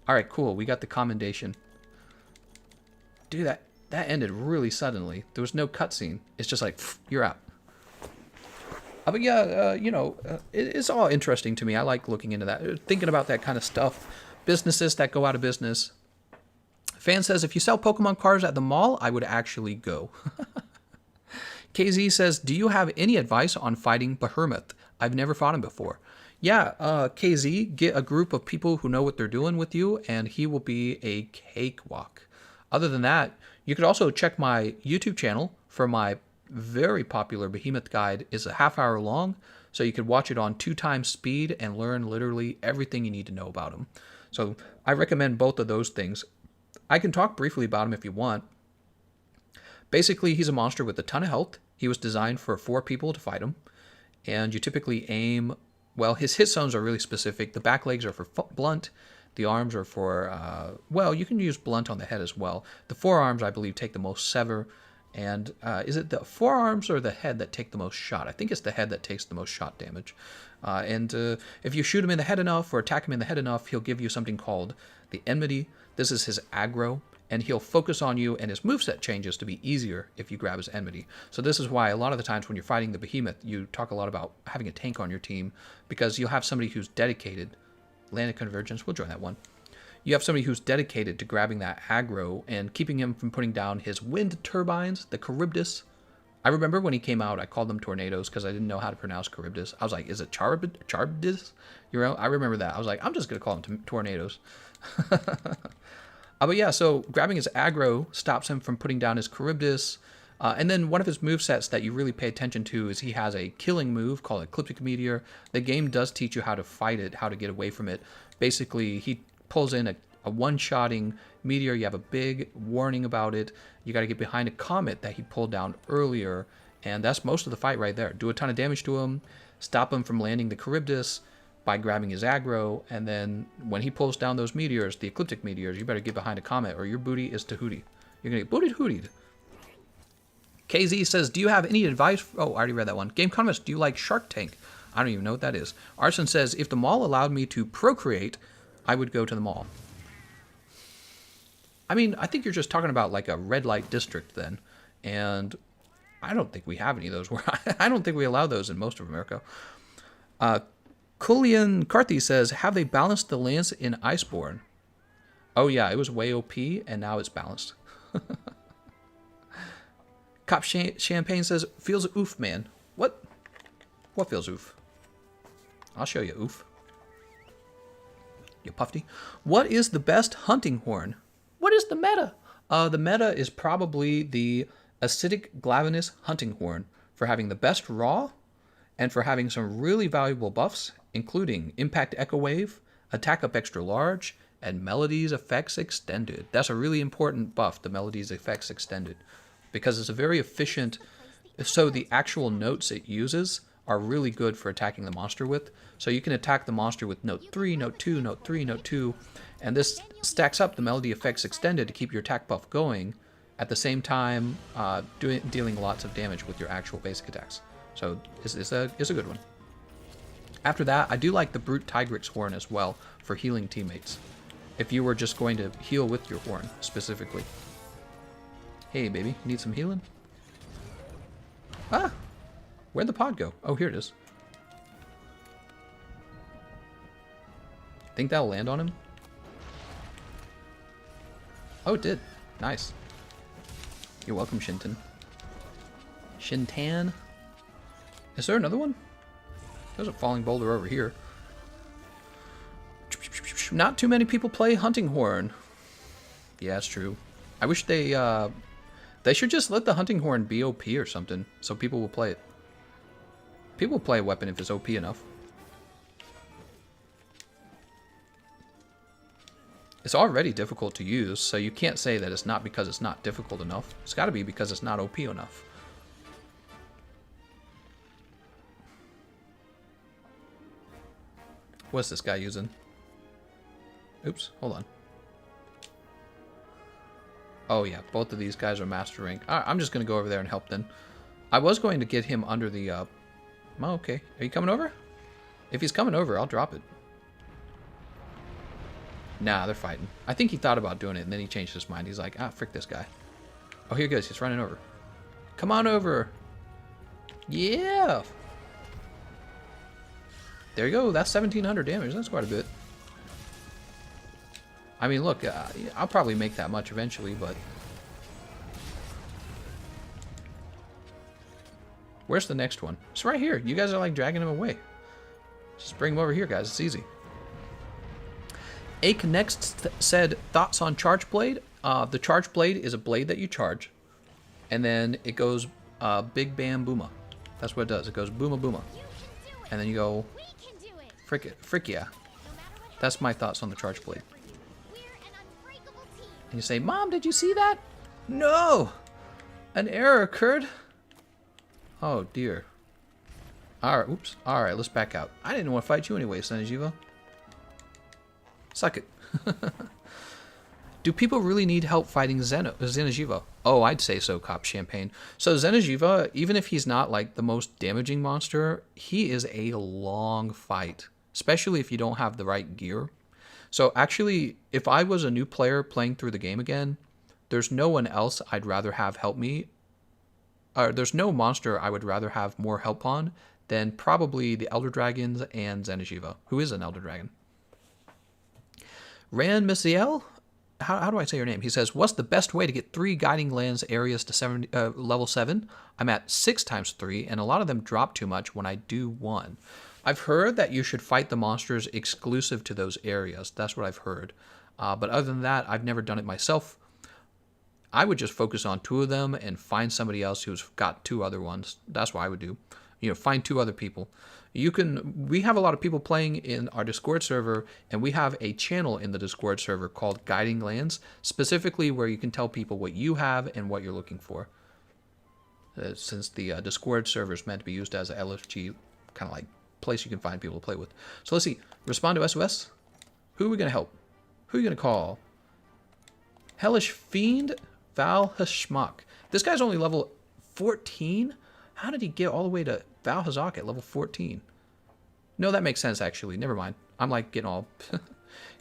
Alright, cool. We got the commendation. Dude, that ended really suddenly. There was no cutscene. It's just like, pff, you're out. But yeah, it's all interesting to me. I like looking into that, thinking about that kind of stuff. Businesses that go out of business. Fan says, if you sell Pokemon cards at the mall, I would actually go. KZ says, do you have any advice on fighting Behemoth? I've never fought him before. Yeah, KZ, get a group of people who know what they're doing with you, and he will be a cakewalk. Other than that, you could also check my YouTube channel for my very popular Behemoth guide. Is a half-hour long, so you could watch it on 2x speed and learn literally everything you need to know about him. So I recommend both of those things. I can talk briefly about him if you want. Basically, he's a monster with a ton of health. He was designed for 4 people to fight him, and you typically aim... Well, his hit zones are really specific. The back legs are for blunt. The arms are for, well, you can use blunt on the head as well. The forearms, I believe, take the most sever. And is it the forearms or the head that take the most shot? I think it's the head that takes the most shot damage. And if you shoot him in the head enough or attack him in the head enough, he'll give you something called the enmity. This is his aggro, and he'll focus on you, and his moveset changes to be easier if you grab his enmity. So this is why a lot of the times when you're fighting the Behemoth, you talk a lot about having a tank on your team, because you'll have somebody who's dedicated. Land of Convergence, we'll join that one. You have somebody who's dedicated to grabbing that aggro and keeping him from putting down his wind turbines, the Charybdis. I remember when he came out, I called them tornadoes because I didn't know how to pronounce Charybdis. I was like, is it Charybdis? You know, I remember that. I was like, I'm just going to call them tornadoes. But yeah, so grabbing his aggro stops him from putting down his Charybdis. And then one of his movesets that you really pay attention to is he has a killing move called Ecliptic Meteor. The game does teach you how to fight it, how to get away from it. Basically, he pulls in a one-shotting meteor. You have a big warning about it. You got to get behind a comet that he pulled down earlier. And that's most of the fight right there. Do a ton of damage to him, stop him from landing the Charybdis by grabbing his aggro, and then when he pulls down those meteors, the ecliptic meteors, you better get behind a comet or your booty is tahooty. You're gonna get bootied hootied. KZ says, do you have any advice? Oh, I already read that one. Gameconomist, do you like Shark Tank? I don't even know what that is. Arson says, if the mall allowed me to procreate, I would go to the mall. I mean, I think you're just talking about like a red light district then. And I don't think we have any of those. I don't think we allow those in most of America. Kulian Karthi says, have they balanced the lance in Iceborne? Oh yeah, it was way OP, and now it's balanced. Cop Champagne says, feels oof, man. What? What feels oof? I'll show you oof. You puffy. What is the best hunting horn? What is the meta? The meta is probably the acidic glavinus hunting horn for having the best raw and for having some really valuable buffs, including Impact Echo Wave, Attack Up Extra Large, and Melodies Effects Extended. That's a really important buff, the Melodies Effects Extended, because it's a very efficient, so the actual notes it uses are really good for attacking the monster with. So you can attack the monster with note 3, note 2, note 3, note 2, and this stacks up the Melody Effects Extended to keep your attack buff going, at the same time dealing lots of damage with your actual basic attacks. So it's a good one. After that, I do like the Brute Tigrix horn as well for healing teammates, if you were just going to heal with your horn specifically. Hey baby, need some healing? Ah! Where'd the pod go? Oh, here it is. Think that'll land on him? Oh, it did. Nice. You're welcome, Shintan. Shintan? Is there another one? There's a falling boulder over here. Not too many people play Hunting Horn. Yeah, it's true. I wish they should just let the Hunting Horn be OP or something, so people will play it. People will play a weapon if it's OP enough. It's already difficult to use, so you can't say that it's not because it's not difficult enough. It's got to be because it's not OP enough. What's this guy using? Oops, hold on. Oh yeah, both of these guys are master rank. Alright, I'm just going to go over there and help then. I was going to get him under the... Oh, okay. Are you coming over? If he's coming over, I'll drop it. Nah, they're fighting. I think he thought about doing it, and then he changed his mind. He's like, ah, frick this guy. Oh, here he goes. He's running over. Come on over. Yeah. There you go. That's 1,700 damage. That's quite a bit. I mean, look, I'll probably make that much eventually, but... Where's the next one? It's right here. You guys are like dragging him away. Just bring him over here, guys. It's easy. Ake next said, thoughts on Charge Blade? The Charge Blade is a blade that you charge. And then it goes big bam booma. That's what it does. It goes booma booma. And then you go frick yeah. That's my thoughts on the Charge Blade. And you say, Mom, did you see that? No! An error occurred. Oh, dear. Alright, oops. Alright, let's back out. I didn't want to fight you anyway, zCpR. Suck it. Do people really need help fighting zCpR? Oh, I'd say so, Cop Champagne. So zCpR, even if he's not like the most damaging monster, he is a long fight. Especially if you don't have the right gear. So actually, if I was a new player playing through the game again, there's no one else I'd rather have help me. There's no monster I would rather have more help on than probably the Elder Dragons and zCpR, who is an Elder Dragon. Ran Missiel, how do I say your name? He says, what's the best way to get 3 Guiding Lands areas to level 7? I'm at 6 times 3, and a lot of them drop too much when I do 1. I've heard that you should fight the monsters exclusive to those areas. That's what I've heard. But other than that, I've never done it myself. I would just focus on 2 of them and find somebody else who's got 2 other ones. That's what I would do. You know, find 2 other people. We have a lot of people playing in our Discord server, and we have a channel in the Discord server called Guiding Lands, specifically where you can tell people what you have and what you're looking for. Since the Discord server is meant to be used as a LFG kind of like place you can find people to play with. So let's see. Respond to SOS. Who are we going to help? Who are you going to call? Hellish Fiend Val Hashmak. This guy's only level 14? How did he get all the way to Val Hazak at level 14? No, that makes sense, actually. Never mind. I'm like getting all...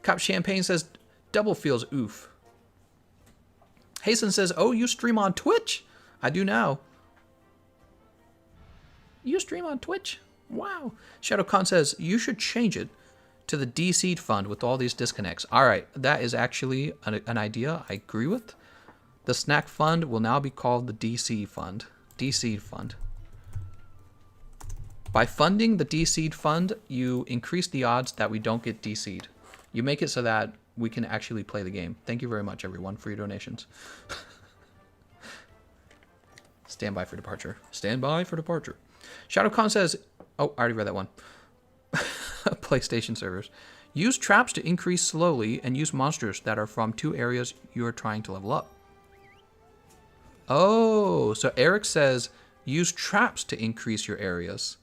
Cop Champagne says, double feels oof. Hasten says, oh, you stream on Twitch? I do now. You stream on Twitch? Wow. ShadowCon says, you should change it to the D-Seed Fund with all these disconnects. All right, that is actually an idea I agree with. The snack fund will now be called the DC Fund. D-Seed Fund. By funding the D-Seed Fund, you increase the odds that we don't get D-Seed. You make it so that we can actually play the game. Thank you very much, everyone, for your donations. Stand by for departure. Stand by for departure. ShadowCon says... Oh, I already read that one. PlayStation servers. Use traps to increase slowly and use monsters that are from 2 areas you are trying to level up. Oh, so Eric says use traps to increase your areas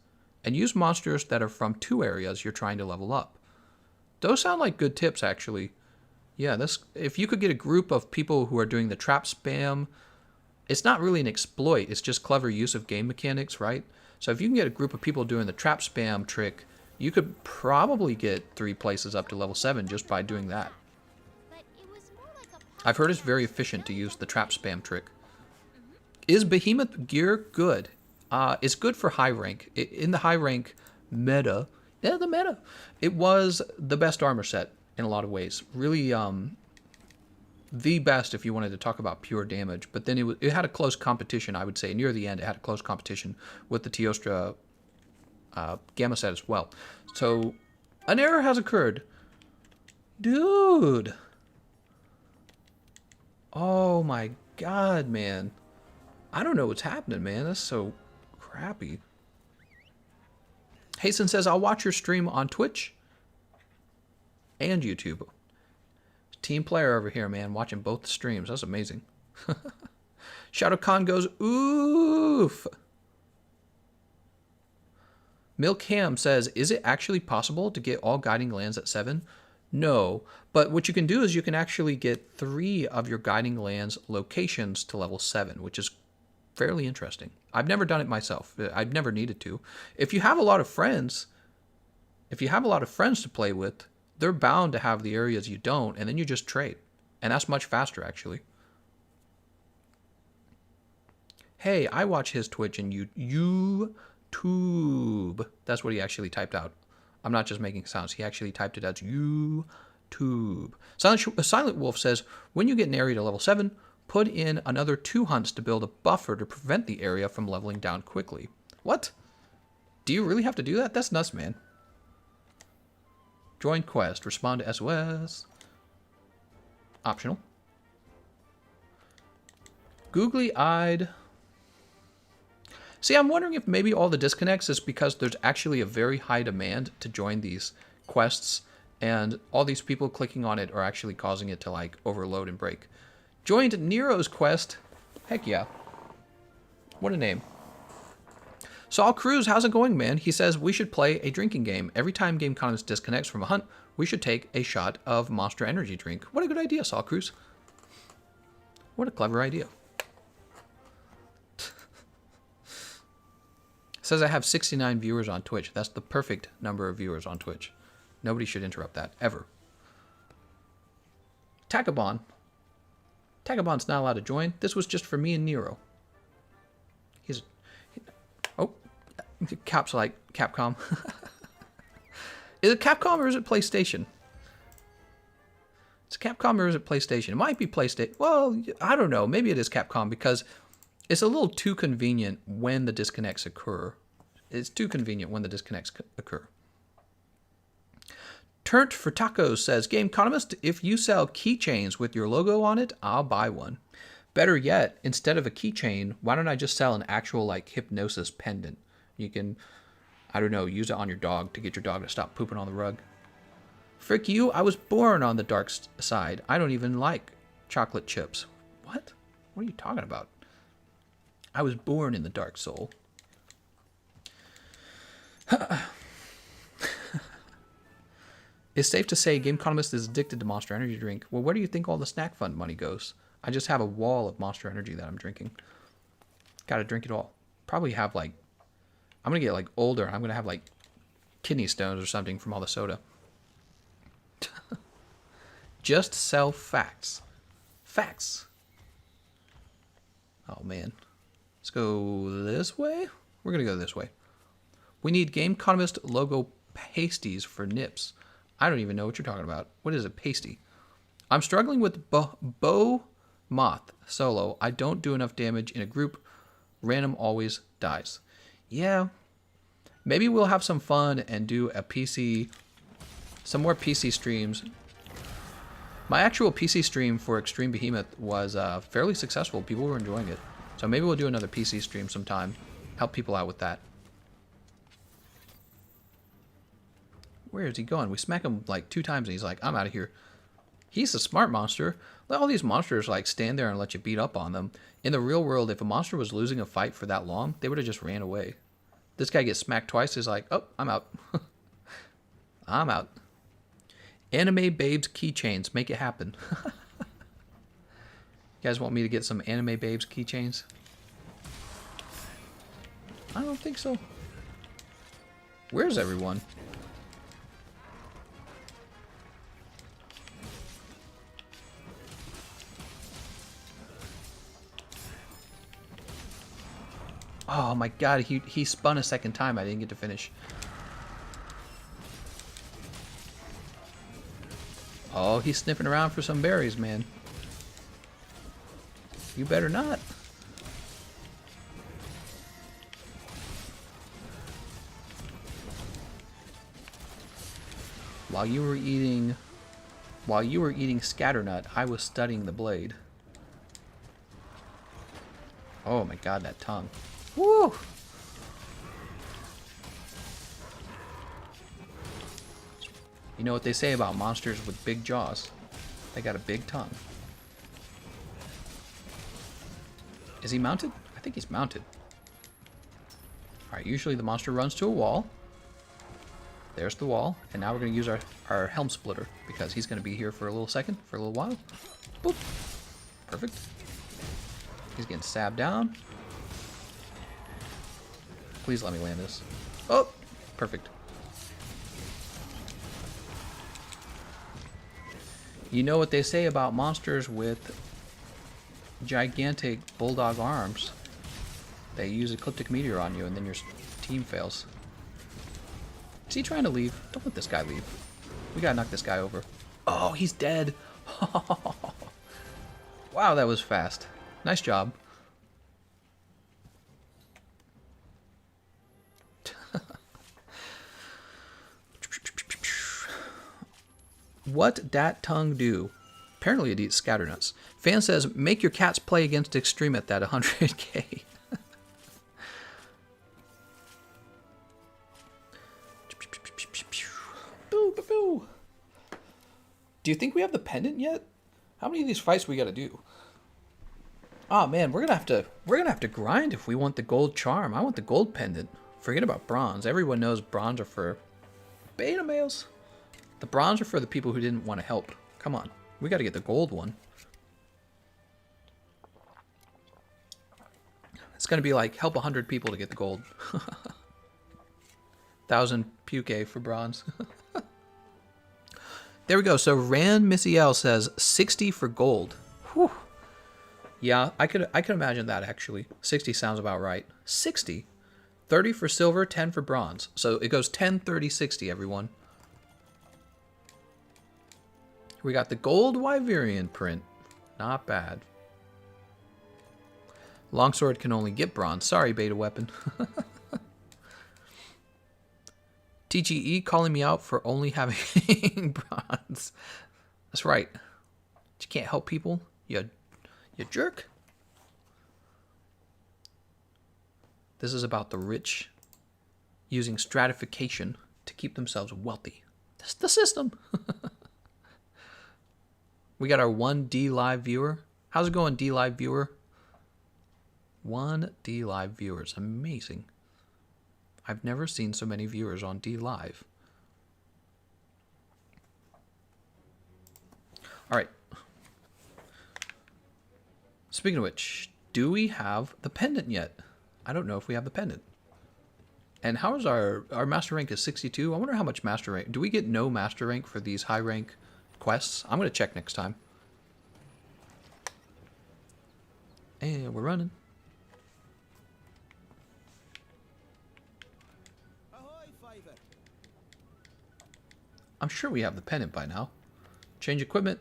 and use monsters that are from 2 areas you're trying to level up. Those sound like good tips, actually. Yeah, if you could get a group of people who are doing the trap spam, it's not really an exploit, it's just clever use of game mechanics, right? So if you can get a group of people doing the trap spam trick, you could probably get 3 places up to level 7 just by doing that. I've heard it's very efficient to use the trap spam trick. Is Behemoth gear good? It's good for high rank. In the high rank meta, the meta, it was the best armor set in a lot of ways. Really, the best if you wanted to talk about pure damage. But then it had a close competition, I would say. Near the end, it had a close competition with the Teostra Gamma set as well. So, an error has occurred. Dude. Oh my god, man. I don't know what's happening, man. That's so crappy. Hasten says, I'll watch your stream on Twitch and YouTube. Team player over here, man. Watching both the streams. That's amazing. ShadowCon goes, oof. Milkham says, is it actually possible to get all Guiding Lands at 7? No, but what you can do is you can actually get 3 of your Guiding Lands locations to level 7, which is fairly interesting. I've never done it myself. I've never needed to. If you have a lot of friends, to play with, they're bound to have the areas you don't, and then you just trade. And that's much faster, actually. Hey, I watch his Twitch and YouTube. That's what he actually typed out. I'm not just making sounds. He actually typed it as YouTube. Silent Wolf says, when you get an area to level 7, put in another 2 hunts to build a buffer to prevent the area from leveling down quickly. What? Do you really have to do that? That's nuts, man. Join quest. Respond to SOS. Optional. Googly-eyed. See, I'm wondering if maybe all the disconnects is because there's actually a very high demand to join these quests, and all these people clicking on it are actually causing it to, like, overload and break. Joined Nero's quest. Heck yeah. What a name. Saul Cruz, how's it going, man? He says we should play a drinking game. Every time Gameconomist disconnects from a hunt, we should take a shot of Monster Energy drink. What a good idea, Saul Cruz. What a clever idea. Says I have 69 viewers on Twitch. That's the perfect number of viewers on Twitch. Nobody should interrupt that, ever. Takabon. Takabon's not allowed to join. This was just for me and Nero. Oh, Cap's like Capcom. Is it Capcom or is it PlayStation? It's Capcom or is it PlayStation? It might be PlayStation. Well, I don't know. Maybe it is Capcom because it's a little too convenient when the disconnects occur. It's too convenient when the disconnects occur. Turnt for Tacos says, Gameconomist, if you sell keychains with your logo on it, I'll buy one. Better yet, instead of a keychain, why don't I just sell an actual, like, hypnosis pendant? You can, I don't know, use it on your dog to get your dog to stop pooping on the rug. Frick you, I was born on the dark side. I don't even like chocolate chips. What? What are you talking about? I was born in the dark soul. It's safe to say Gameconomist is addicted to Monster Energy drink. Well, where do you think all the snack fund money goes? I just have a wall of Monster Energy that I'm drinking. Gotta drink it all. Probably have, like, I'm gonna get, like, older. I'm gonna have, like, kidney stones or something from all the soda. Just sell facts. Facts. Oh, man. Let's go this way. We're gonna go this way. We need Gameconomist logo pasties for nips. I don't even know what you're talking about. What is a pasty? I'm struggling with Behemoth solo. I don't do enough damage in a group. Random always dies. Yeah. Maybe we'll have some fun and do a PC, some more PC streams. My actual PC stream for Extreme Behemoth was fairly successful. People were enjoying it. So maybe we'll do another PC stream sometime. Help people out with that. Where is he going? We smack him like 2 times and he's like, I'm out of here. He's a smart monster. Let all these monsters like stand there and let you beat up on them. In the real world, if a monster was losing a fight for that long, they would have just ran away. This guy gets smacked twice. He's like, oh, I'm out. I'm out. Anime babes keychains. Make it happen. You guys want me to get some anime babes keychains? I don't think so. Where's everyone? Oh my god, he spun a second time. I didn't get to finish. Oh, he's sniffing around for some berries, man. You better not. While you were eating scatternut, I was studying the blade. Oh my god, that tongue. Woo! You know what they say about monsters with big jaws? They got a big tongue. Is he mounted? I think he's mounted. Alright, usually the monster runs to a wall. There's the wall. And now we're going to use our helm splitter because he's going to be here for a little second, for a little while. Boop. Perfect. He's getting stabbed down. Please let me land this. Oh, perfect. You know what they say about monsters with gigantic bulldog arms? They use Ecliptic Meteor on you, and then your team fails. Is he trying to leave? Don't let this guy leave. We gotta knock this guy over. Oh, he's dead. Wow, that was fast. Nice job. What dat tongue do? Apparently it eats scatternuts. Fan says, make your cats play against Extreme at that 100k. Boo, boo, boo. Do you think we have the pendant yet? How many of these fights we gotta do? Oh man, we're gonna have to grind if we want the gold charm. I want the gold pendant. Forget about bronze. Everyone knows bronze are for beta males. The bronze are for the people who didn't want to help. Come on, we gotta get the gold one. It's gonna be like help 100 people to get the gold. 1,000 puke for bronze. There we go. So Rand Missy L says 60 for gold. Whew. Yeah, I could imagine that actually. 60 sounds about right. 60. 30 for silver, 10 for bronze. So it goes 10, 30, 60, everyone. We got the gold Wyverian print. Not bad. Longsword can only get bronze. Sorry, beta weapon. TGE calling me out for only having bronze. That's right. You can't help people. You jerk. This is about the rich using stratification to keep themselves wealthy. That's the system. We got our 1D live viewer. How's it going, D live viewer? 1D live viewers. Amazing. I've never seen so many viewers on D live. All right. Speaking of which, do we have the pendant yet? I don't know if we have the pendant. And how is our master rank is 62? I wonder how much master rank. Do we get no master rank for these high rank quests? I'm going to check next time. And we're running. I'm sure we have the pendant by now. Change equipment.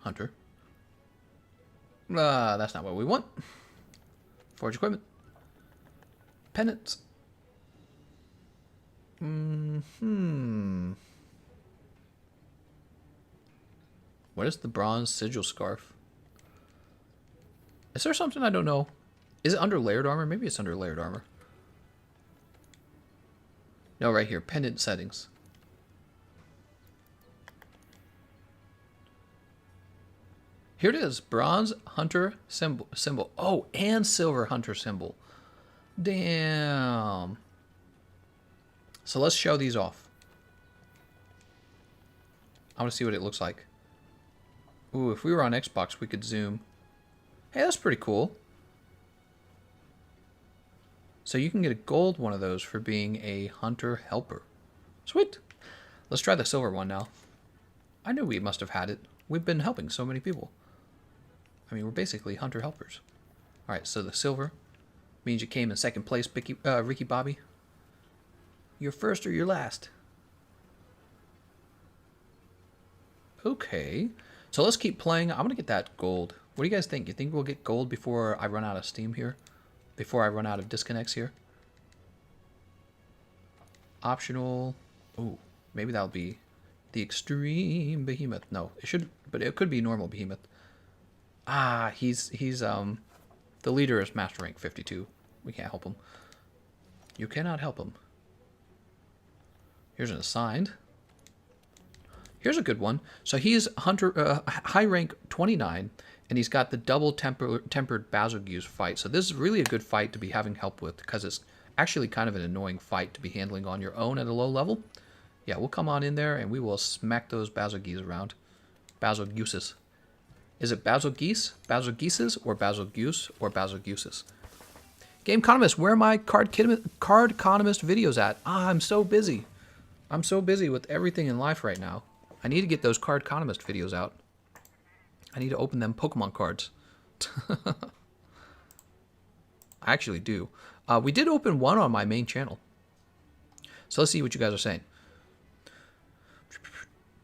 Hunter. That's not what we want. Forge equipment. Pendants. What is the bronze sigil scarf? Is there something I don't know? Is it under layered armor? Maybe it's under layered armor. No, right here. Pendant settings. Here it is. Bronze hunter symbol. Oh, and silver hunter symbol. Damn. So let's show these off. I want to see what it looks like. Ooh, if we were on Xbox, we could zoom. Hey, that's pretty cool. So you can get a gold one of those for being a hunter helper. Sweet. Let's try the silver one now. I knew we must have had it. We've been helping so many people. I mean, we're basically hunter helpers. All right, so the silver means you came in second place, Ricky Bobby. You're first or you're last. Okay, so let's keep playing. I'm gonna get that gold. What do you guys think? You think we'll get gold before I run out of steam here? Before I run out of disconnects here? Optional. Ooh, maybe that'll be the extreme behemoth. No, it should, but it could be normal behemoth. Ah, he's the leader is master rank 52. We can't help him. You cannot help him. Here's an assigned. Here's a good one. So he's hunter high rank 29, and he's got the double tempered Basilgeuse fight. So this is really a good fight to be having help with, because it's actually kind of an annoying fight to be handling on your own at a low level. Yeah, we'll come on in there and we will smack those Basilgeuse around. Basilgeuses. Is it Basilgeuse, Basilgeuses, or Basilgeuse, or Basilgeuses? Gameconomist, where are my Cardconomist videos at? Ah, I'm so busy. I'm so busy with everything in life right now. I need to get those Cardconomist videos out. I need to open them Pokemon cards. I actually do. We did open one on my main channel. So let's see what you guys are saying.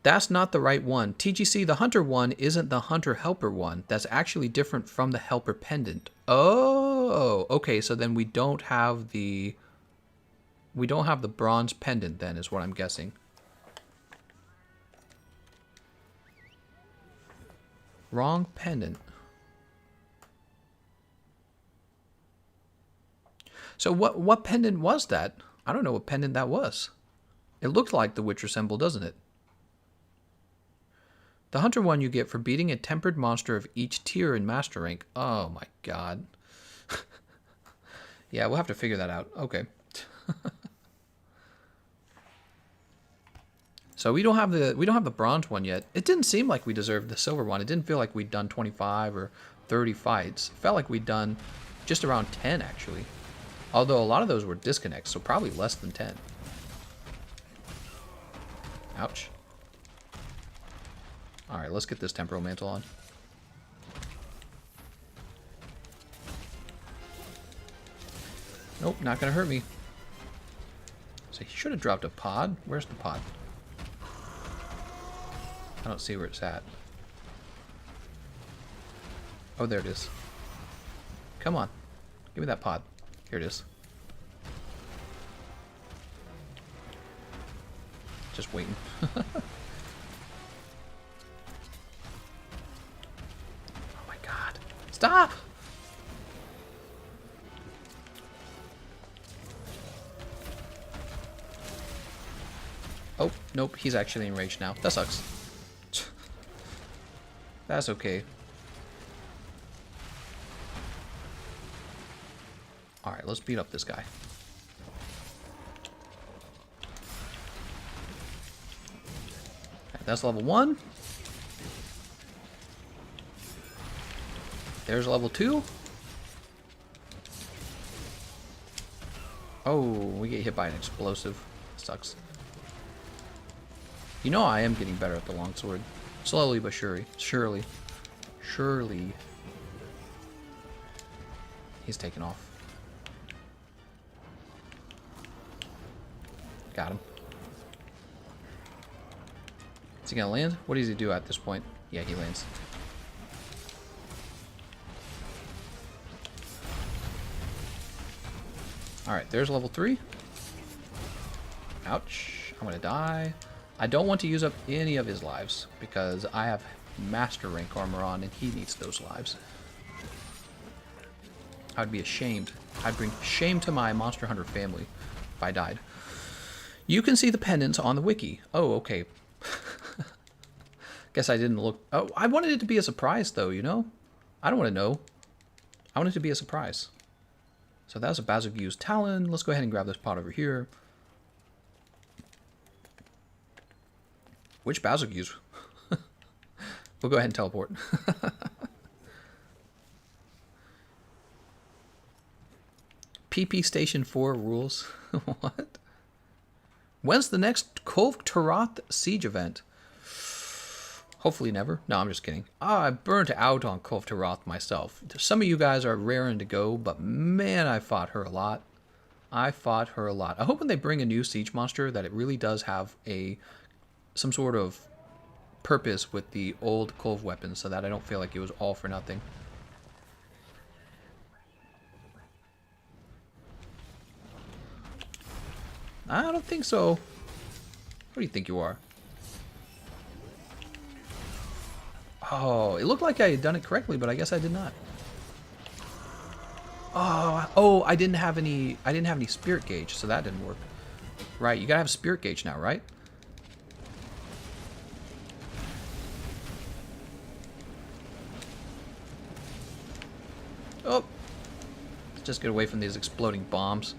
That's not the right one. TGC, the Hunter one isn't the Hunter Helper one. That's actually different from the Helper pendant. Oh, okay. So then we don't have the bronze pendant then, is what I'm guessing. Wrong pendant. So what pendant was that? I don't know what pendant that was. It looked like the Witcher symbol, doesn't it? The Hunter one you get for beating a tempered monster of each tier in Master Rank. Oh my god. Yeah, we'll have to figure that out. Okay. So we don't have the bronze one yet. It didn't seem like we deserved the silver one. It didn't feel like we'd done 25 or 30 fights. It felt like we'd done just around 10 actually. Although a lot of those were disconnects, so probably less than 10. Ouch. Alright, let's get this temporal mantle on. Nope, not gonna hurt me. So he should have dropped a pod. Where's the pod? I don't see where it's at. Oh, there it is. Come on. Give me that pod. Here it is. Just waiting. Oh my god. Stop! Oh, nope. He's actually enraged now. That sucks. That's okay. Alright, let's beat up this guy. That's level 1. There's level 2. Oh, we get hit by an explosive. Sucks. You know I am getting better at the longsword. Slowly but surely. Surely. He's taking off. Got him. Is he gonna land? What does he do at this point? Yeah, he lands. Alright, there's level 3. Ouch. I'm gonna die. I don't want to use up any of his lives because I have master rank armor on and he needs those lives. I would be ashamed. I'd bring shame to my Monster Hunter family if I died. You can see the pendants on the wiki. Oh, okay. Guess I didn't look. Oh, I wanted it to be a surprise though, you know? I don't want to know. I want it to be a surprise. So that's a Bazilgu's Talon. Let's go ahead and grab this pot over here. Which Bazilgu's? We'll go ahead and teleport. PP Station 4 rules. What? When's the next Kulv Taroth siege event? Hopefully never. No, I'm just kidding. I burnt out on Kulv Taroth myself. Some of you guys are raring to go, but man, I fought her a lot. I hope when they bring a new siege monster that it really does have some sort of purpose with the old Kulv weapons so that I don't feel like it was all for nothing. I don't think so. What do you think you are? Oh, it looked like I had done it correctly, but I guess I did not. Oh, I didn't have any spirit gauge, so that didn't work. Right, you gotta have spirit gauge now, right? Oh, let's just get away from these exploding bombs.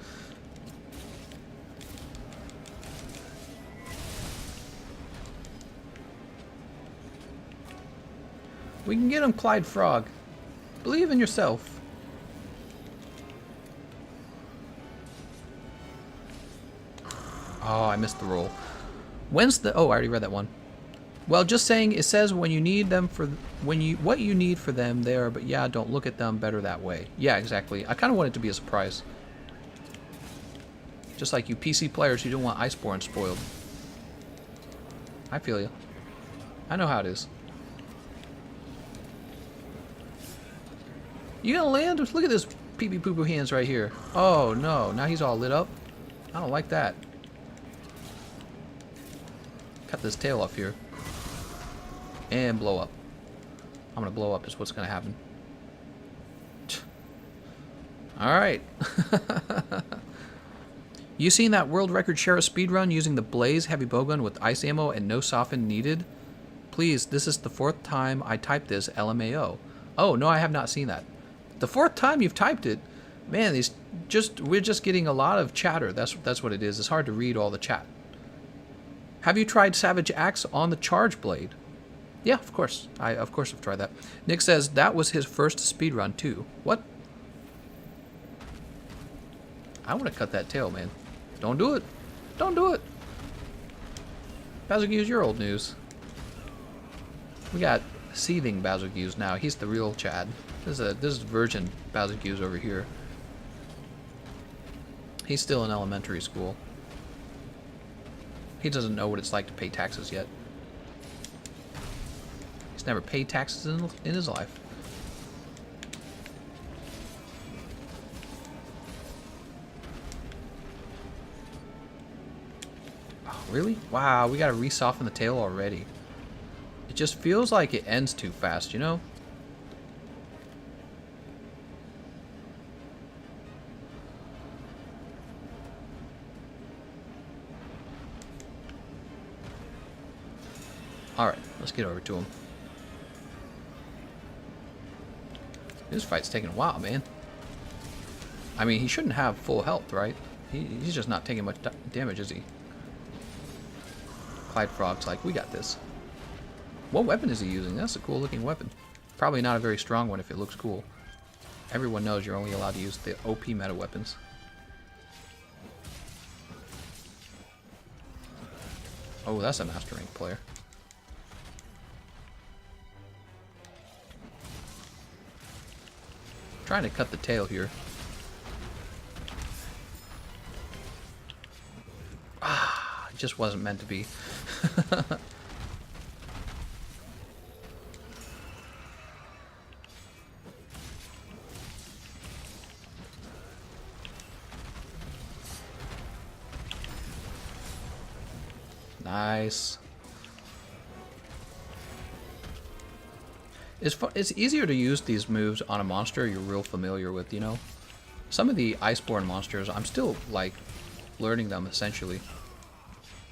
We can get him, Clyde Frog. Believe in yourself. Oh, I missed the roll. When's the... Oh, I already read that one. Well, just saying, it says when you need them for what you need for them there, but yeah, don't look at them, better that way. Yeah, exactly. I kind of want it to be a surprise. Just like you PC players who don't want Iceborne spoiled. I feel you. I know how it is. You gonna land? Look at this pee-pee poo-poo hands right here. Oh no, now he's all lit up. I don't like that. Cut this tail off here. And blow up. I'm gonna blow up is what's gonna happen. Alright. You seen that world record Sheriff speedrun using the Blaze heavy bowgun with ice ammo and no soften needed? Please, this is the 4th time I typed this LMAO. Oh, no, I have not seen that. The 4th time you've typed it? Man, we're just getting a lot of chatter. That's what it is. It's hard to read all the chat. Have you tried Savage Axe on the Charge Blade? Yeah, of course. Of course I've tried that. Nick says that was his first speedrun too. What? I want to cut that tail, man. Don't do it. Don't do it. Bazoogies, your old news. We got seething Bazoogies now. He's the real Chad. This is virgin Bazoogies over here. He's still in elementary school. He doesn't know what it's like to pay taxes yet. He's never paid taxes in his life. Oh, really? Wow, we gotta re-soften the tail already. It just feels like it ends too fast, you know? Alright, let's get over to him. This fight's taking a while, man. I mean, he shouldn't have full health, right? He's just not taking much damage, is he? Clyde Frog's like, we got this. What weapon is he using? That's a cool looking weapon. Probably not a very strong one if it looks cool. Everyone knows you're only allowed to use the OP meta weapons. Oh, that's a Master Rank player. Trying to cut the tail here. Ah, it just wasn't meant to be. Nice. It's easier to use these moves on a monster you're real familiar with, you know? Some of the Iceborne monsters, I'm still, like, learning them, essentially.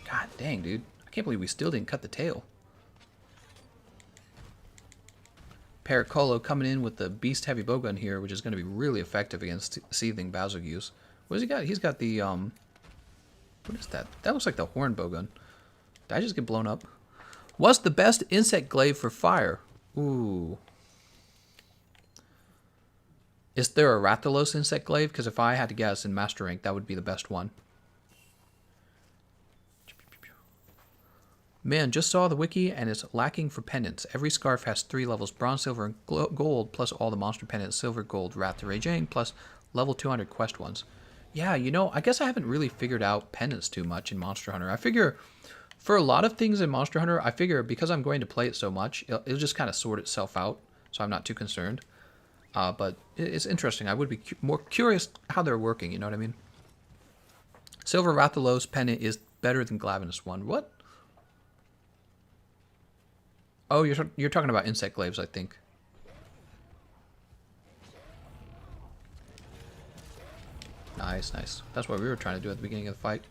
God dang, dude. I can't believe we still didn't cut the tail. Paracolo coming in with the Beast Heavy Bowgun here, which is going to be really effective against Seething Bazoogies. What has he got? He's got the, what is that? That looks like the Horn Bowgun. Did I just get blown up? What's the best insect glaive for fire? Ooh. Is there a Rathalos insect glaive? Because if I had to guess in Master Rank, that would be the best one. Man, just saw the wiki and it's lacking for pendants. Every scarf has 3 levels, bronze, silver, and gold, plus all the monster pendants, silver, gold, Wrath to Rajang, plus level 200 quest ones. Yeah, you know, I guess I haven't really figured out pendants too much in Monster Hunter. I figure for a lot of things in Monster Hunter, I figure because I'm going to play it so much, it'll just kind of sort itself out, so I'm not too concerned. But it's interesting. I would be more curious how they're working, you know what I mean? Silver Rathalos pendant is better than Glavenus one. What? Oh, you're talking about insect glaives, I think. Nice, nice. That's what we were trying to do at the beginning of the fight.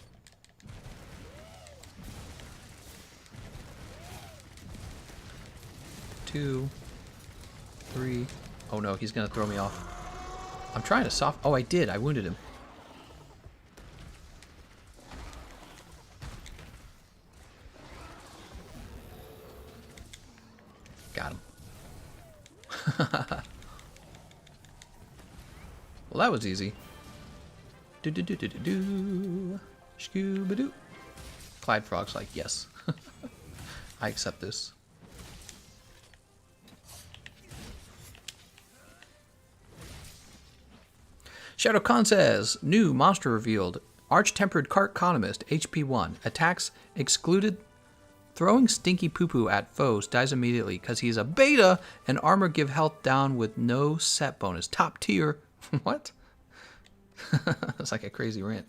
Two, three. Oh no, he's gonna throw me off. I'm trying to soft. Oh, I did. I wounded him. Got him. Well, that was easy. Do do do do do do. Scooba doo. Clyde Frog's like, yes. I accept this. Shadow Khan says, new monster revealed. Arch-tempered Economist, HP 1. Attacks excluded. Throwing stinky poo-poo at foes dies immediately because he's a beta, and armor give health down with no set bonus. Top tier. What? That's like a crazy rant.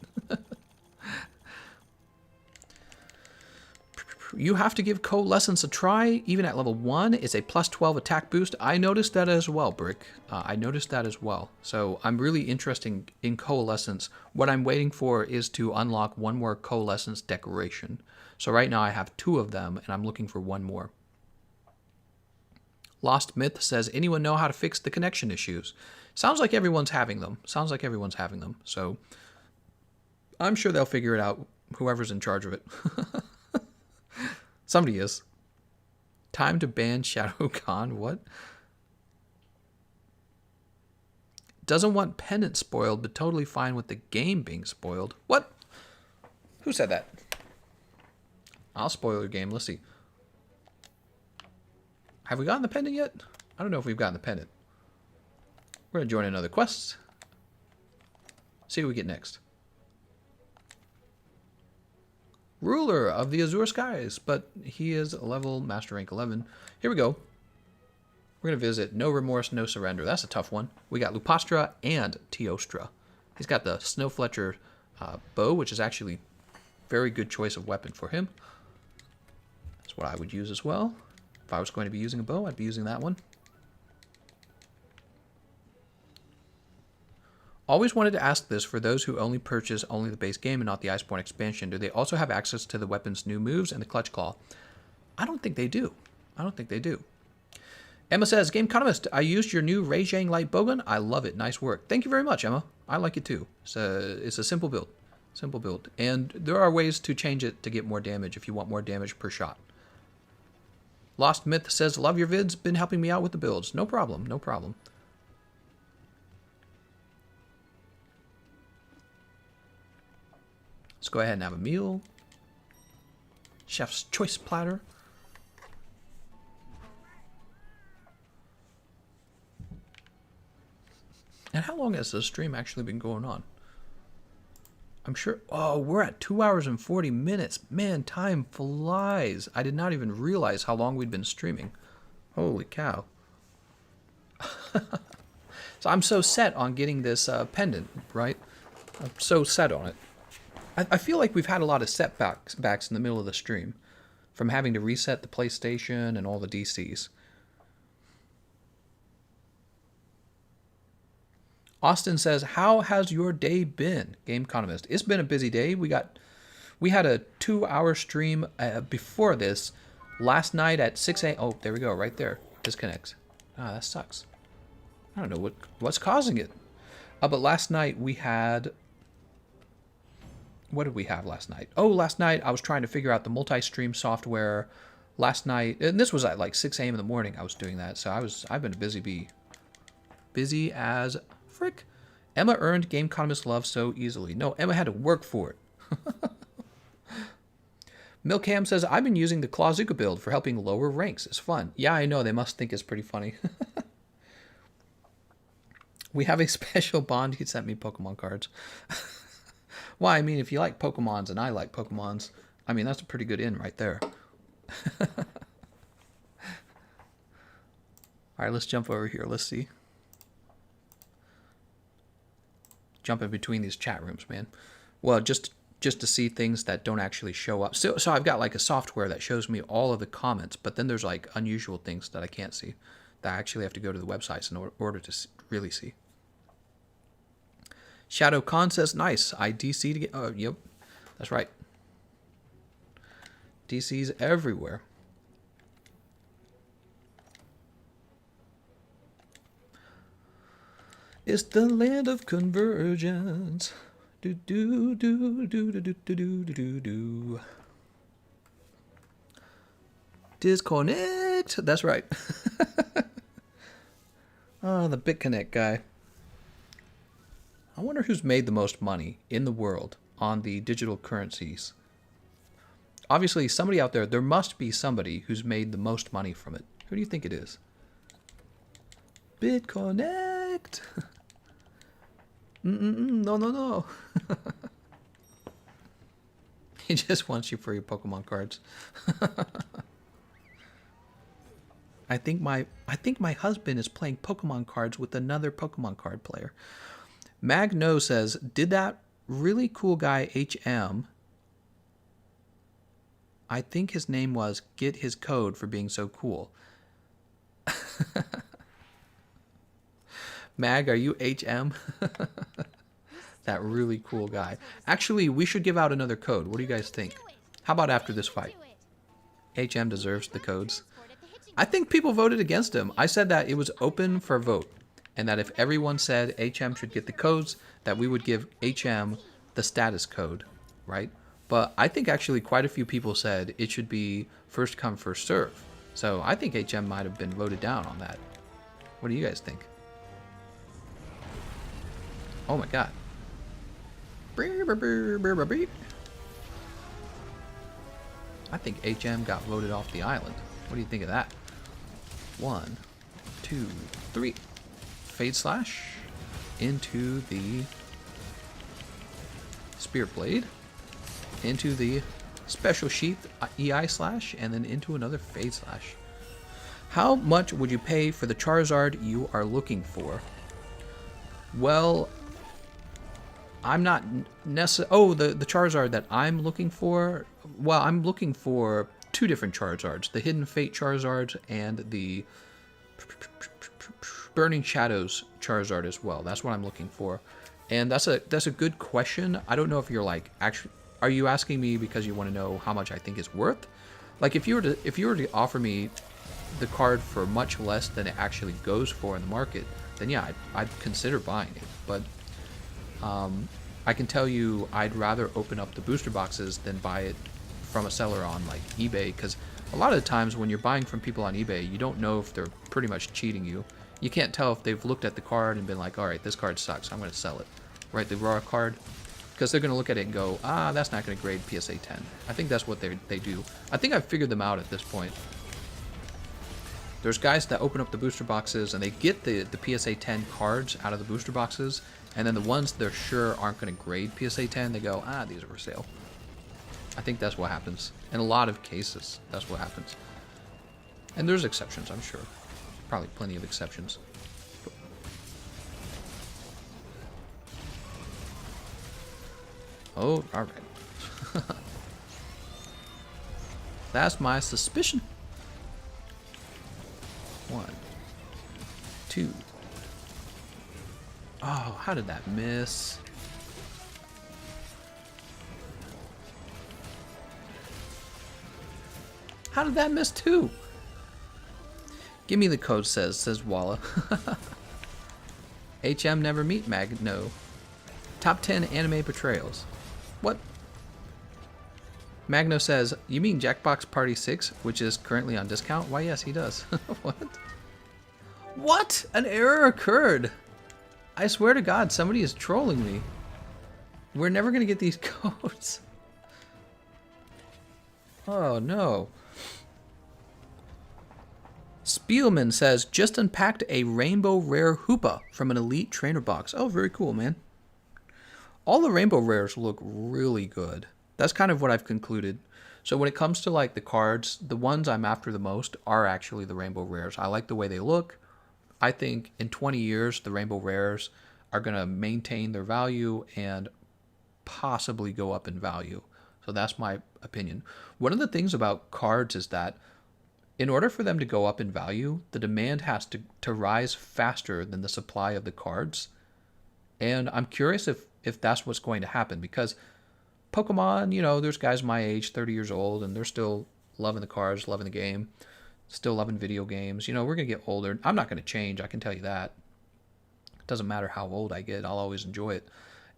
You have to give Coalescence a try, even at level 1. It's a plus 12 attack boost. I noticed that as well, Brick. I noticed that as well. So I'm really interested in Coalescence. What I'm waiting for is to unlock one more Coalescence decoration. So right now I have 2 of them, and I'm looking for one more. Lost Myth says, anyone know how to fix the connection issues? Sounds like everyone's having them. Sounds like everyone's having them. So I'm sure they'll figure it out, whoever's in charge of it. Somebody is. Time to ban Shadow Khan. What? Doesn't want Pendant spoiled, but totally fine with the game being spoiled. What? Who said that? I'll spoil your game. Let's see. Have we gotten the pendant yet? I don't know if we've gotten the pendant. We're going to join another quest. See what we get next. Ruler of the Azure Skies, but he is level Master Rank 11. Here we go. We're going to visit No Remorse, No Surrender. That's a tough one. We got Lupastra and Teostra. He's got the Snow Fletcher bow, which is actually very good choice of weapon for him. That's what I would use as well. If I was going to be using a bow, I'd be using that one. Always wanted to ask this for those who only purchase only the base game and not the Iceborne expansion. Do they also have access to the weapon's new moves and the Clutch Claw? I don't think they do. I don't think they do. Emma says, Gameconomist, I used your new Rajang Light Bowgun. I love it. Nice work. Thank you very much, Emma. I like it too. It's a simple build. Simple build. And there are ways to change it to get more damage if you want more damage per shot. Lost Myth says, love your vids. Been helping me out with the builds. No problem. No problem. Let's go ahead and have a meal. Chef's choice platter. And how long has this stream actually been going on? I'm sure... Oh, we're at 2 hours and 40 minutes. Man, time flies. I did not even realize how long we'd been streaming. Holy cow. So I'm so set on getting this pendant, right? I'm so set on it. I feel like we've had a lot of setbacks in the middle of the stream from having to reset the PlayStation and all the DCs. Austin says, how has your day been, Gameconomist? It's been a busy day. We had a 2-hour stream before this last night at 6 a.m. Oh, there we go, right there. Disconnects. Ah, that sucks. I don't know what's causing it. But last night we had... What did we have last night? Oh, last night I was trying to figure out the multi-stream software. Last night, and this was at like 6 a.m. in the morning I was doing that, so I've been a busy bee. Busy as frick. Emma earned Gameconomist love so easily. No, Emma had to work for it. Milkham says, I've been using the Clawzuka build for helping lower ranks. It's fun. Yeah, I know, they must think it's pretty funny. We have a special bond. He sent me Pokemon cards. Well, I mean, if you like Pokemons and I like Pokemons, I mean, that's a pretty good in right there. All right, let's jump over here. Let's see. Jump in between these chat rooms, man. Well, just to see things that don't actually show up. So I've got like a software that shows me all of the comments, but then there's like unusual things that I can't see that I actually have to go to the websites in order to really see. Shadow Khan says, nice. I DC to get... Oh, yep. That's right. DC's everywhere. It's the land of convergence. Do do do do do do do do do do. Disconnect. That's right. Oh, the BitConnect guy. I wonder who's made the most money in the world on the digital currencies. obviously somebody out there, there must be somebody who's made the most money from it. Who do you think it is? BitConnect. No, no, no. He just wants you for your Pokemon cards. I think my husband is playing Pokemon cards with another Pokemon card player. Magno says, did that really cool guy HM, I think his name was, get his code for being so cool. Mag, are you HM? That really cool guy. Actually, we should give out another code. What do you guys think? How about after this fight? HM deserves the codes. I think people voted against him. I said that it was open for vote, and that if everyone said HM should get the codes, that we would give HM the status code, right? But I think actually quite a few people said it should be first come, first serve. So I think HM might have been voted down on that. What do you guys think? Oh my god. I think HM got voted off the island. What do you think of that? 1, 2, 3. Fade Slash into the Spear Blade, into the Special Sheath EI Slash, and then into another Fade Slash. How much would you pay for the Charizard you are looking for? Well, I'm not necessarily... Oh, the Charizard that I'm looking for? Well, I'm looking for two different Charizards. The Hidden Fate Charizard and the Burning Shadows Charizard as well. That's what I'm looking for. And that's a good question. I don't know if you're like... actually, are you asking me because you want to know how much I think it's worth? Like, if you were to offer me the card for much less than it actually goes for in the market, then yeah, I'd consider buying it. But I can tell you I'd rather open up the booster boxes than buy it from a seller on like eBay, because a lot of the times when you're buying from people on eBay, you don't know if they're pretty much cheating you. You can't tell if they've looked at the card and been like, alright, this card sucks, I'm going to sell it. Right, the raw card, because they're going to look at it and go, ah, that's not going to grade PSA 10. I think that's what they do. I think I've figured them out at this point. There's guys that open up the booster boxes and they get the PSA 10 cards out of the booster boxes, and then the ones they're sure aren't going to grade PSA 10, they go, ah, these are for sale. I think that's what happens. In a lot of cases, that's what happens. And there's exceptions, I'm sure. Probably plenty of exceptions. Oh, alright. That's my suspicion. 1, 2. Oh, how did that miss? How did that miss too? Give me the code, says Walla. HM never meet Mag, no. Top 10 anime portrayals. What? Magno says, you mean Jackbox Party 6, which is currently on discount? Why, yes, he does. What? What? An error occurred. I swear to God, somebody is trolling me. We're never going to get these codes. Oh, no. Spielman says, just unpacked a Rainbow Rare Hoopa from an Elite Trainer box. Oh, very cool, man. All the Rainbow Rares look really good. That's kind of what I've concluded. So when it comes to like the cards, the ones I'm after the most are actually the Rainbow Rares. I like the way they look. I think in 20 years, the Rainbow Rares are going to maintain their value and possibly go up in value. So that's my opinion. One of the things about cards is that in order for them to go up in value, the demand has to rise faster than the supply of the cards. And I'm curious if that's what's going to happen, because Pokemon, you know, there's guys my age, 30 years old, and they're still loving the cards, loving the game, still loving video games. You know, we're going to get older. I'm not going to change, I can tell you that. It doesn't matter how old I get, I'll always enjoy it.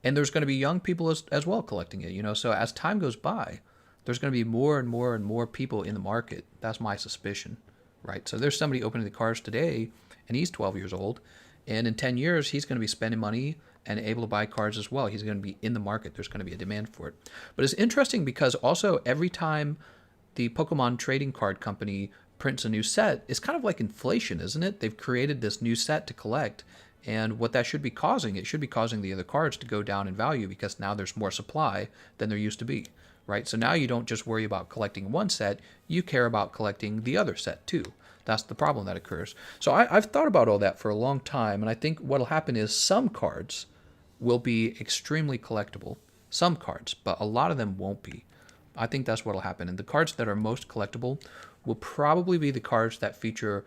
And there's going to be young people as well collecting it, you know. So as time goes by, there's going to be more and more and more people in the market. That's my suspicion, right? So there's somebody opening the cards today, and he's 12 years old, and in 10 years, he's going to be spending money and able to buy cards as well. He's going to be in the market. There's going to be a demand for it. But it's interesting because also every time the Pokemon trading card company prints a new set, it's kind of like inflation, isn't it? They've created this new set to collect, and what that should be causing, it should be causing the other cards to go down in value because now there's more supply than there used to be, right? So now you don't just worry about collecting one set, you care about collecting the other set too. That's the problem that occurs. So I've thought about all that for a long time, and I think what'll happen is some cards will be extremely collectible, some cards, but a lot of them won't be. I think that's what'll happen. And the cards that are most collectible will probably be the cards that feature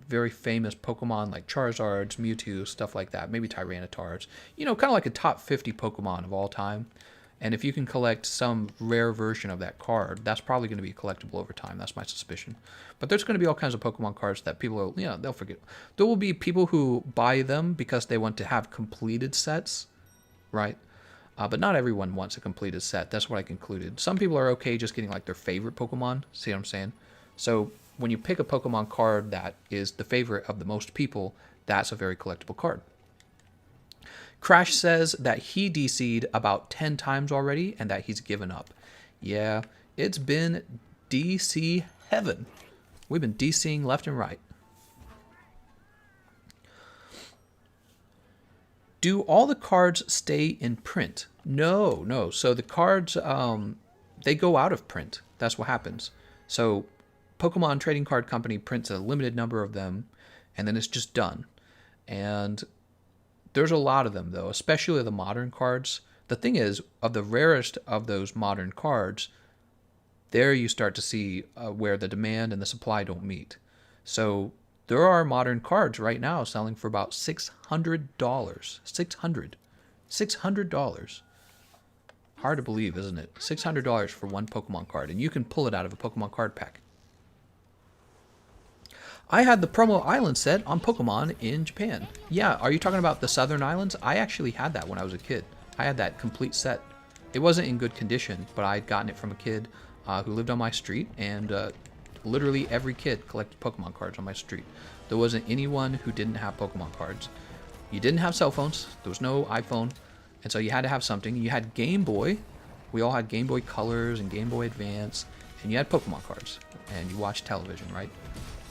very famous Pokemon like Charizards, Mewtwo, stuff like that, maybe Tyranitards, you know, kind of like a top 50 Pokemon of all time. And if you can collect some rare version of that card, that's probably going to be collectible over time. That's my suspicion. But there's going to be all kinds of Pokemon cards that people are, you know, they'll forget. There will be people who buy them because they want to have completed sets, right? But not everyone wants a completed set. That's what I concluded. Some people are okay just getting like their favorite Pokemon. See what I'm saying? So when you pick a Pokemon card that is the favorite of the most people, that's a very collectible card. Crash says that he DC'd about 10 times already and that he's given up. Yeah, it's been DC heaven. We've been DCing left and right. Do all the cards stay in print? No. So the cards, they go out of print. That's what happens. So Pokemon Trading Card Company prints a limited number of them, and then it's just done. And there's a lot of them, though, especially the modern cards. The thing is, of the rarest of those modern cards, there you start to see where the demand and the supply don't meet. So there are modern cards right now selling for about $600. $600. Hard to believe, isn't it? $600 for one Pokemon card, and you can pull it out of a Pokemon card pack. I had the promo island set on Pokemon in Japan. Yeah, are you talking about the Southern Islands? I actually had that when I was a kid. I had that complete set. It wasn't in good condition, but I had gotten it from a kid who lived on my street, and literally every kid collected Pokemon cards on my street. There wasn't anyone who didn't have Pokemon cards. You didn't have cell phones. There was no iPhone, and so you had to have something. You had Game Boy. We all had Game Boy Colors and Game Boy Advance, and you had Pokemon cards, and you watched television, right?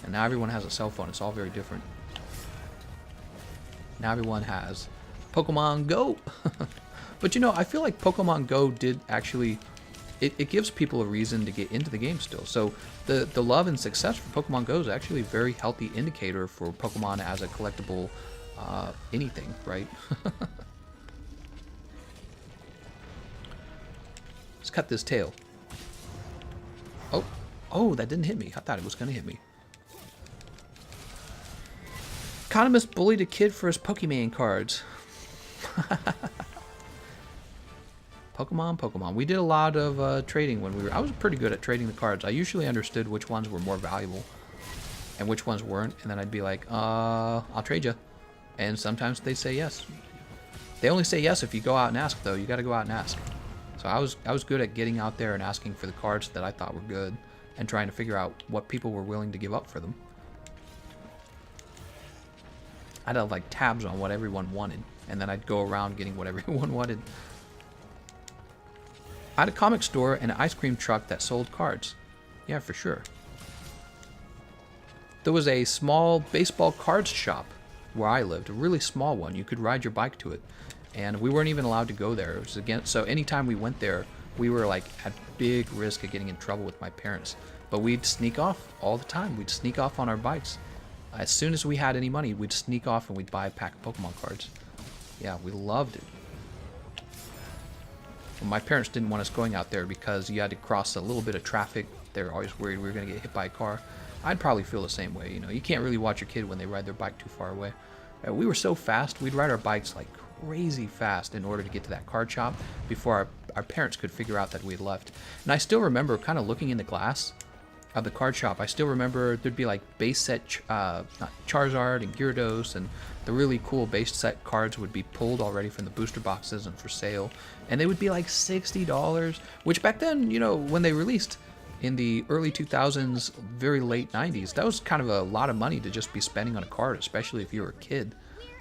And now everyone has a cell phone. It's all very different. Now everyone has Pokemon Go. But you know, I feel like Pokemon Go did actually, it gives people a reason to get into the game still. So the love and success for Pokemon Go is actually a very healthy indicator for Pokemon as a collectible anything, right? Let's cut this tail. Oh, that didn't hit me. I thought it was going to hit me. Economist bullied a kid for his Pokemon cards. Pokemon. We did a lot of trading when we were... I was pretty good at trading the cards. I usually understood which ones were more valuable and which ones weren't. And then I'd be like, I'll trade you. And sometimes they say yes. They only say yes if you go out and ask, though. You got to go out and ask. So I was good at getting out there and asking for the cards that I thought were good and trying to figure out what people were willing to give up for them. I'd have like tabs on what everyone wanted, and then I'd go around getting what everyone wanted. I had a comic store and an ice cream truck that sold cards. Yeah, for sure. There was a small baseball cards shop where I lived, a really small one. You could ride your bike to it, and we weren't even allowed to go there. It was against, so anytime we went there, we were like at big risk of getting in trouble with my parents. But we'd sneak off all the time. We'd sneak off on our bikes. As soon as we had any money, we'd sneak off and we'd buy a pack of Pokemon cards. Yeah, we loved it. Well, my parents didn't want us going out there because you had to cross a little bit of traffic. They were always worried we were going to get hit by a car. I'd probably feel the same way. You know, you can't really watch your kid when they ride their bike too far away. We were so fast. We'd ride our bikes like crazy fast in order to get to that card shop before our parents could figure out that we had left. And I still remember kind of looking in the glass of the card shop. I still remember there'd be like base set Charizard and Gyarados, and the really cool base set cards would be pulled already from the booster boxes and for sale, and they would be like $60, which back then, you know, when they released in the early 2000s, very late 90s, that was kind of a lot of money to just be spending on a card, especially if you were a kid.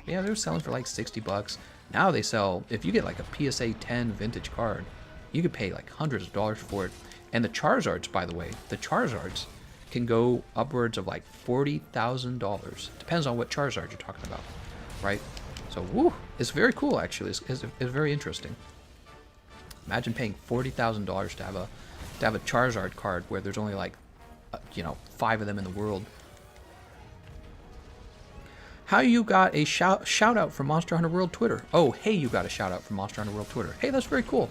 Yeah, they were selling for like $60. Now they sell, if you get like a PSA 10 vintage card, you could pay like hundreds of dollars for it. And the Charizards, by the way, the Charizards can go upwards of like $40,000. Depends on what Charizard you're talking about, right? So, woo, it's very cool actually. It's very interesting. Imagine paying $40,000 to have a Charizard card where there's only like, you know, 5 of them in the world. How you got a shout out from Monster Hunter World Twitter? Oh, hey, you got a shout out from Monster Hunter World Twitter. Hey, that's very cool.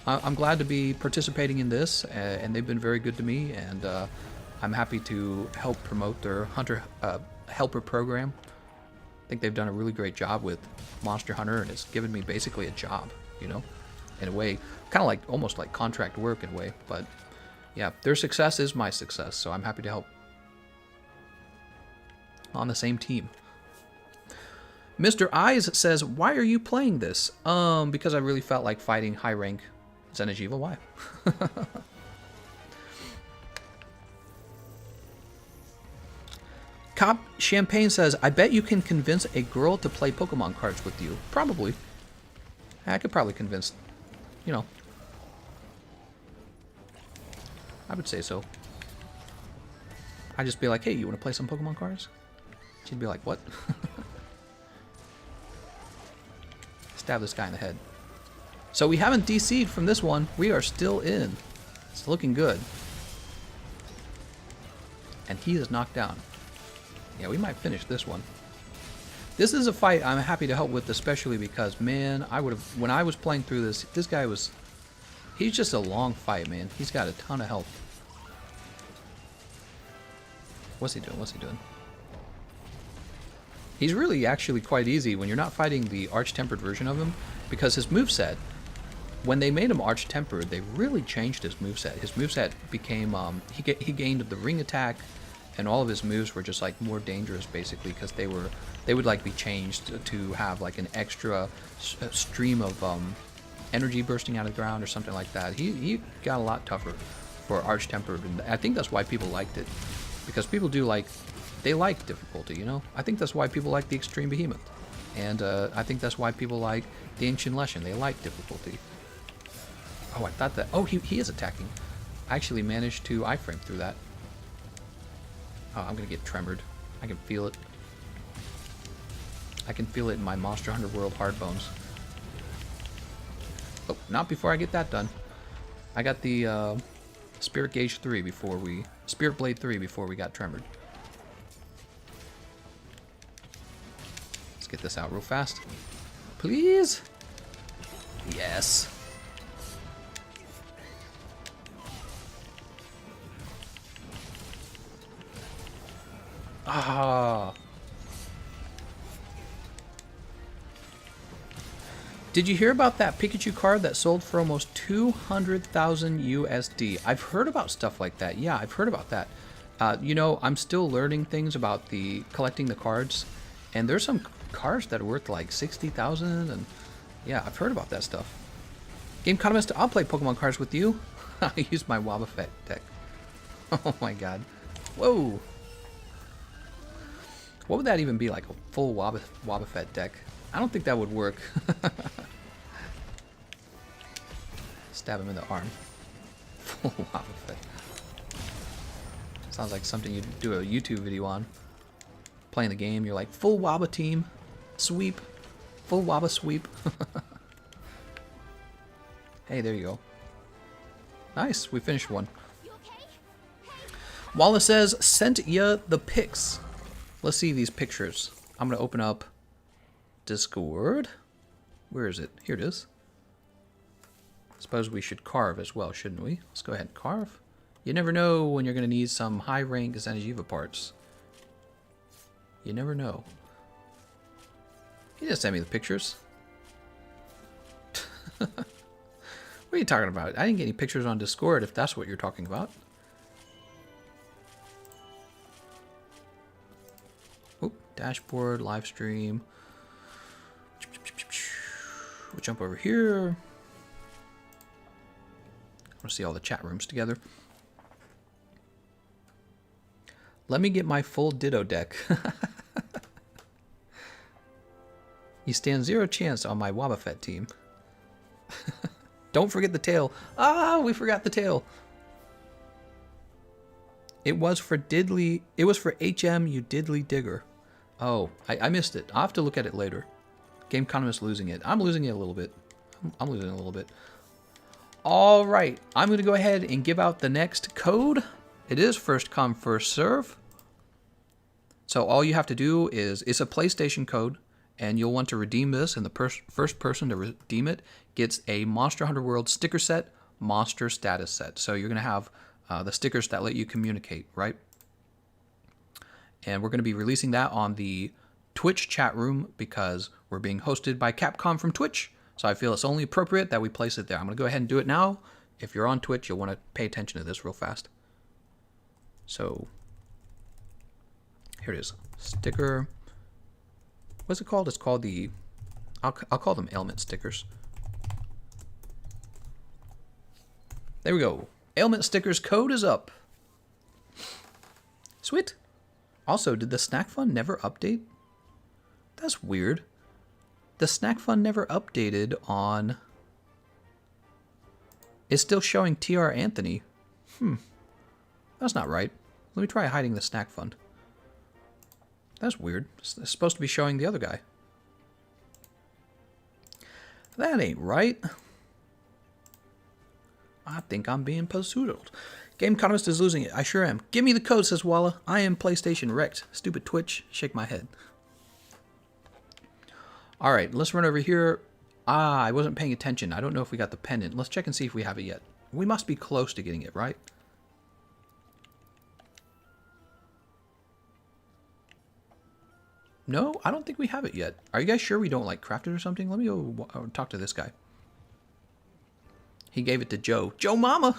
I'm glad to be participating in this, and they've been very good to me, and I'm happy to help promote their Hunter Helper program. I think they've done a really great job with Monster Hunter, and it's given me basically a job, you know, in a way, kind of like almost like contract work in a way. But yeah, their success is my success, so I'm happy to help. On the same team. Mr. Eyes says, why are you playing this? Because I really felt like fighting high rank Xeno'jiiva. Why? Cop Champagne says, I bet you can convince a girl to play Pokemon cards with you. Probably. I could probably convince, you know. I would say so. I'd just be like, hey, you want to play some Pokemon cards? She'd be like, what? Stab this guy in the head. So we haven't DC'd from this one. We are still in. It's looking good. And he is knocked down. Yeah, we might finish this one. This is a fight I'm happy to help with, especially because, man, I would have, when I was playing through this guy was, he's just a long fight, man. He's got a ton of health. What's he doing? What's he doing? He's really actually quite easy when you're not fighting the Arch-Tempered version of him, because his moveset, when they made him Arch-Tempered, they really changed his moveset. His moveset became, he gained the ring attack, and all of his moves were just like more dangerous basically, because they would like be changed to have like an extra stream of energy bursting out of the ground or something like that. He got a lot tougher for Arch-Tempered, and I think that's why people liked it, because people do like, they like difficulty, you know? I think that's why people like the Extreme Behemoth. And I think that's why people like the Ancient Leshen. They like difficulty. Oh, I thought that... Oh, he is attacking. I actually managed to iframe through that. Oh, I'm going to get tremored. I can feel it. I can feel it in my Monster Hunter World hard bones. Oh, not before I get that done. I got the Spirit Gauge 3 before we... Spirit Blade 3 before we got tremored. Get this out real fast. Please? Yes. Ah. Did you hear about that Pikachu card that sold for almost 200,000 USD? I've heard about stuff like that. Yeah, I've heard about that. You know, I'm still learning things about the collecting the cards, and there's some cards that are worth like 60,000, and yeah, I've heard about that stuff. Gameconomist, I'll play Pokemon cards with you. I use my Wobbuffet deck. Oh my god. Whoa. What would that even be, like a full Wobbuffet deck? I don't think that would work. Stab him in the arm. Full Wobbuffet. Sounds like something you'd do a YouTube video on. Playing the game, you're like, full Wobba team. Sweep. Full Wobba sweep. Hey, there you go. Nice, we finished one. Wallace says, sent ya the pics. Let's see these pictures. I'm gonna open up Discord. Where is it? Here it is. Suppose we should carve as well, shouldn't we? Let's go ahead and carve. You never know when you're gonna need some high rank Xeno'jiiva parts. You never know. You just send me the pictures. What are you talking about? I didn't get any pictures on Discord if that's what you're talking about. Oop, dashboard, live stream. We'll jump over here. I want to see all the chat rooms together. Let me get my full Ditto deck. You stand 0 chance on my Wobbuffet team. Don't forget the tail. Ah, we forgot the tail. It was for Diddly. It was for HM, you Diddly Digger. Oh, I missed it. I'll have to look at it later. Gameconomist losing it. I'm losing it a little bit. I'm losing it a little bit. All right. I'm going to go ahead and give out the next code. It is first come, first serve. So all you have to do is, it's a PlayStation code, and you'll want to redeem this, and the first person to redeem it gets a Monster Hunter World sticker set, monster status set. So you're going to have the stickers that let you communicate, right? And we're going to be releasing that on the Twitch chat room because we're being hosted by Capcom from Twitch. So I feel it's only appropriate that we place it there. I'm going to go ahead and do it now. If you're on Twitch, you'll want to pay attention to this real fast. So here it is. Sticker. What's it called? It's called the... I'll call them ailment stickers. There we go. Ailment stickers code is up. Sweet. Also, did the snack fund never update? That's weird. The snack fund never updated on... It's still showing TR Anthony. That's not right. Let me try hiding the snack fund. That's weird. It's supposed to be showing the other guy. That ain't right. I think I'm being pursued. Gameconomist is losing it. I sure am. Give me the code, says Walla. I am PlayStation wrecked. Stupid Twitch. Shake my head. All right, let's run over here. Ah, I wasn't paying attention. I don't know if we got the pendant. Let's check and see if we have it yet. We must be close to getting it, right? No, I don't think we have it yet. Are you guys sure we don't like craft it or something? Let me go talk to this guy. He gave it to Joe. Joe Mama!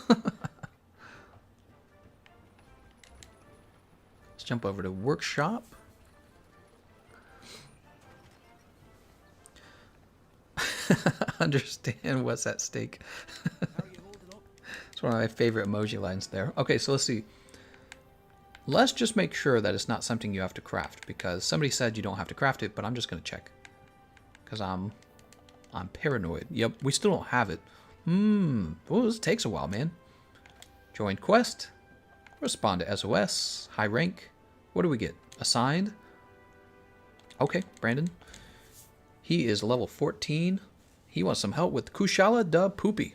Let's jump over to workshop. Understand what's at stake. It's one of my favorite emoji lines there. Okay, so let's see. Let's just make sure that it's not something you have to craft, because somebody said you don't have to craft it, but I'm just going to check. Because I'm paranoid. Yep, we still don't have it. Oh, this takes a while, man. Join quest. Respond to SOS. High rank. What do we get? Assigned. Okay, Brandon. He is level 14. He wants some help with Kushala Daora.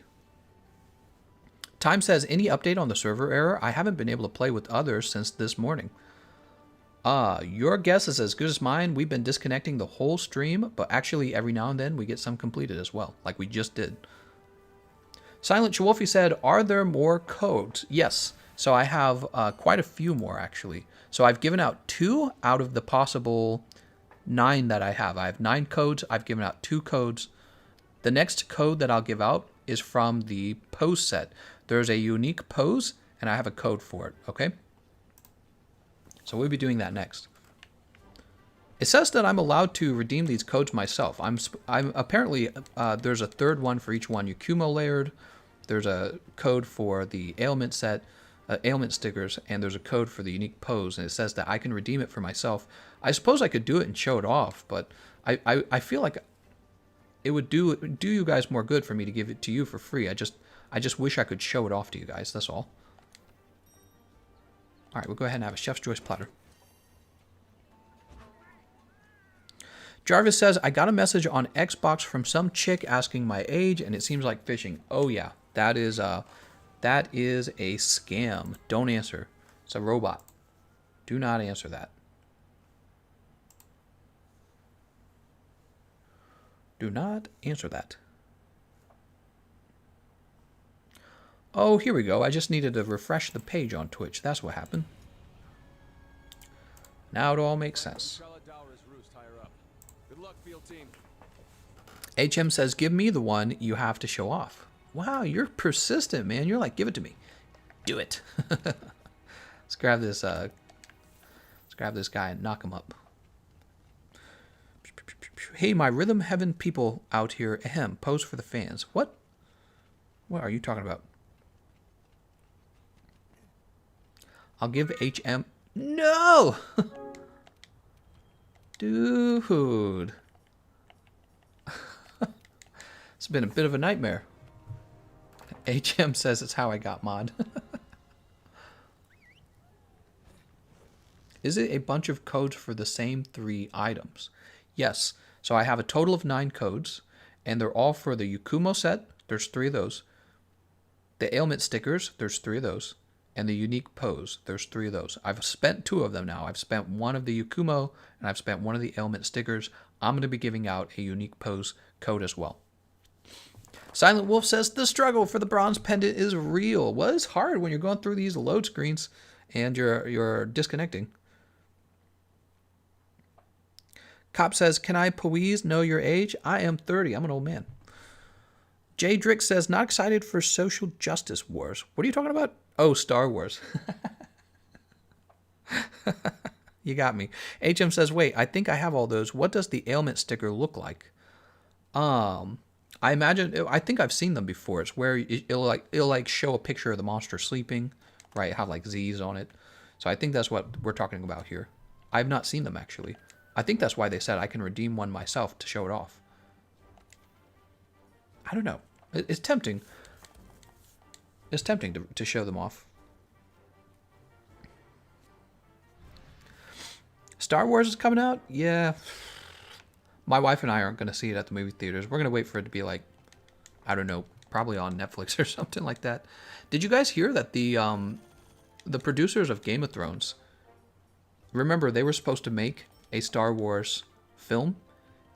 Time says, any update on the server error? I haven't been able to play with others since this morning. Your guess is as good as mine. We've been disconnecting the whole stream, but actually every now and then we get some completed as well, like we just did. Silent Chewolfie said, are there more codes? Yes. So I have quite a few more, actually. So I've given out 2 out of the possible 9 that I have. I have 9 codes. I've given out 2 codes. The next code that I'll give out is from the pose set. There's a unique pose, and I have a code for it, okay? So we'll be doing that next. It says that I'm allowed to redeem these codes myself. I'm apparently, there's a 3rd one for each one you Kumo layered. There's a code for the ailment set, ailment stickers, and there's a code for the unique pose, and it says that I can redeem it for myself. I suppose I could do it and show it off, but I feel like it would do you guys more good for me to give it to you for free. I just wish I could show it off to you guys, that's all. All right, we'll go ahead and have a chef's choice platter. Jarvis says, I got a message on Xbox from some chick asking my age, and it seems like phishing. Oh yeah, that is a scam. Don't answer. It's a robot. Do not answer that. Do not answer that. Oh, here we go. I just needed to refresh the page on Twitch. That's what happened. Now it all makes sense. HM says, give me the one you have to show off. Wow, you're persistent, man. You're like, give it to me. Do it. Let's grab this guy and knock him up. Hey, my Rhythm Heaven people out here. Ahem. Pose for the fans. What? What are you talking about? I'll give HM... No! Dude. It's been a bit of a nightmare. HM says it's how I got mod. Is it a bunch of codes for the same 3 items? Yes. So I have a total of 9 codes, and they're all for the Yukumo set. There's 3 of those. The ailment stickers, there's 3 of those. And the unique pose, there's 3 of those. I've spent 2 of them now. I've spent 1 of the Yukumo, and I've spent 1 of the ailment stickers. I'm going to be giving out a unique pose code as well. Silent Wolf says, the struggle for the bronze pendant is real. Well, it's hard when you're going through these load screens and you're disconnecting. Cop says, can I please know your age? I am 30. I'm an old man. Jay Drick says, not excited for social justice wars. What are you talking about? Oh, Star Wars. You got me. HM says, wait, I think I have all those. What does the ailment sticker look like? I think I've seen them before. It's where it'll show a picture of the monster sleeping, right? Have like Z's on it. So I think that's what we're talking about here. I've not seen them actually. I think that's why they said I can redeem one myself to show it off. I don't know. It's tempting. It's tempting to show them off. Star Wars is coming out? Yeah. My wife and I aren't going to see it at the movie theaters. We're going to wait for it to be like, I don't know, probably on Netflix or something like that. Did you guys hear that the producers of Game of Thrones, remember they were supposed to make a Star Wars film,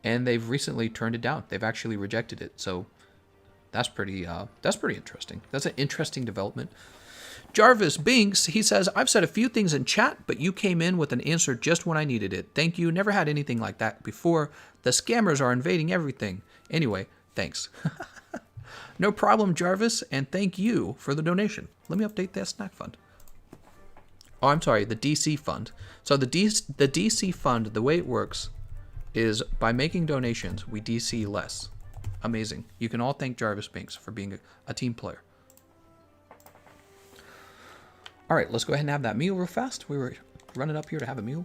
and they've recently turned it down. They've actually rejected it. So that's pretty interesting. That's an interesting development. Jarvis Binks, he says, I've said a few things in chat, but you came in with an answer just when I needed it. Thank you. Never had anything like that before. The scammers are invading everything. Anyway, thanks. No problem, Jarvis, and thank you for the donation. Let me update that snack fund. Oh, I'm sorry, the DC fund. So the DC fund, the way it works is by making donations, we DC less. Amazing. You can all thank Jarvis Binks for being a team player. All right, let's go ahead and have that meal real fast. We were running up here to have a meal.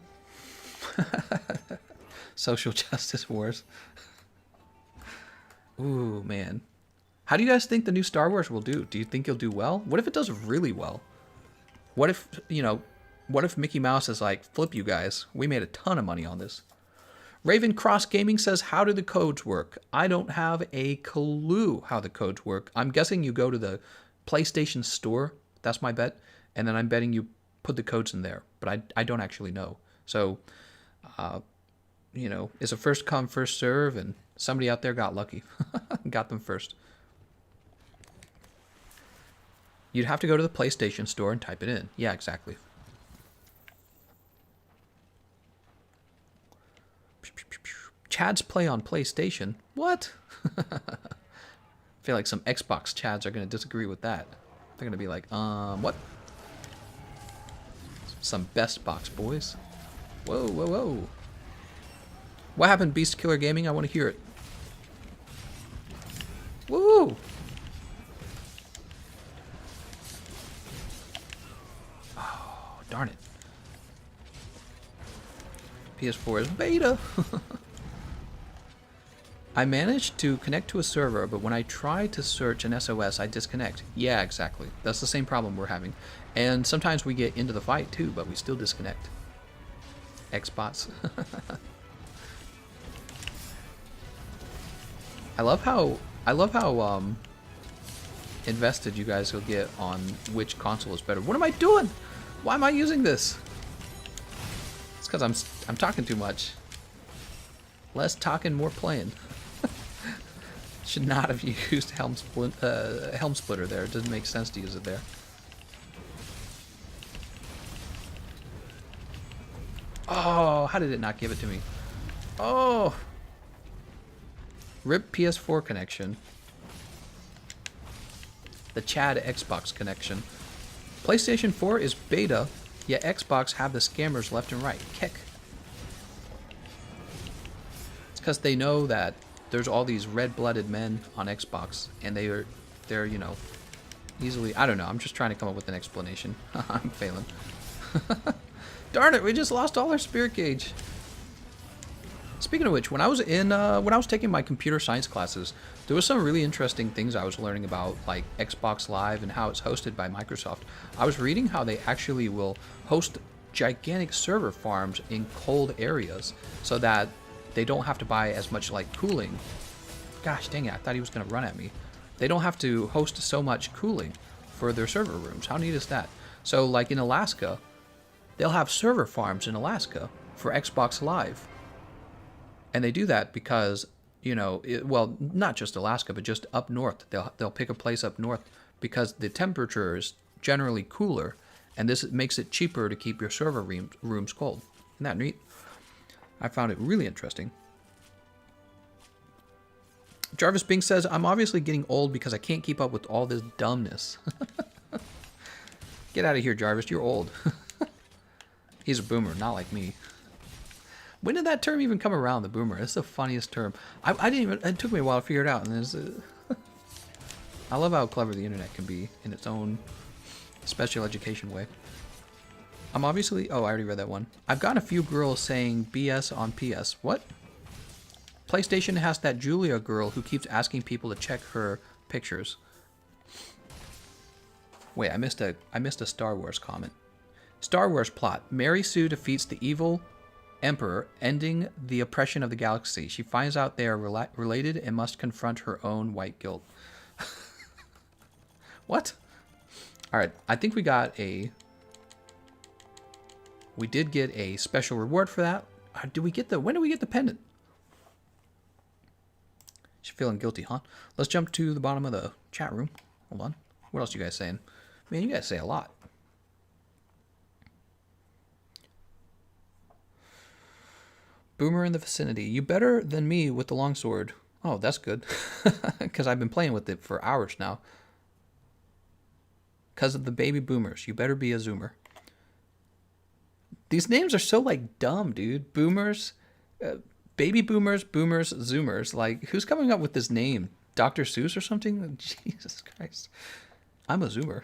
Social justice wars. Ooh, man. How do you guys think the new Star Wars will do? Do you think it'll do well? What if it does really well? What if, what if Mickey Mouse is like, flip you guys, we made a ton of money on this. Raven Cross Gaming says, how do the codes work? I don't have a clue how the codes work. I'm guessing you go to the PlayStation Store. That's my bet. And then I'm betting you put the codes in there. But I don't actually know. So, it's a first come, first serve. And somebody out there got lucky. Got them first. You'd have to go to the PlayStation Store and type it in. Yeah, exactly. Chads play on PlayStation? What? I feel like some Xbox Chads are going to disagree with that. They're going to be like, what? Some best box boys. Whoa, whoa, whoa. What happened, Beast Killer Gaming? I want to hear it. Woo! Oh, darn it. PS4 is beta. I managed to connect to a server, but when I try to search an SOS, I disconnect. Yeah, exactly. That's the same problem we're having. And sometimes we get into the fight too, but we still disconnect. Xbots. I love how invested you guys will get on which console is better. What am I doing? Why am I using this? It's because I'm talking too much. Less talking, more playing. Should not have used Helm Splitter there. It doesn't make sense to use it there. Oh, how did it not give it to me? Oh! RIP PS4 connection. The Chad Xbox connection. PlayStation 4 is beta, yet Xbox have the scammers left and right. Kick. It's because they know that there's all these red-blooded men on Xbox, and they're easily. I don't know. I'm just trying to come up with an explanation. I'm failing. Darn it! We just lost all our spirit gauge. Speaking of which, when I was taking my computer science classes, there was some really interesting things I was learning about, like Xbox Live and how it's hosted by Microsoft. I was reading how they actually will host gigantic server farms in cold areas so that they don't have to buy as much like cooling. Gosh dang it, I thought he was going to run at me. They don't have to host so much cooling for their server rooms. How neat is that? So like in Alaska, they'll have server farms in Alaska for Xbox Live. And they do that because, well, not just Alaska, but just up north. They'll pick a place up north because the temperature is generally cooler, and this makes it cheaper to keep your server rooms cold. Isn't that neat? I found it really interesting. Jarvis Bing says, I'm obviously getting old because I can't keep up with all this dumbness. Get out of here, Jarvis. You're old. He's a boomer, not like me. When did that term even come around, the boomer? It's the funniest term. I didn't even, it took me a while to figure it out. And I love how clever the internet can be in its own special education way. I'm obviously, oh, I already read that one. I've gotten a few girls saying BS on PS. What? PlayStation has that Julia girl who keeps asking people to check her pictures. Wait, I missed a Star Wars comment. Star Wars plot. Mary Sue defeats the evil Emperor, ending the oppression of the galaxy. She finds out they are related and must confront her own white guilt. What? Alright, I think we did get a special reward for that. When do we get the pendant? She's feeling guilty, huh? Let's jump to the bottom of the chat room. Hold on. What else are you guys saying? Man, you guys say a lot. Boomer in the vicinity. You better than me with the longsword. Oh, that's good. Because I've been playing with it for hours now. Because of the baby boomers. You better be a zoomer. These names are so, like, dumb, dude. Boomers. Baby boomers, boomers, zoomers. Like, who's coming up with this name? Dr. Seuss or something? Jesus Christ. I'm a zoomer.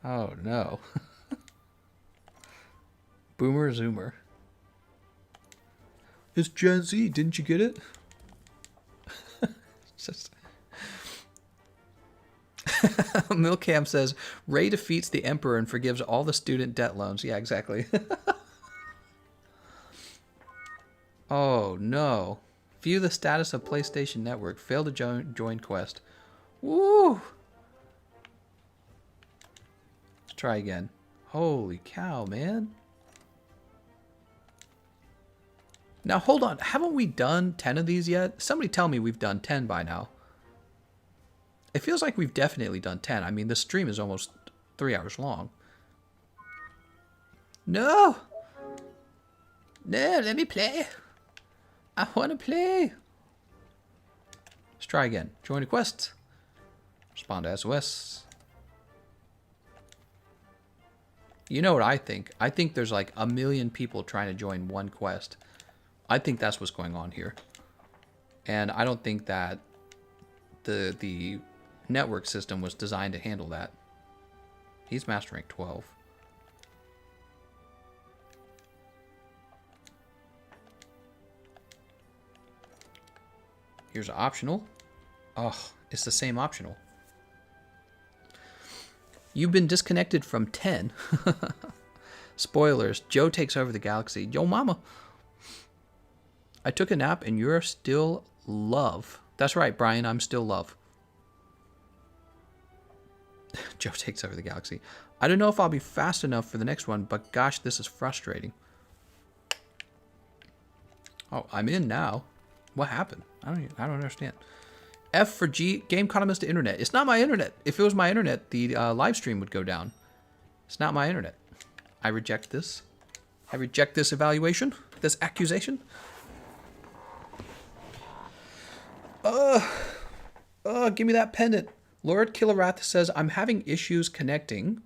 Oh, no. Boomer, zoomer. It's Gen Z. Didn't you get it? Just... Milcam says, Ray defeats the Emperor and forgives all the student debt loans. Yeah, exactly. Oh, no. View the status of PlayStation Network. Failed to join quest. Woo! Let's try again. Holy cow, man. Now, hold on. Haven't we done 10 of these yet? Somebody tell me we've done 10 by now. It feels like we've definitely done 10. I mean, the stream is almost 3 hours long. No! No, let me play. I want to play. Let's try again. Join a quest. Respond to SOS. You know what I think? I think there's like 1 million people trying to join one quest. I think that's what's going on here. And I don't think that the network system was designed to handle that. He's master rank 12. Here's an optional. Oh, it's the same optional. You've been disconnected from 10. Spoilers. Joe takes over the galaxy. Yo, mama. I took a nap and you're still love. That's right, Brian. I'm still love. Joe takes over the galaxy. I don't know if I'll be fast enough for the next one, but gosh, this is frustrating. Oh, I'm in now. What happened? I don't understand. F for Gameconomist internet. It's not my internet. If it was my internet, the live stream would go down. It's not my internet. I reject this. I reject this evaluation. This accusation. Give me that pendant. Lord Kilrath says, I'm having issues connecting,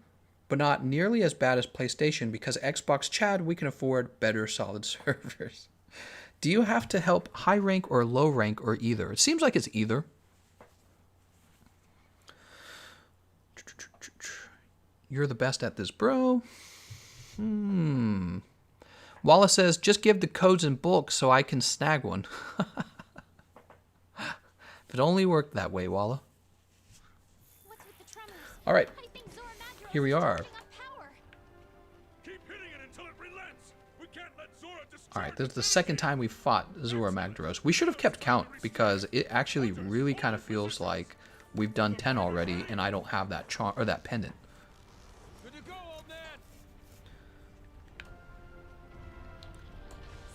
but not nearly as bad as PlayStation because Xbox Chad, we can afford better solid servers. Do you have to help high rank or low rank or either? It seems like it's either. You're the best at this, bro. Wallace says, just give the codes in bulk so I can snag one. If it only worked that way, Walla. What's with the tremors? All right, I think Zorah Magdaros here we is are. turning on power. Keep hitting it until it relents. We can't let Zorah discharge. All right, this is the second time we fought Zorah Magdaros. We should have kept count because it actually really kind of feels like we've done 10 already, and I don't have that charm or that pendant. Good to go, old man.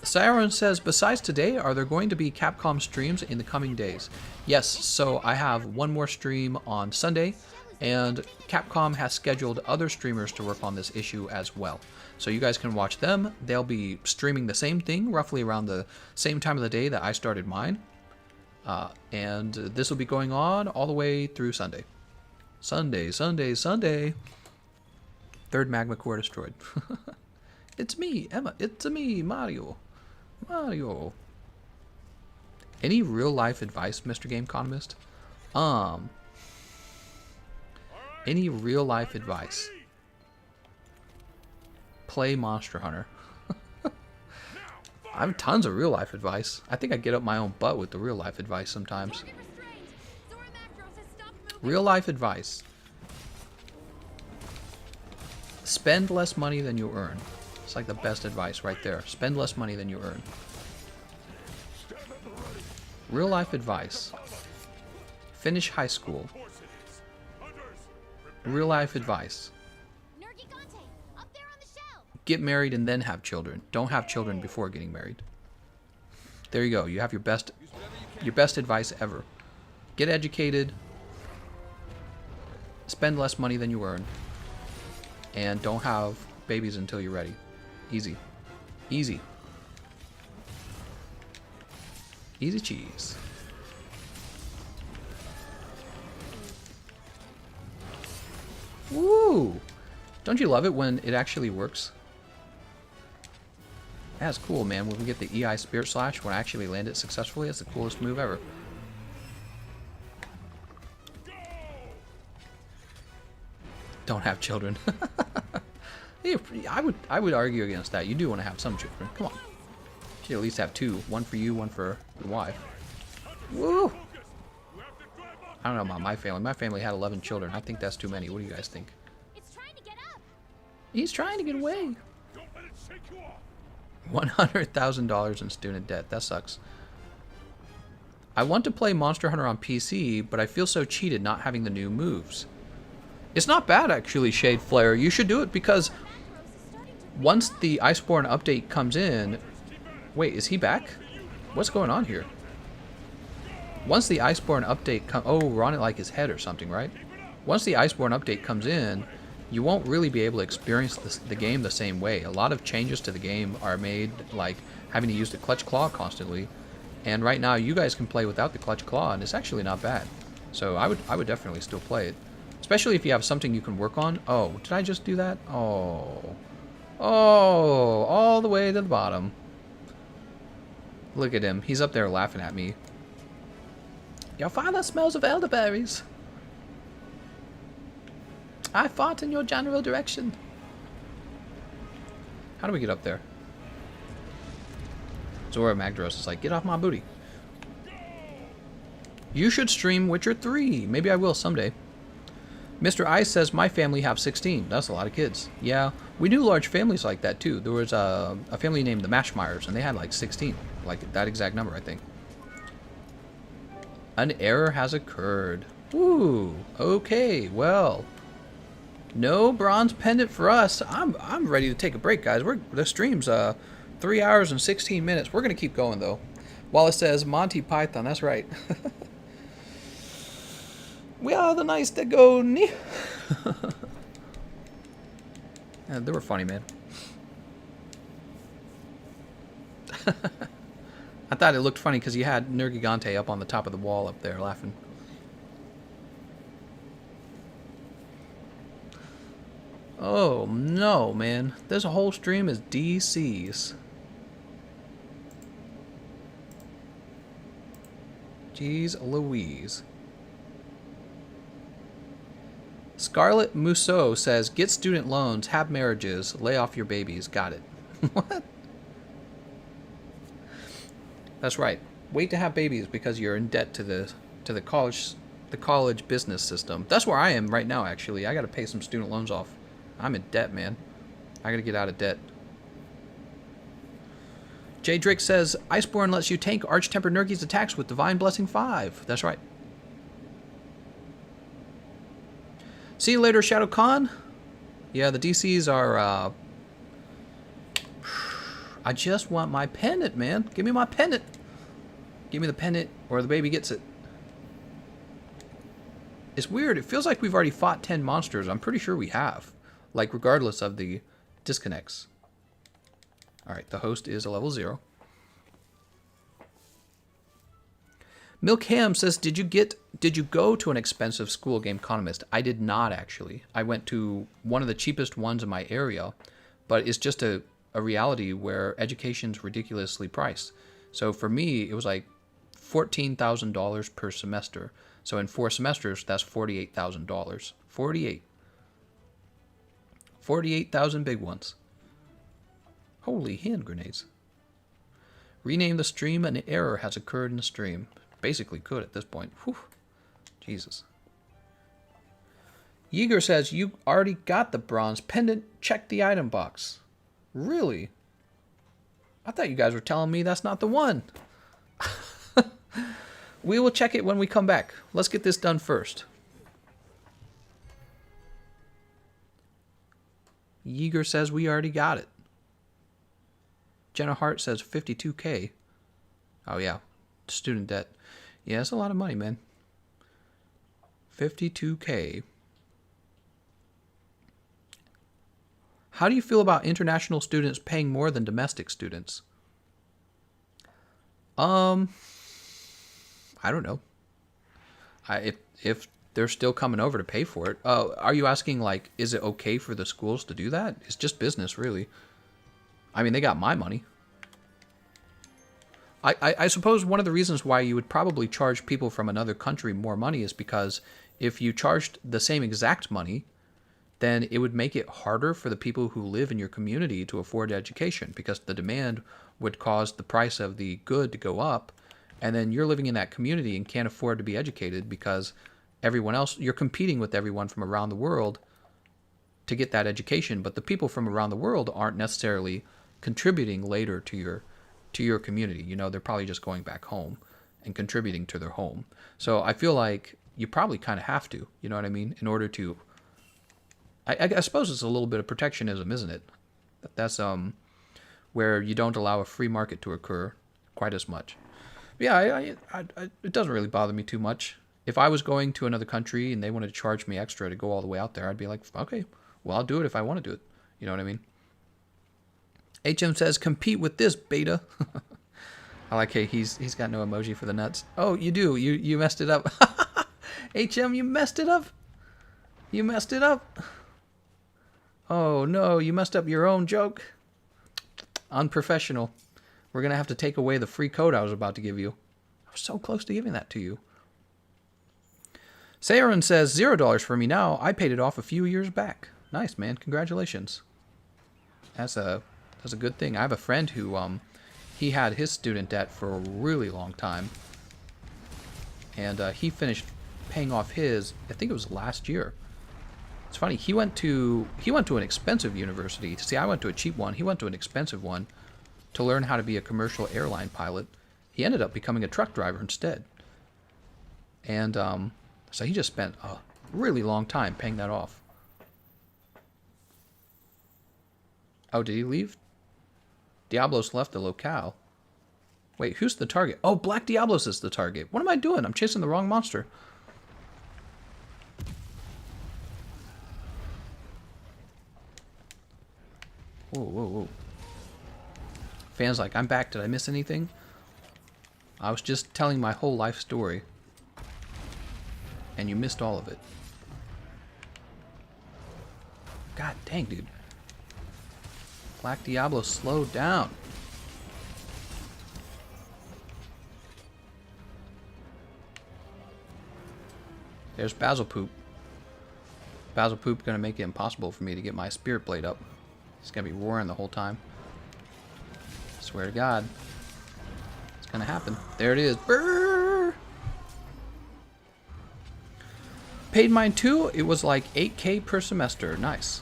Siren says, besides today, are there going to be Capcom streams in the coming days? Yes, so I have one more stream on Sunday, and Capcom has scheduled other streamers to work on this issue as well. So you guys can watch them. They'll be streaming the same thing, roughly around the same time of the day that I started mine. And this will be going on all the way through Sunday. Sunday. Third magma core destroyed. It's me, Emma. It's me, Mario. Any real life advice, Mr. Gameconomist? Any real life advice? Play Monster Hunter. I have tons of real life advice. I think I get up my own butt with the real life advice sometimes. Don't get restrained. Zorah Magdaros has stopped moving. Real life advice. Spend less money than you earn. It's like the best advice right there. Spend less money than you earn. Real life advice. Finish high school. Real life advice. Nergigante, up there on the shelf. Get married and then have children. Don't have children before getting married. There you go. You have your best advice ever. Get educated. Spend less money than you earn. And don't have babies until you're ready. Easy. Easy. Easy cheese. Woo! Don't you love it when it actually works? That's cool, man. When we get the EI Spirit Slash, when I actually land it successfully, that's the coolest move ever. Don't have children. I would argue against that. You do want to have some children. Come on. You should at least have two. One for you, one for your wife. Woo! I don't know about my family. My family had 11 children. I think that's too many. What do you guys think? It's trying to get up. He's trying to get away. Don't let it shake you off. $100,000 in student debt. That sucks. I want to play Monster Hunter on PC, but I feel so cheated not having the new moves. It's not bad, actually, Shade Flare. You should do it because once the Iceborne update comes in... Wait, is he back? What's going on here? Once the Iceborne update comes... Oh, we're on it like his head or something, right? Once the Iceborne update comes in, you won't really be able to experience the game the same way. A lot of changes to the game are made, like having to use the Clutch Claw constantly. And right now, you guys can play without the Clutch Claw, and it's actually not bad. So I would definitely still play it. Especially if you have something you can work on. Oh, did I just do that? Oh. Oh, all the way to the bottom. Look at him. He's up there laughing at me. Your father smells of elderberries. I fought in your general direction. How do we get up there? Zorah Magdaros is like, get off my booty. You should stream Witcher 3. Maybe I will someday. Mr. Ice says, my family have 16. That's a lot of kids. Yeah, we knew large families like that too. There was a family named the Mashmeyers, and they had like 16. Like that exact number, I think. An error has occurred. Ooh, okay, well. No bronze pendant for us. I'm ready to take a break, guys. The stream's 3 hours and 16 minutes. We're gonna keep going though. Wallace says Monty Python. That's right. We are the nice to go. Yeah, they were funny, man. I thought it looked funny because you had Nergigante up on the top of the wall up there laughing. Oh, no, man. This whole stream is DCs. Jeez Louise. Scarlet Mousseau says, get student loans, have marriages, lay off your babies. Got it. What? That's right. Wait to have babies because you're in debt to the college business system. That's where I am right now. Actually, I got to pay some student loans off. I'm in debt, man. I got to get out of debt. Jay Drake says Iceborne lets you tank Arch-Tempered Nurgi's attacks with Divine Blessing 5. That's right. See you later, Shadow Khan. Yeah, the DCs are. I just want my pendant, man. Give me my pendant. Give me the pendant, or the baby gets it. It's weird. It feels like we've already fought 10 monsters. I'm pretty sure we have. Like, regardless of the disconnects. Alright, the host is a level 0. Milk Ham says, did you go to an expensive school, Gameconomist? I did not, actually. I went to one of the cheapest ones in my area, but it's just a reality where education's ridiculously priced. So for me, it was like $14,000 per semester. So in 4 semesters, that's $48,000. 48. 48,000 big ones. Holy hand grenades. Rename the stream. An error has occurred in the stream. Basically could at this point. Whew. Jesus. Yeager says, you already got the bronze pendant. Check the item box. Really? I thought you guys were telling me that's not the one. We will check it when we come back. Let's get this done first. Yeager says we already got it. Jenna Hart says 52K. Oh yeah, student debt. Yeah, that's a lot of money, man. 52K. How do you feel about international students paying more than domestic students? I don't know. If they're still coming over to pay for it. Are you asking, like, is it okay for the schools to do that? It's just business, really. I mean, they got my money. I suppose one of the reasons why you would probably charge people from another country more money is because if you charged the same exact money, then it would make it harder for the people who live in your community to afford education, because the demand would cause the price of the good to go up, and then you're living in that community and can't afford to be educated because everyone else, you're competing with everyone from around the world to get that education, but the people from around the world aren't necessarily contributing later to your community. You know, they're probably just going back home and contributing to their home. So I feel like you probably kind of have to, you know what I mean, in order to, I suppose it's a little bit of protectionism, isn't it? That's where you don't allow a free market to occur quite as much. Yeah, it doesn't really bother me too much. If I was going to another country and they wanted to charge me extra to go all the way out there, I'd be like, okay, well, I'll do it if I want to do it. You know what I mean? HM says, compete with this, beta. I like, hey, he's got no emoji for the nuts. Oh, you do. You messed it up. HM, you messed it up. You messed it up. Oh, no, you messed up your own joke. Unprofessional. We're going to have to take away the free code I was about to give you. I was so close to giving that to you. Saren says, $0 for me now. I paid it off a few years back. Nice, man. Congratulations. That's a good thing. I have a friend who, he had his student debt for a really long time. And he finished paying off his, I think it was last year. It's funny, he went to an expensive university. See, I went to a cheap one. He went to an expensive one to learn how to be a commercial airline pilot. He ended up becoming a truck driver instead. And so he just spent a really long time paying that off. Oh, did he leave? Diablos left the locale. Wait, who's the target? Oh, Black Diablos is the target. What am I doing? I'm chasing the wrong monster. Whoa, whoa, whoa. Fans like, I'm back. Did I miss anything? I was just telling my whole life story. And you missed all of it. God dang, dude. Black Diablo, slow down. There's Basil Poop. Basil Poop gonna make it impossible for me to get my Spirit Blade up. It's gonna be roaring the whole time. I swear to God. It's It's gonna happen. There it is. Brrr! Paid mine too. It was like 8K per semester. Nice.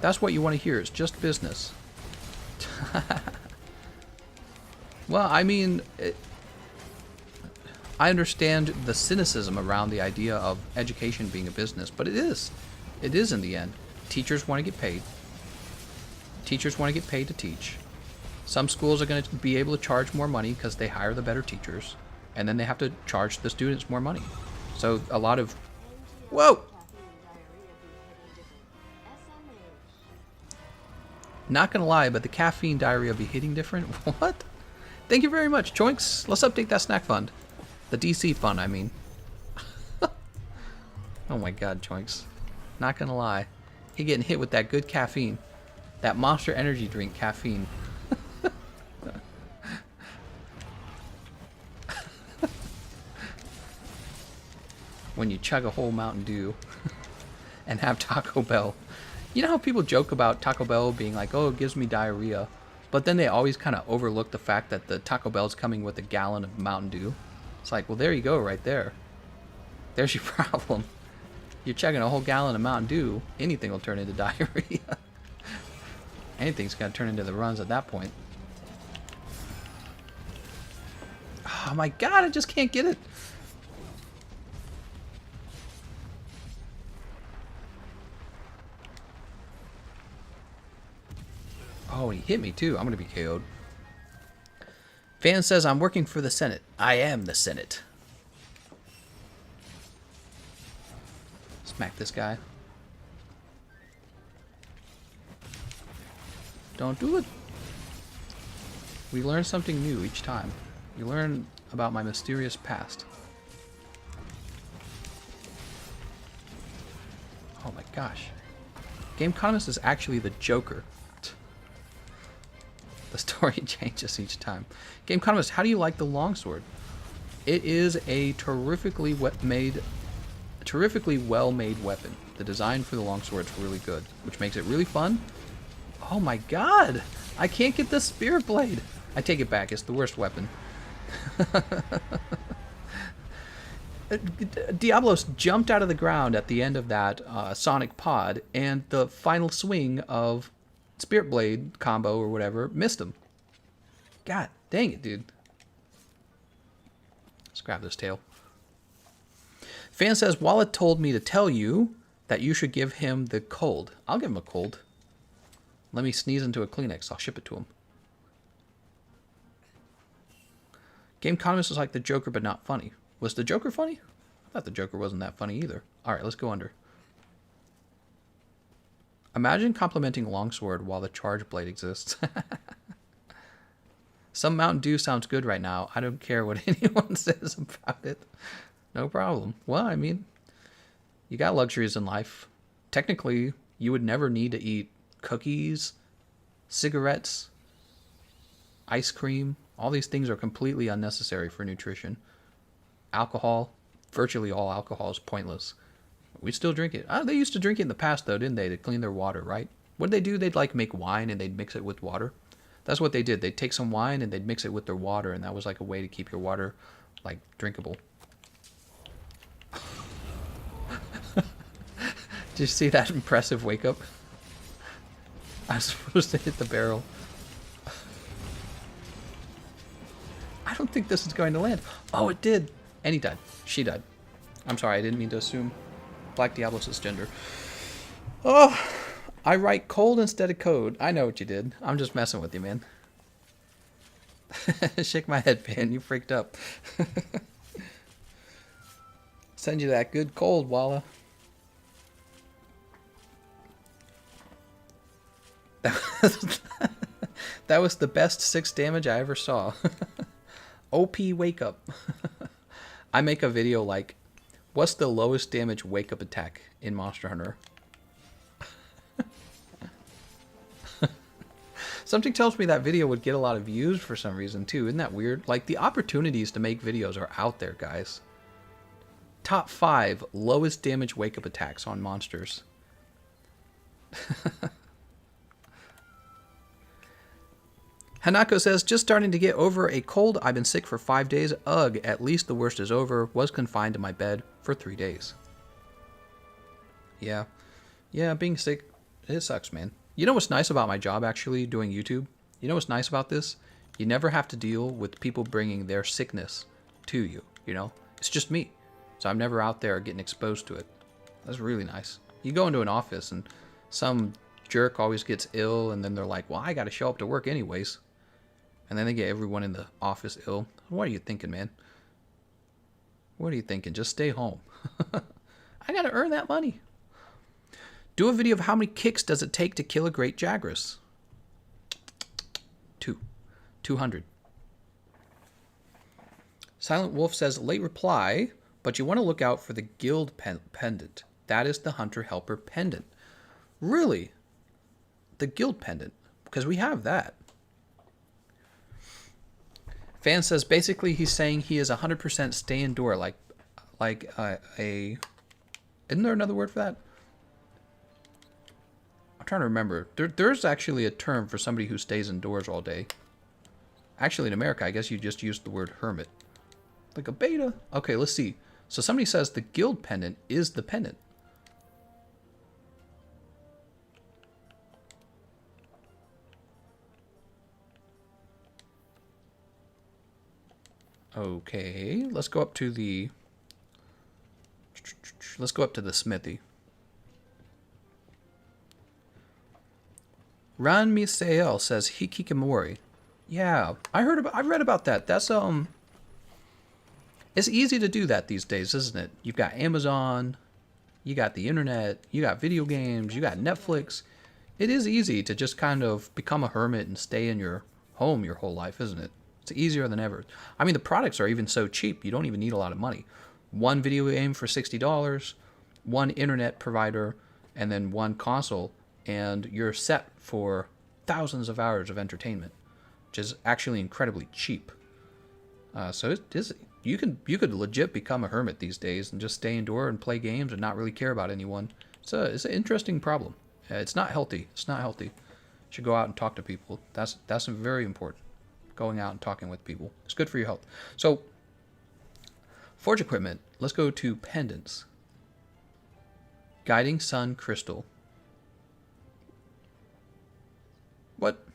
That's what you want to hear. It's just business. Well, I mean, I understand the cynicism around the idea of education being a business, but it is. It is in the end. Teachers want to get paid. Teachers want to get paid to teach. Some schools are going to be able to charge more money because they hire the better teachers, and then they have to charge the students more money. So a lot of... Whoa! Not going to lie, but the caffeine diarrhea be hitting different. What? Thank you very much, Choinks. Let's update that snack fund. The DC fund, I mean. Oh my god, Choinks. Not going to lie. He getting hit with that good caffeine. That Monster Energy drink caffeine. When you chug a whole Mountain Dew and have Taco Bell. You know how people joke about Taco Bell being like, oh, it gives me diarrhea. But then they always kind of overlook the fact that the Taco Bell's coming with a gallon of Mountain Dew. It's like, well, there you go right there. There's your problem. You're chugging a whole gallon of Mountain Dew, anything will turn into diarrhea. Anything's going to turn into the runs at that point. Oh my god, I just can't get it. Oh, he hit me too. I'm going to be KO'd. Fan says, I'm working for the Senate. I am the Senate. Smack this guy. Don't do it. We learn something new each time. We learn about my mysterious past. Oh my gosh. Gameconomist is actually the Joker. The story changes each time. Gameconomist, how do you like the longsword? It is a terrifically well-made weapon. The design for the longsword is really good, which makes it really fun. Oh my god! I can't get the spear blade! I take it back, it's the worst weapon. Diablos jumped out of the ground at the end of that Sonic pod, and the final swing of Spirit Blade combo or whatever missed him. God dang it, dude. Let's grab this tail. Fan says, Wallet told me to tell you that you should give him the cold. I'll give him a cold. Let me sneeze into a Kleenex. I'll ship it to him. Gameconomist is like the Joker, but not funny. Was the Joker funny? I thought the Joker wasn't that funny either. Alright, let's go under. Imagine complimenting longsword while the charge blade exists. Some Mountain Dew sounds good right now. I don't care what anyone says about it. No problem. Well, I mean, you got luxuries in life. Technically, you would never need to eat cookies, cigarettes, ice cream. All these things are completely unnecessary for nutrition. Alcohol, virtually all alcohol is pointless. We still drink it. They used to drink it in the past, though, didn't they? To clean their water, right? What did they do? They'd like make wine and they'd mix it with water. That's what they did. They'd take some wine and they'd mix it with their water, and that was like a way to keep your water like drinkable. Did you see that impressive wake up? I was supposed to hit the barrel. I don't think this is going to land. Oh, it did. And he died. She died. I'm sorry, I didn't mean to assume Black Diablos' gender. Oh, I write cold instead of code. I know what you did. I'm just messing with you, man. Shake my head, man. You freaked up. Send you that good cold, Walla. That was the best 6 damage I ever saw. OP wake up. I make a video like, what's the lowest damage wake up attack in Monster Hunter? Something tells me that video would get a lot of views for some reason too. Isn't that weird? Like, the opportunities to make videos are out there, guys. Top 5 lowest damage wake up attacks on monsters. Hanako says, just starting to get over a cold. I've been sick for 5 days. Ugh, at least the worst is over. Was confined to my bed for 3 days. Yeah. Yeah, being sick, it sucks, man. You know what's nice about my job, actually, doing YouTube? You know what's nice about this? You never have to deal with people bringing their sickness to you, you know? It's just me. So I'm never out there getting exposed to it. That's really nice. You go into an office and some jerk always gets ill, and then they're like, well, I got to show up to work anyways. And then they get everyone in the office ill. What are you thinking, man? What are you thinking? Just stay home. I got to earn that money. Do a video of how many kicks does it take to kill a great Jagras? 200. Silent Wolf says, late reply, but you want to look out for the guild pendant. That is the Hunter Helper pendant. Really? The guild pendant? Because we have that. Fan says, basically he's saying he is 100% stay indoor, like a... Isn't there another word for that? I'm trying to remember. There's actually a term for somebody who stays indoors all day. Actually, in America, I guess you just use the word hermit. Like a beta. Okay, let's see. So somebody says the guild pendant is the pendant. Okay, let's go up to the... Let's go up to the smithy. Ran Misael says Hikikomori. Yeah, I read about that. That's it's easy to do that these days, isn't it? You've got Amazon, you got the internet, you got video games, you got Netflix. It is easy to just kind of become a hermit and stay in your home your whole life, isn't it? It's easier than ever. I mean, the products are even so cheap, you don't even need a lot of money. One video game for $60, one internet provider, and then one console, and you're set for thousands of hours of entertainment, which is actually incredibly cheap. So it is, you could legit become a hermit these days and just stay indoor and play games and not really care about anyone. It's an interesting problem. It's not healthy. It's not healthy. You should go out and talk to people. That's very important. Going out and talking with people. It's good for your health. So, forge equipment. Let's go to pendants. Guiding Sun Crystal. What?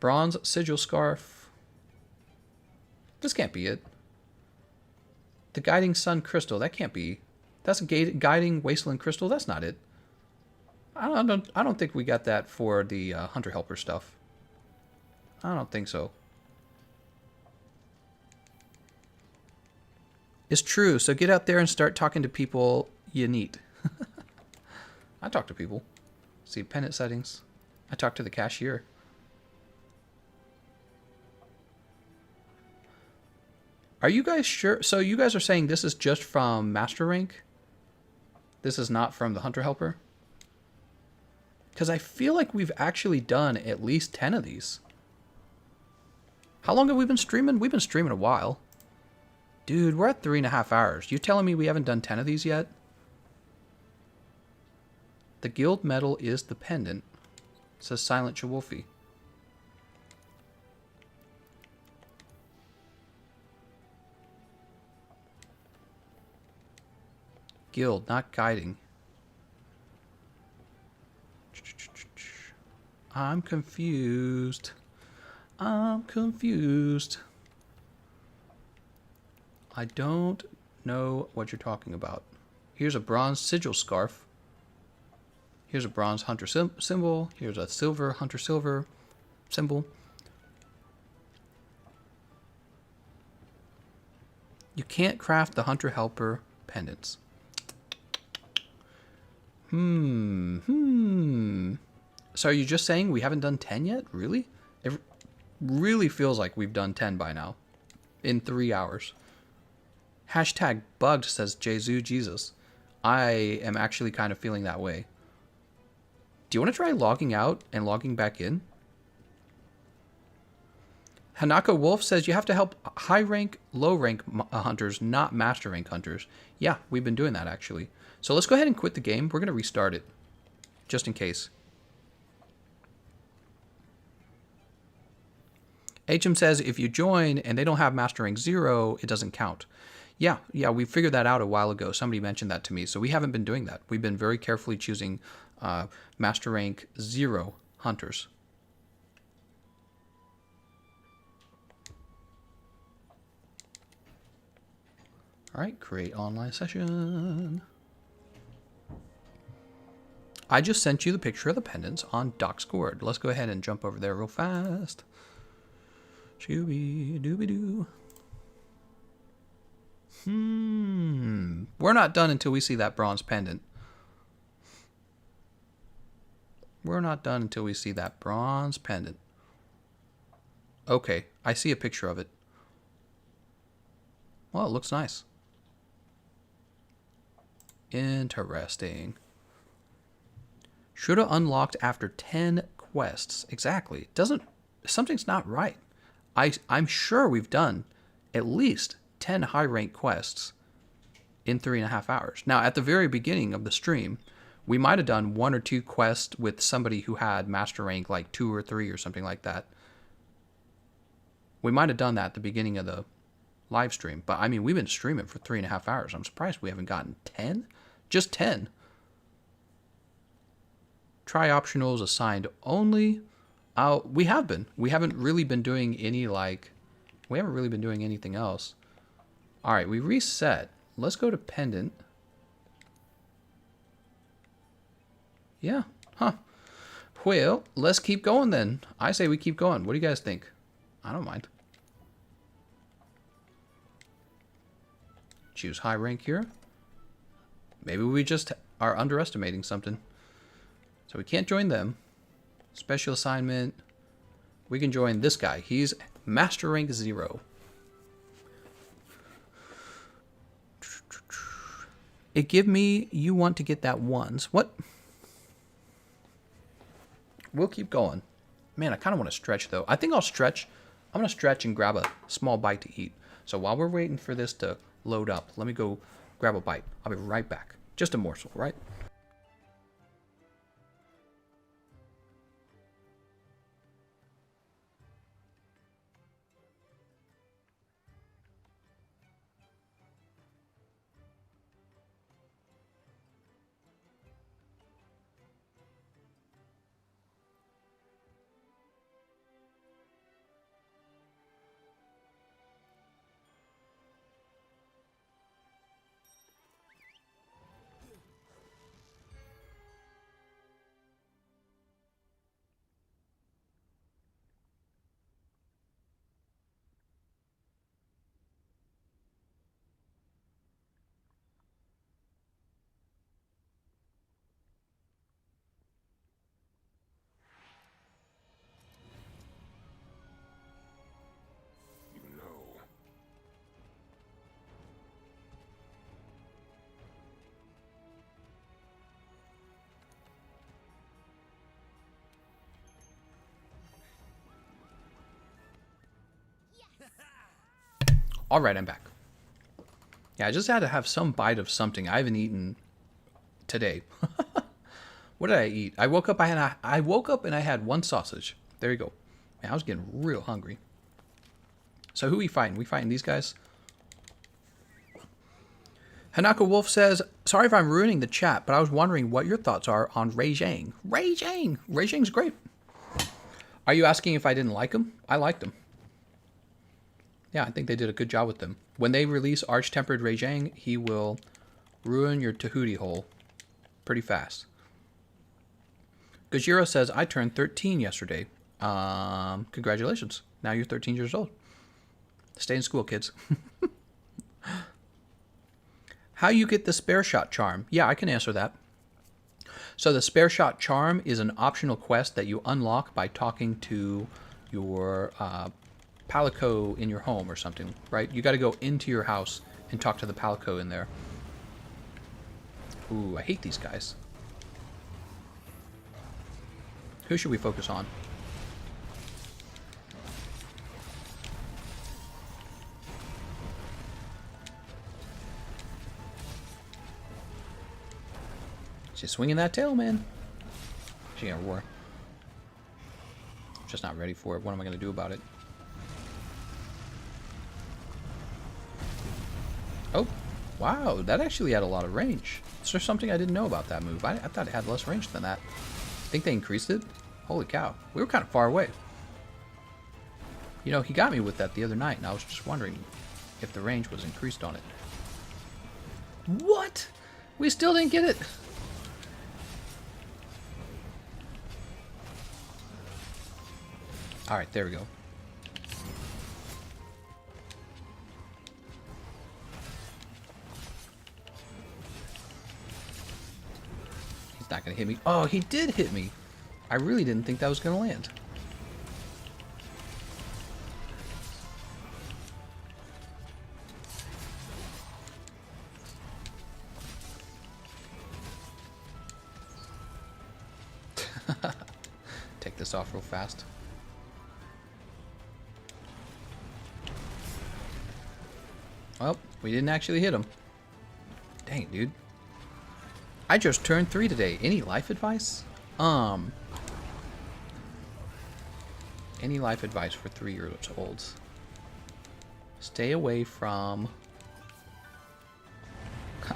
Bronze Sigil Scarf. This can't be it. The Guiding Sun Crystal. That can't be. That's a Guiding Wasteland Crystal. That's not it. I don't think we got that for the Hunter Helper stuff. I don't think so. It's true. So get out there and start talking to people you need. I talk to people. See pendant settings. I talk to the cashier. Are you guys sure? So you guys are saying this is just from Master Rank? This is not from the Hunter Helper? Because I feel like we've actually done at least 10 of these. How long have we been streaming? We've been streaming a while. Dude, we're at 3.5 hours. You telling me we haven't done 10 of these yet? The guild medal is the pendant, says Silent Chawolfi. Guild, not guiding. I'm confused. I'm confused. I don't know what you're talking about. Here's a bronze sigil scarf. Here's a bronze hunter symbol. Here's a silver hunter silver symbol. You can't craft the Hunter Helper pendants. So are you just saying we haven't done 10 yet? Really? It really feels like we've done 10 by now. In 3 hours. Hashtag bugged, says Jesu Jesus. I am actually kind of feeling that way. Do you want to try logging out and logging back in? Hanako Wolf says you have to help high rank, low rank hunters, not master rank hunters. Yeah, we've been doing that actually. So let's go ahead and quit the game. We're going to restart it. Just in case. HM says if you join and they don't have master rank 0, it doesn't count. Yeah, we figured that out a while ago. Somebody mentioned that to me. So we haven't been doing that. We've been very carefully choosing master rank 0 hunters. All right, create online session. I just sent you the picture of the pendants on Docscord. Let's go ahead and jump over there real fast. Shooby dooby doo. We're not done until we see that bronze pendant. We're not done until we see that bronze pendant. Okay, I see a picture of it. Well, it looks nice. Interesting. Should have unlocked after 10 quests. Exactly. Something's not right. I'm sure we've done at least 10 high rank quests in 3.5 hours. Now, at the very beginning of the stream, we might have done 1 or 2 quests with somebody who had master rank like 2 or 3 or something like that. We might have done that at the beginning of the live stream. But I mean, we've been streaming for 3.5 hours. I'm surprised we haven't gotten 10. Just 10. Try optionals assigned only. We have been. We haven't really been doing any we haven't really been doing anything else. All right, we reset. Let's go to pendant. Yeah. Huh. Well, let's keep going then. I say we keep going. What do you guys think? I don't mind. Choose high rank here. Maybe we just are underestimating something. So we can't join them. Special assignment. We can join this guy. He's master rank 0. It give me you want to get that ones. What? We'll keep going. Man, I kind of want to stretch though. I think I'll stretch. I'm going to stretch and grab a small bite to eat. So while we're waiting for this to load up, let me go grab a bite. I'll be right back. Just a morsel, right? All right, I'm back. Yeah, I just had to have some bite of something. I haven't eaten today. What did I eat? I woke up and I had 1 sausage. There you go. Man, I was getting real hungry. So who we fighting? We fighting these guys? Hanako Wolf says, sorry if I'm ruining the chat, but I was wondering what your thoughts are on Rei Zhang. Rei Zhang! Rei Zhang's great. Are you asking if I didn't like him? I liked him. Yeah, I think they did a good job with them. When they release Arch-Tempered Rei Zhang, he will ruin your Tahuti hole pretty fast. Gajiro says, I turned 13 yesterday. Congratulations. Now you're 13 years old. Stay in school, kids. How you get the spare shot charm? Yeah, I can answer that. So the spare shot charm is an optional quest that you unlock by talking to your palico in your home or something, right? You got to go into your house and talk to the palico in there. Ooh, I hate these guys. Who should we focus on? She's swinging that tail, man. She's gonna roar. Just not ready for it. What am I gonna do about it? Oh, wow, that actually had a lot of range. Is there something I didn't know about that move? I thought it had less range than that. I think they increased it? Holy cow. We were kind of far away. You know, he got me with that the other night, and I was just wondering if the range was increased on it. What? We still didn't get it. Alright, there we go. He's not going to hit me. Oh, he did hit me. I really didn't think that was going to land. Take this off real fast. Well, we didn't actually hit him. Dang, dude. I just turned 3 today. Any life advice? Any life advice for 3-year-olds? Stay away from...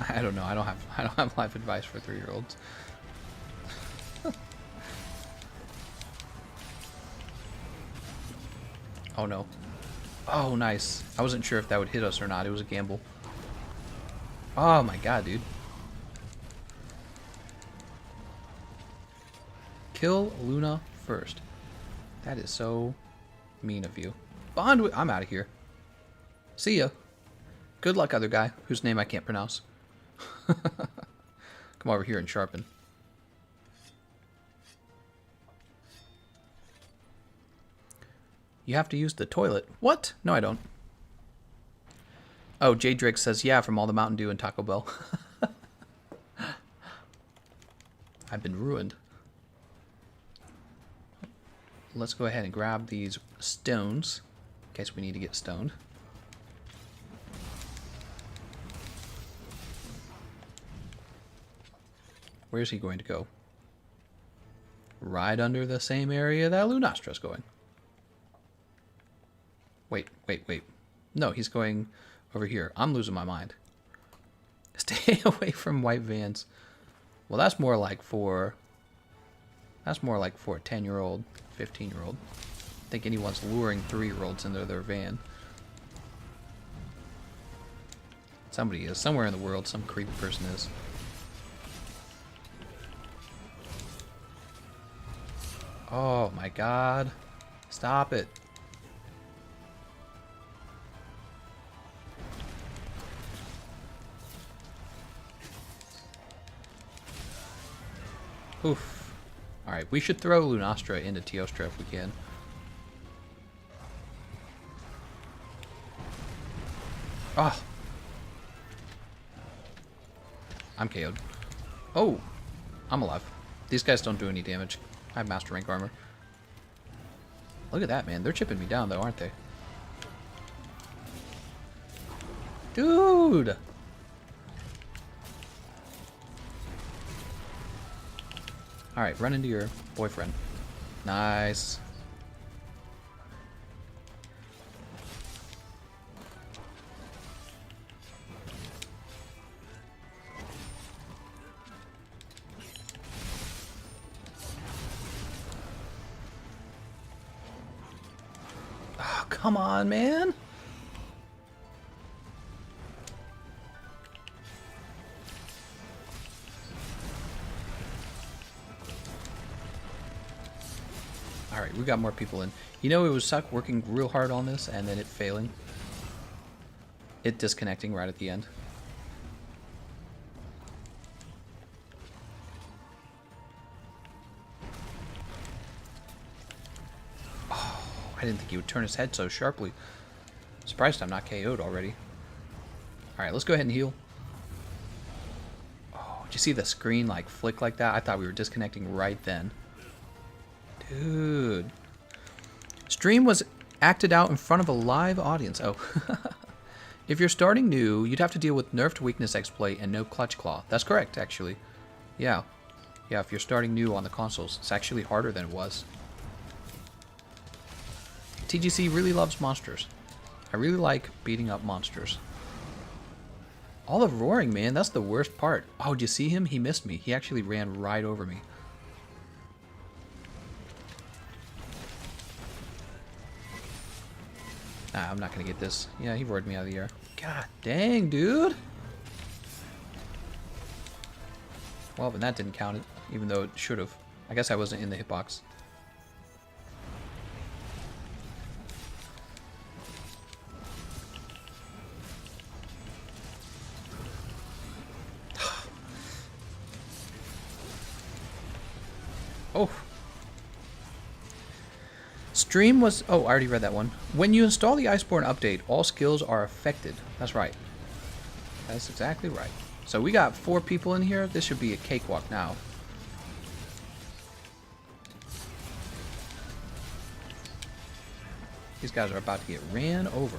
I don't know. I don't have life advice for 3-year-olds. Oh no. Oh, nice. I wasn't sure if that would hit us or not. It was a gamble. Oh my god, dude. Kill Luna first. That is so mean of you. Bond with... I'm out of here. See ya. Good luck, other guy, whose name I can't pronounce. Come over here and sharpen. You have to use the toilet. What? No, I don't. Oh, J Drake says, yeah, from all the Mountain Dew and Taco Bell. I've been ruined. Let's go ahead and grab these stones, in case we need to get stoned. Where's he going to go? Right under the same area that Lunastra's going. Wait. No, he's going over here. I'm losing my mind. Stay away from white vans. Well, that's more like for a 10-year-old, 15-year-old. I think anyone's luring 3-year-olds into their van. Somebody is. Somewhere in the world, some creepy person is. Oh my god. Stop it. Oof. Alright, we should throw Lunastra into Teostra if we can. Oh. I'm KO'd. Oh. I'm alive. These guys don't do any damage. I have Master Rank armor. Look at that, man. They're chipping me down, though, aren't they? Dude! Alright, run into your boyfriend. Nice. Oh, come on, man. Alright, we got more people in. You know, it would suck working real hard on this and then it failing. It disconnecting right at the end. Oh, I didn't think he would turn his head so sharply. Surprised I'm not KO'd already. Alright, let's go ahead and heal. Oh, did you see the screen like flick like that? I thought we were disconnecting right then. Dude. Stream was acted out in front of a live audience. Oh. If you're starting new, you'd have to deal with nerfed weakness exploit and no clutch claw. That's correct, actually. Yeah. Yeah, if you're starting new on the consoles, it's actually harder than it was. TGC really loves monsters. I really like beating up monsters. All the roaring, man. That's the worst part. Oh, did you see him? He missed me. He actually ran right over me. Nah, I'm not going to get this. Yeah, he roared me out of the air. God dang, dude. Well, then that didn't count it, even though it should have. I guess I wasn't in the hitbox. Oh. Stream was... Oh, I already read that one. When you install the Iceborne update, all skills are affected. That's right. That's exactly right. So we got 4 people in here. This should be a cakewalk now. These guys are about to get ran over.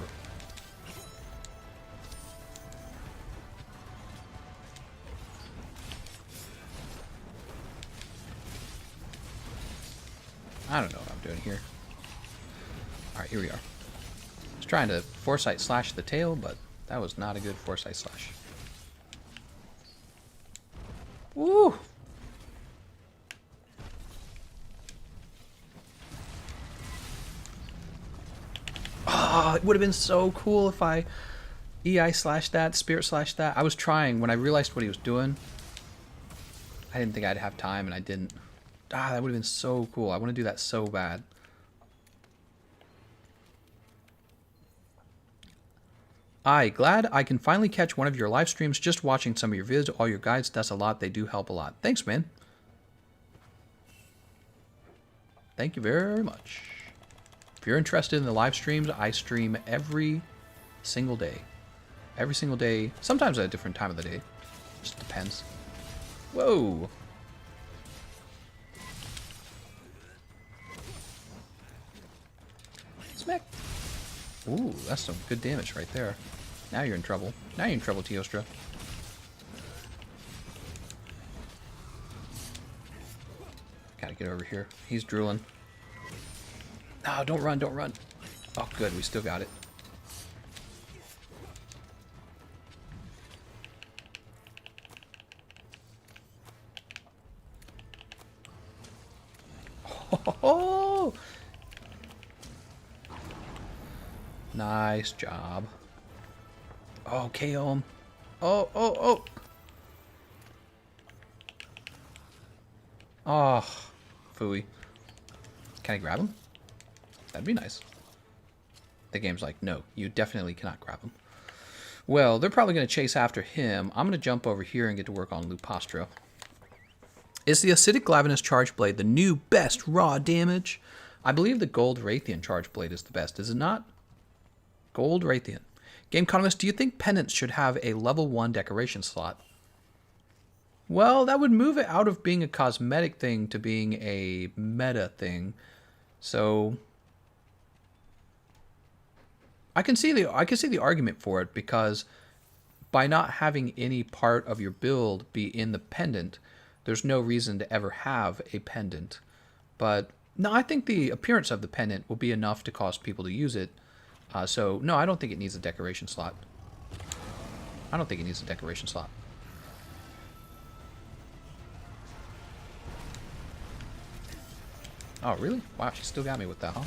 I don't know what I'm doing here. Alright, here we are. I was trying to foresight slash the tail, but that was not a good foresight slash. Woo! Oh, it would have been so cool if I EI slashed that, spirit slashed that. I was trying when I realized what he was doing. I didn't think I'd have time, and I didn't. Ah, that would have been so cool. I want to do that so bad. Glad I can finally catch one of your live streams. Just watching some of your vids, all your guides. That's a lot. They do help a lot. Thanks, man. Thank you very much. If you're interested in the live streams, I stream every single day. Every single day. Sometimes at a different time of the day. Just depends. Whoa. Smack. Ooh, that's some good damage right there. Now you're in trouble. Now you're in trouble, Teostra. Gotta get over here. He's drooling. No, don't run, don't run. Oh, good. We still got it. Oh! Nice job. Oh, KO him. Oh, oh, oh. Oh, phooey. Can I grab him? That'd be nice. The game's like, no, you definitely cannot grab him. Well, they're probably going to chase after him. I'm going to jump over here and get to work on Lupastro. Is the Acidic Glavenus Charge Blade the new best raw damage? I believe the Gold Raytheon Charge Blade is the best, is it not? Gold Raytheon. Gameconomist, do you think Pendants should have a level 1 decoration slot? Well, that would move it out of being a cosmetic thing to being a meta thing. So I can see the argument for it, because by not having any part of your build be in the pendant, there's no reason to ever have a pendant. But no, I think the appearance of the pendant will be enough to cause people to use it. So, no, I don't think it needs a decoration slot. I don't think it needs a decoration slot. Oh, really? Wow, she still got me with that, huh?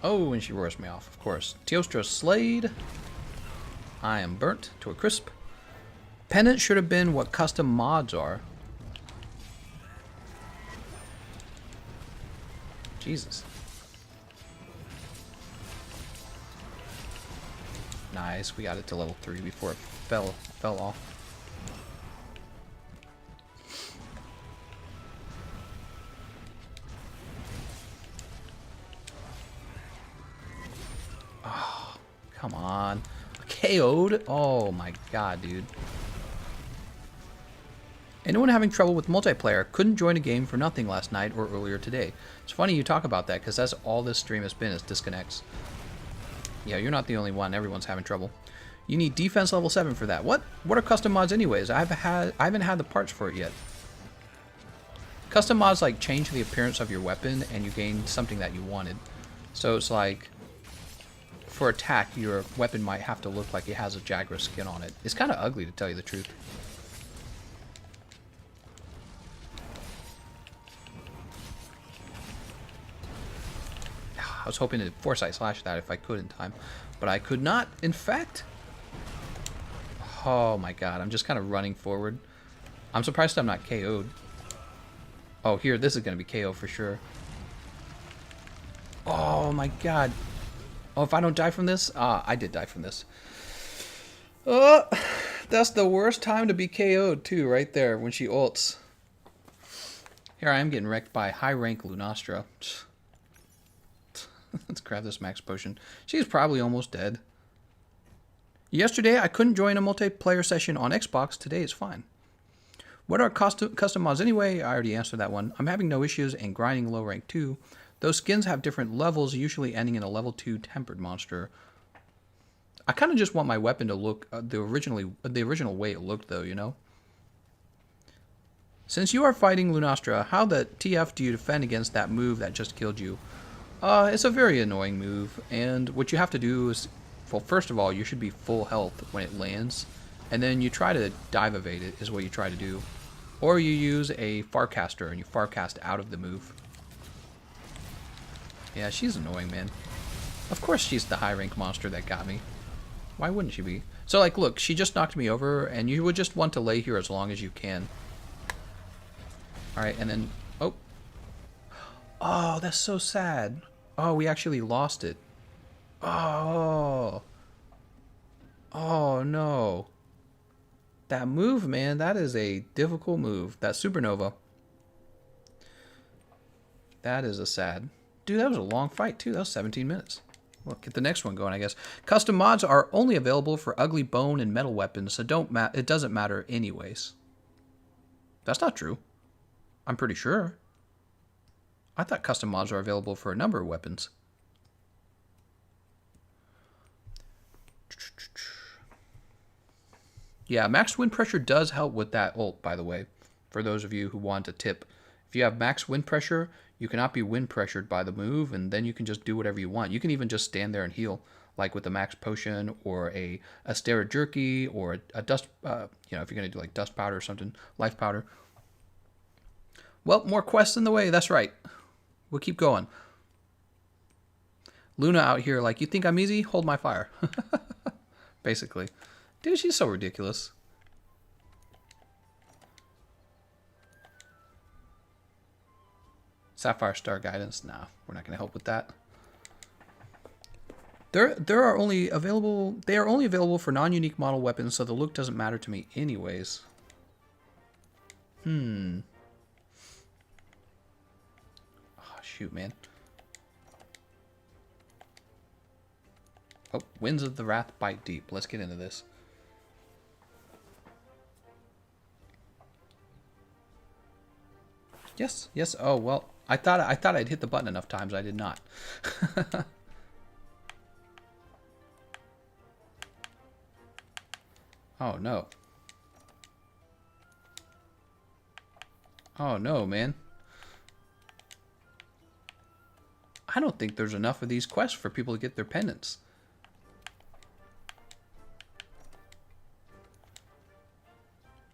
Oh, and she roars me off, of course. Teostra slayed. I am burnt to a crisp. Pendant should have been what custom mods are. Jesus. Nice, we got it to level 3 before it fell off. Oh, come on. KO'd? Oh my god, dude. Anyone having trouble with multiplayer couldn't join a game for nothing last night or earlier today. It's funny you talk about that because that's all this stream has been, is disconnects. Yeah, you're not the only one. Everyone's having trouble. You need defense level 7 for that. What are custom mods anyways? I haven't had the parts for it yet. Custom mods like change the appearance of your weapon and you gain something that you wanted. So it's like, for attack, your weapon might have to look like it has a Jaguar skin on it. It's kind of ugly, to tell you the truth. I was hoping to foresight slash that if I could in time, but I could not. In fact, oh my god, I'm just kind of running forward. I'm surprised I'm not KO'd. Oh, here, this is going to be KO for sure. Oh my god. Oh, if I don't die from this? I did die from this. Oh, that's the worst time to be KO'd too, right there, when she ults. Here I am getting wrecked by high rank Lunastra. Let's grab this max potion. She's probably almost dead. Yesterday, I couldn't join a multiplayer session on Xbox. Today is fine. What are custom mods anyway? I already answered that one. I'm having no issues and grinding low rank too. Those skins have different levels, usually ending in a level 2 tempered monster. I kind of just want my weapon to look the original way it looked though, you know? Since you are fighting Lunastra, how the TF do you defend against that move that just killed you? It's a very annoying move, and what you have to do is, well, first of all, you should be full health when it lands, and then you try to dive evade it, is what you try to do. Or you use a Farcaster, and you Farcast out of the move. Yeah, she's annoying, man. Of course she's the high rank monster that got me. Why wouldn't she be? So, like, look, she just knocked me over, and you would just want to lay here as long as you can. Alright, and then, oh. Oh, that's so sad. Oh, we actually lost it. Oh. Oh, no. That move, man, that is a difficult move. That supernova. That is a sad. Dude, that was a long fight, too. That was 17 minutes. Well, get the next one going, I guess. Custom mods are only available for ugly bone and metal weapons, so it doesn't matter anyways. That's not true. I'm pretty sure. I thought custom mods are available for a number of weapons. Yeah, max wind pressure does help with that ult, by the way, for those of you who want a tip. If you have max wind pressure, you cannot be wind pressured by the move, and then you can just do whatever you want. You can even just stand there and heal, like with a max potion, or a steroid jerky, or a dust, you know, if you're going to do like dust powder or something, life powder. Well, more quests in the way, that's right. We'll keep going. Luna out here like, you think I'm easy? Hold my fire. Basically. Dude, she's so ridiculous. Sapphire Star Guidance? Nah, we're not going to help with that. They are only available for non-unique model weapons, so the look doesn't matter to me anyways. Oh, shoot, man. Oh, Winds of the Wrath bite deep. Let's get into this. Yes, yes. Oh, well, I thought I'd hit the button enough times. I did not. Oh, no. Oh, no, man. I don't think there's enough of these quests for people to get their pendants.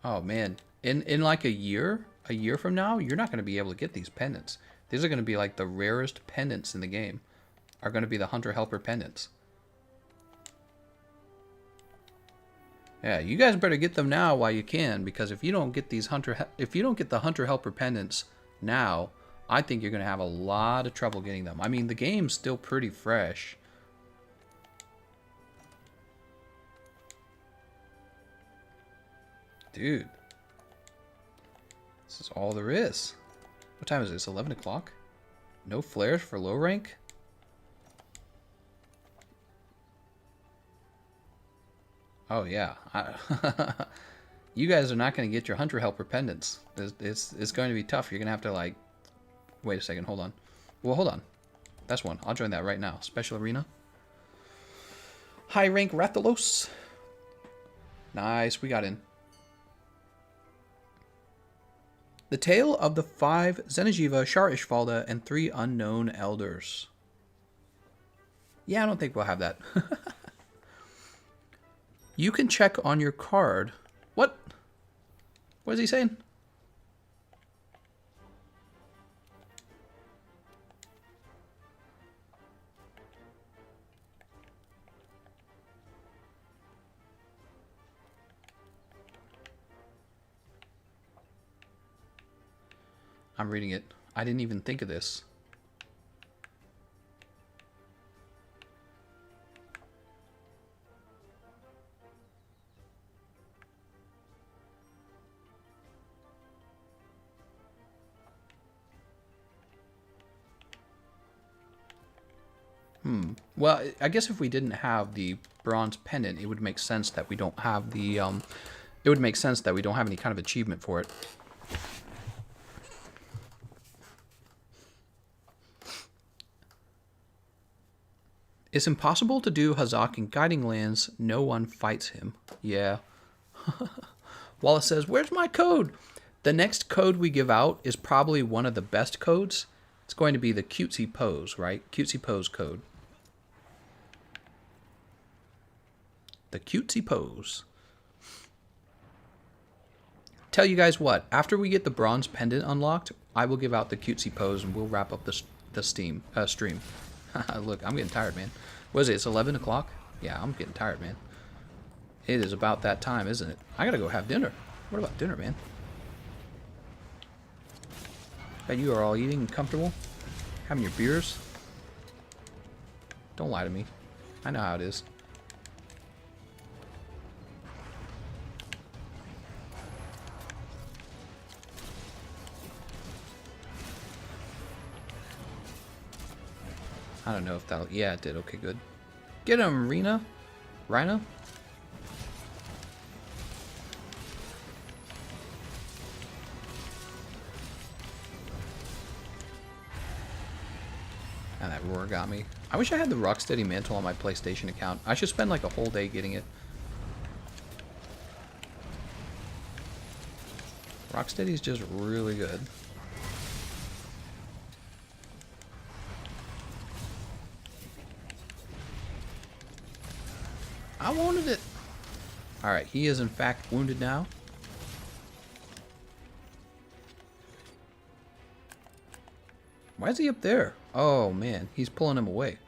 Oh, man. In like a year from now, you're not going to be able to get these pendants. These are going to be like the rarest pendants in the game. Are going to be the Hunter Helper pendants. Yeah, you guys better get them now while you can, because if you don't get these the Hunter Helper pendants now, I think you're going to have a lot of trouble getting them. I mean, the game's still pretty fresh. Dude. This is all there is. What time is this? 11 o'clock? No flares for low rank? Oh, yeah. You guys are not going to get your Hunter Helper pendants. It's going to be tough. You're going to have to, like... Wait a second. Hold on. Well, hold on. That's one. I'll join that right now. Special Arena. High rank Rathalos. Nice. We got in. The Tale of the 5 Zenajiva, Shar Ishvalda, and 3 Unknown Elders. Yeah, I don't think we'll have that. You can check on your card. What? What is he saying? I'm reading it. I didn't even think of this. Well, I guess if we didn't have the bronze pendant, it would make sense that we don't have the, it would make sense that we don't have any kind of achievement for it. It's impossible to do Hazak in Guiding Lands. No one fights him. Yeah. Wallace says, where's my code? The next code we give out is probably one of the best codes. It's going to be the cutesy pose, right? Cutesy pose code. The cutesy pose. Tell you guys what, after we get the bronze pendant unlocked, I will give out the cutesy pose and we'll wrap up the stream. Look, I'm getting tired, man. What is it? It's 11 o'clock? Yeah, I'm getting tired, man. It is about that time, isn't it? I gotta go have dinner. What about dinner, man? Bet you are all eating and comfortable. Having your beers. Don't lie to me. I know how it is. I don't know if that'll... Yeah, it did. Okay, good. Get him, Rena. Rhina? And that roar got me. I wish I had the Rocksteady mantle on my PlayStation account. I should spend like a whole day getting it. Rocksteady's just really good. I wanted it. Alright, he is in fact wounded now. Why is he up there? Oh man, he's pulling him away.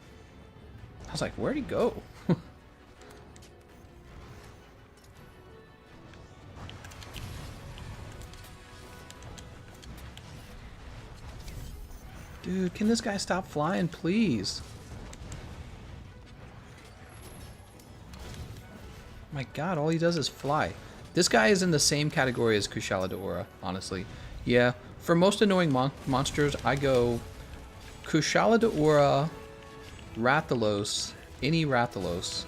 I was like, where'd he go? Dude, can this guy stop flying, please? My god, all he does is fly. This guy is in the same category as Kushala Daora, honestly. Yeah, for most annoying monsters, I go Kushala Daora, Rathalos, any Rathalos,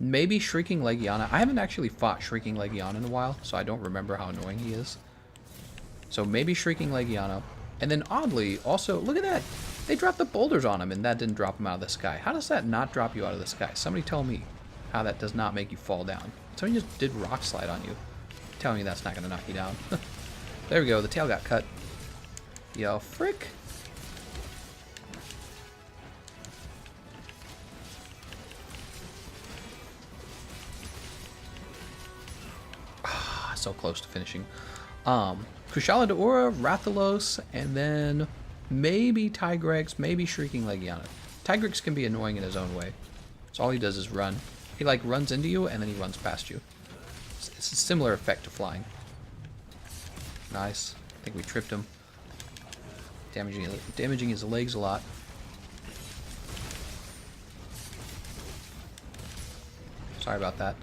maybe Shrieking Legiana. I haven't actually fought Shrieking Legiana in a while, so I don't remember how annoying he is. So maybe Shrieking Legiana. And then oddly, also, look at that. They dropped the boulders on him and that didn't drop him out of the sky. How does that not drop you out of the sky? Somebody tell me how that does not make you fall down. Somebody just did rock slide on you. Tell me that's not going to knock you down. There we go. The tail got cut. Yo, frick. Ah, so close to finishing. Kushala Daora, Rathalos, and then maybe Tigrex, maybe Shrieking Legiana. Tigrex can be annoying in his own way. So all he does is run. He like runs into you and then he runs past you. It's a similar effect to flying. Nice. I think we tripped him. Damaging his legs a lot. Sorry about that.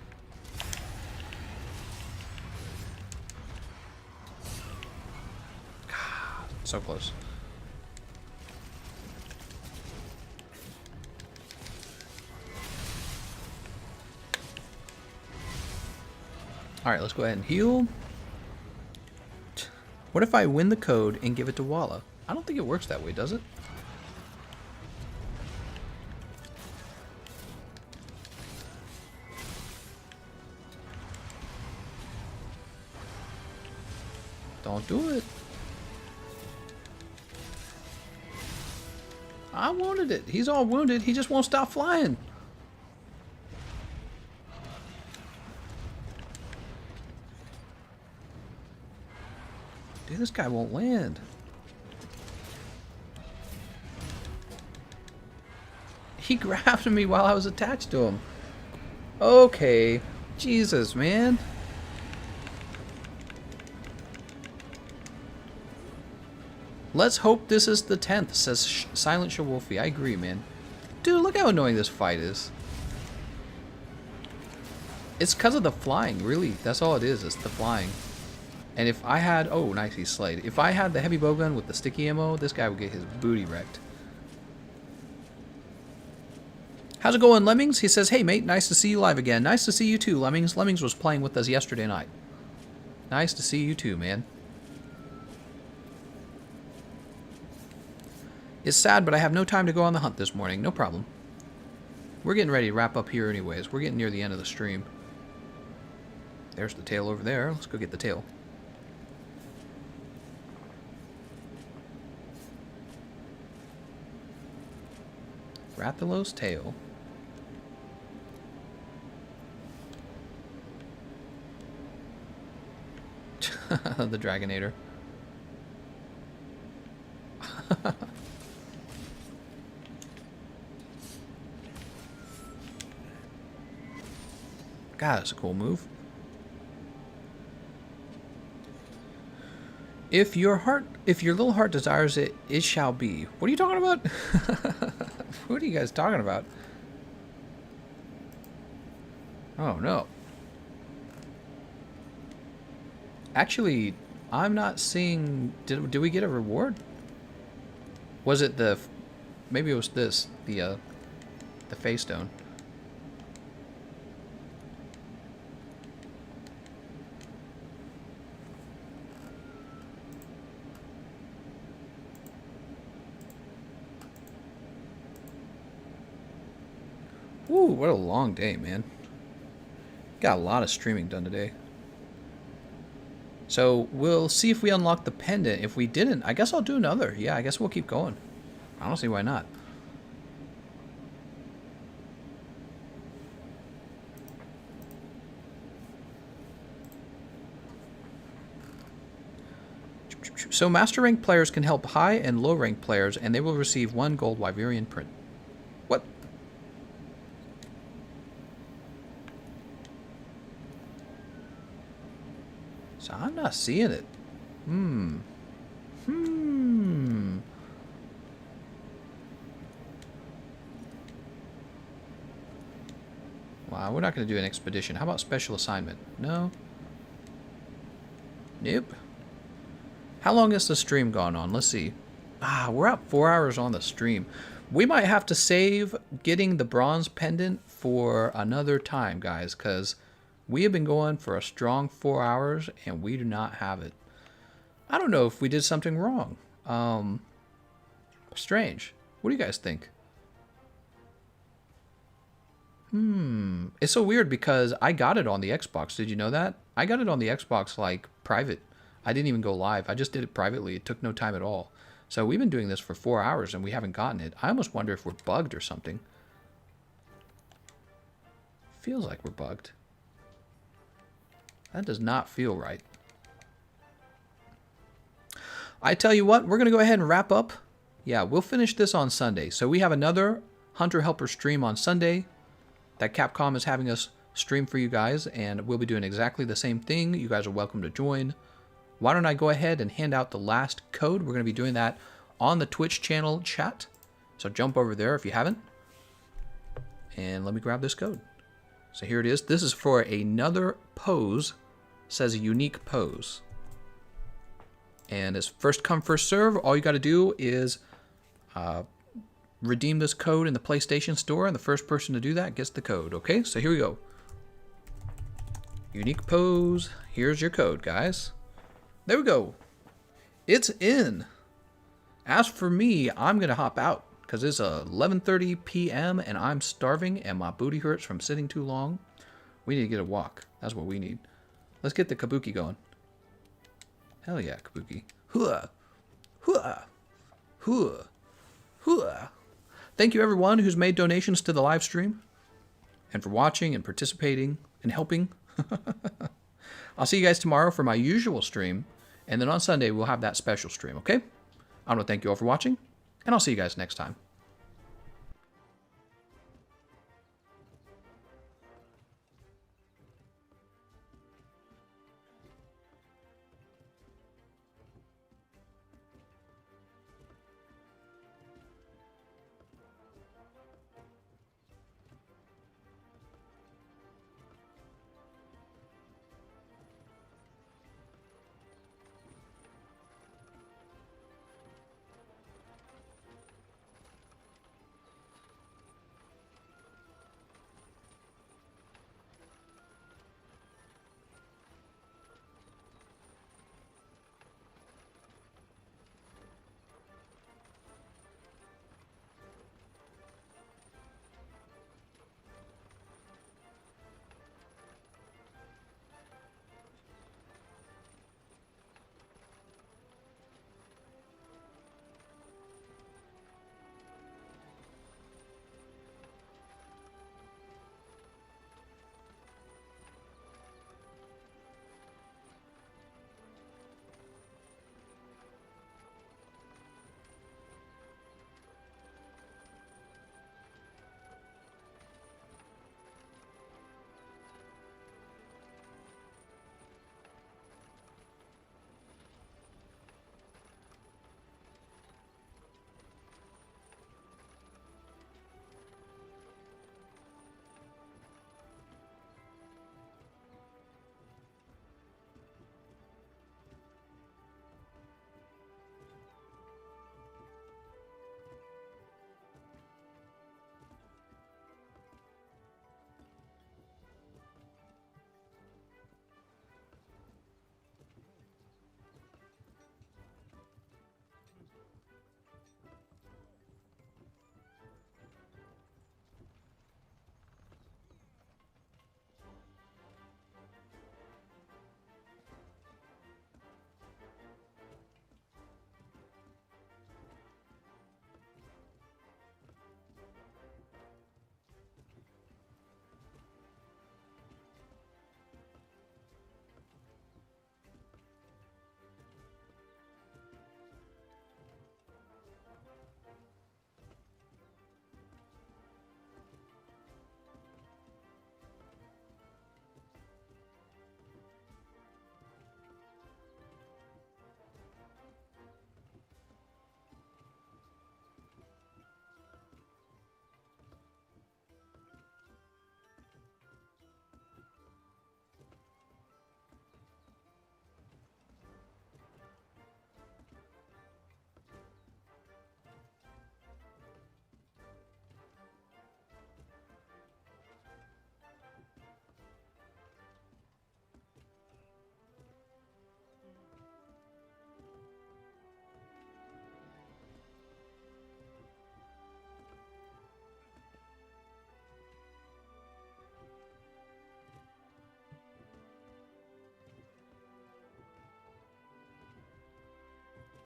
God, so close. Alright, let's go ahead and heal. What if I win the code and give it to Walla? I don't think it works that way, does it? Don't do it. I wanted it. He's all wounded. He just won't stop flying. Dude, this guy won't land. He grabbed me while I was attached to him. Okay. Jesus, man. Let's hope this is the 10th, says Silent Shawolfie. I agree, man. Dude, look how annoying this fight is. It's because of the flying, really. That's all it is. It's the flying. And if I had... Oh, nice, he slayed. If I had the heavy bowgun with the sticky ammo, this guy would get his booty wrecked. How's it going, Lemmings? He says, hey, mate, nice to see you live again. Nice to see you too, Lemmings. Lemmings was playing with us yesterday night. Nice to see you too, man. It's sad, but I have no time to go on the hunt this morning. No problem. We're getting ready to wrap up here anyways. We're getting near the end of the stream. There's the tail over there. Let's go get the tail. Rathalos tail. The Dragonator. God, that's a cool move. If your little heart desires it, it shall be. What are you talking about? What are you guys talking about? Oh no. Actually, I'm not seeing. Did we get a reward? Was it the? Maybe it was this. The face stone. Ooh, what a long day, man. Got a lot of streaming done today. So, we'll see if we unlock the pendant. If we didn't, I guess I'll do another. Yeah, I guess we'll keep going. I don't see why not. So, master rank players can help high and low rank players, and they will receive 1 gold Wyverian print. What? So I'm not seeing it. Wow, we're not going to do an expedition. How about special assignment? No. Nope. How long has the stream gone on? Let's see. We're at 4 hours on the stream. We might have to save getting the bronze pendant for another time, guys, because we have been going for a strong 4 hours, and we do not have it. I don't know if we did something wrong. Strange. What do you guys think? It's so weird because I got it on the Xbox. Did you know that? I got it on the Xbox, like, private. I didn't even go live. I just did it privately. It took no time at all. So we've been doing this for 4 hours, and we haven't gotten it. I almost wonder if we're bugged or something. Feels like we're bugged. That does not feel right. I tell you what, we're going to go ahead and wrap up. Yeah, we'll finish this on Sunday. So we have another Hunter Helper stream on Sunday that Capcom is having us stream for you guys, and we'll be doing exactly the same thing. You guys are welcome to join. Why don't I go ahead and hand out the last code? We're going to be doing that on the Twitch channel chat. So jump over there if you haven't. And let me grab this code. So here it is. This is for another pose. It says a unique pose. And it's first come, first serve. All you got to do is redeem this code in the PlayStation Store, and the first person to do that gets the code. Okay, so here we go. Unique pose. Here's your code, guys. There we go. It's in. As for me, I'm going to hop out because it's 11:30 p.m. and I'm starving and my booty hurts from sitting too long. We need to get a walk. That's what we need. Let's get the kabuki going. Hell yeah, kabuki. Hua. Hua. Hua. Hua. Thank you everyone who's made donations to the live stream and for watching and participating and helping. I'll see you guys tomorrow for my usual stream, and then on Sunday we'll have that special stream, okay? I want to thank you all for watching, and I'll see you guys next time.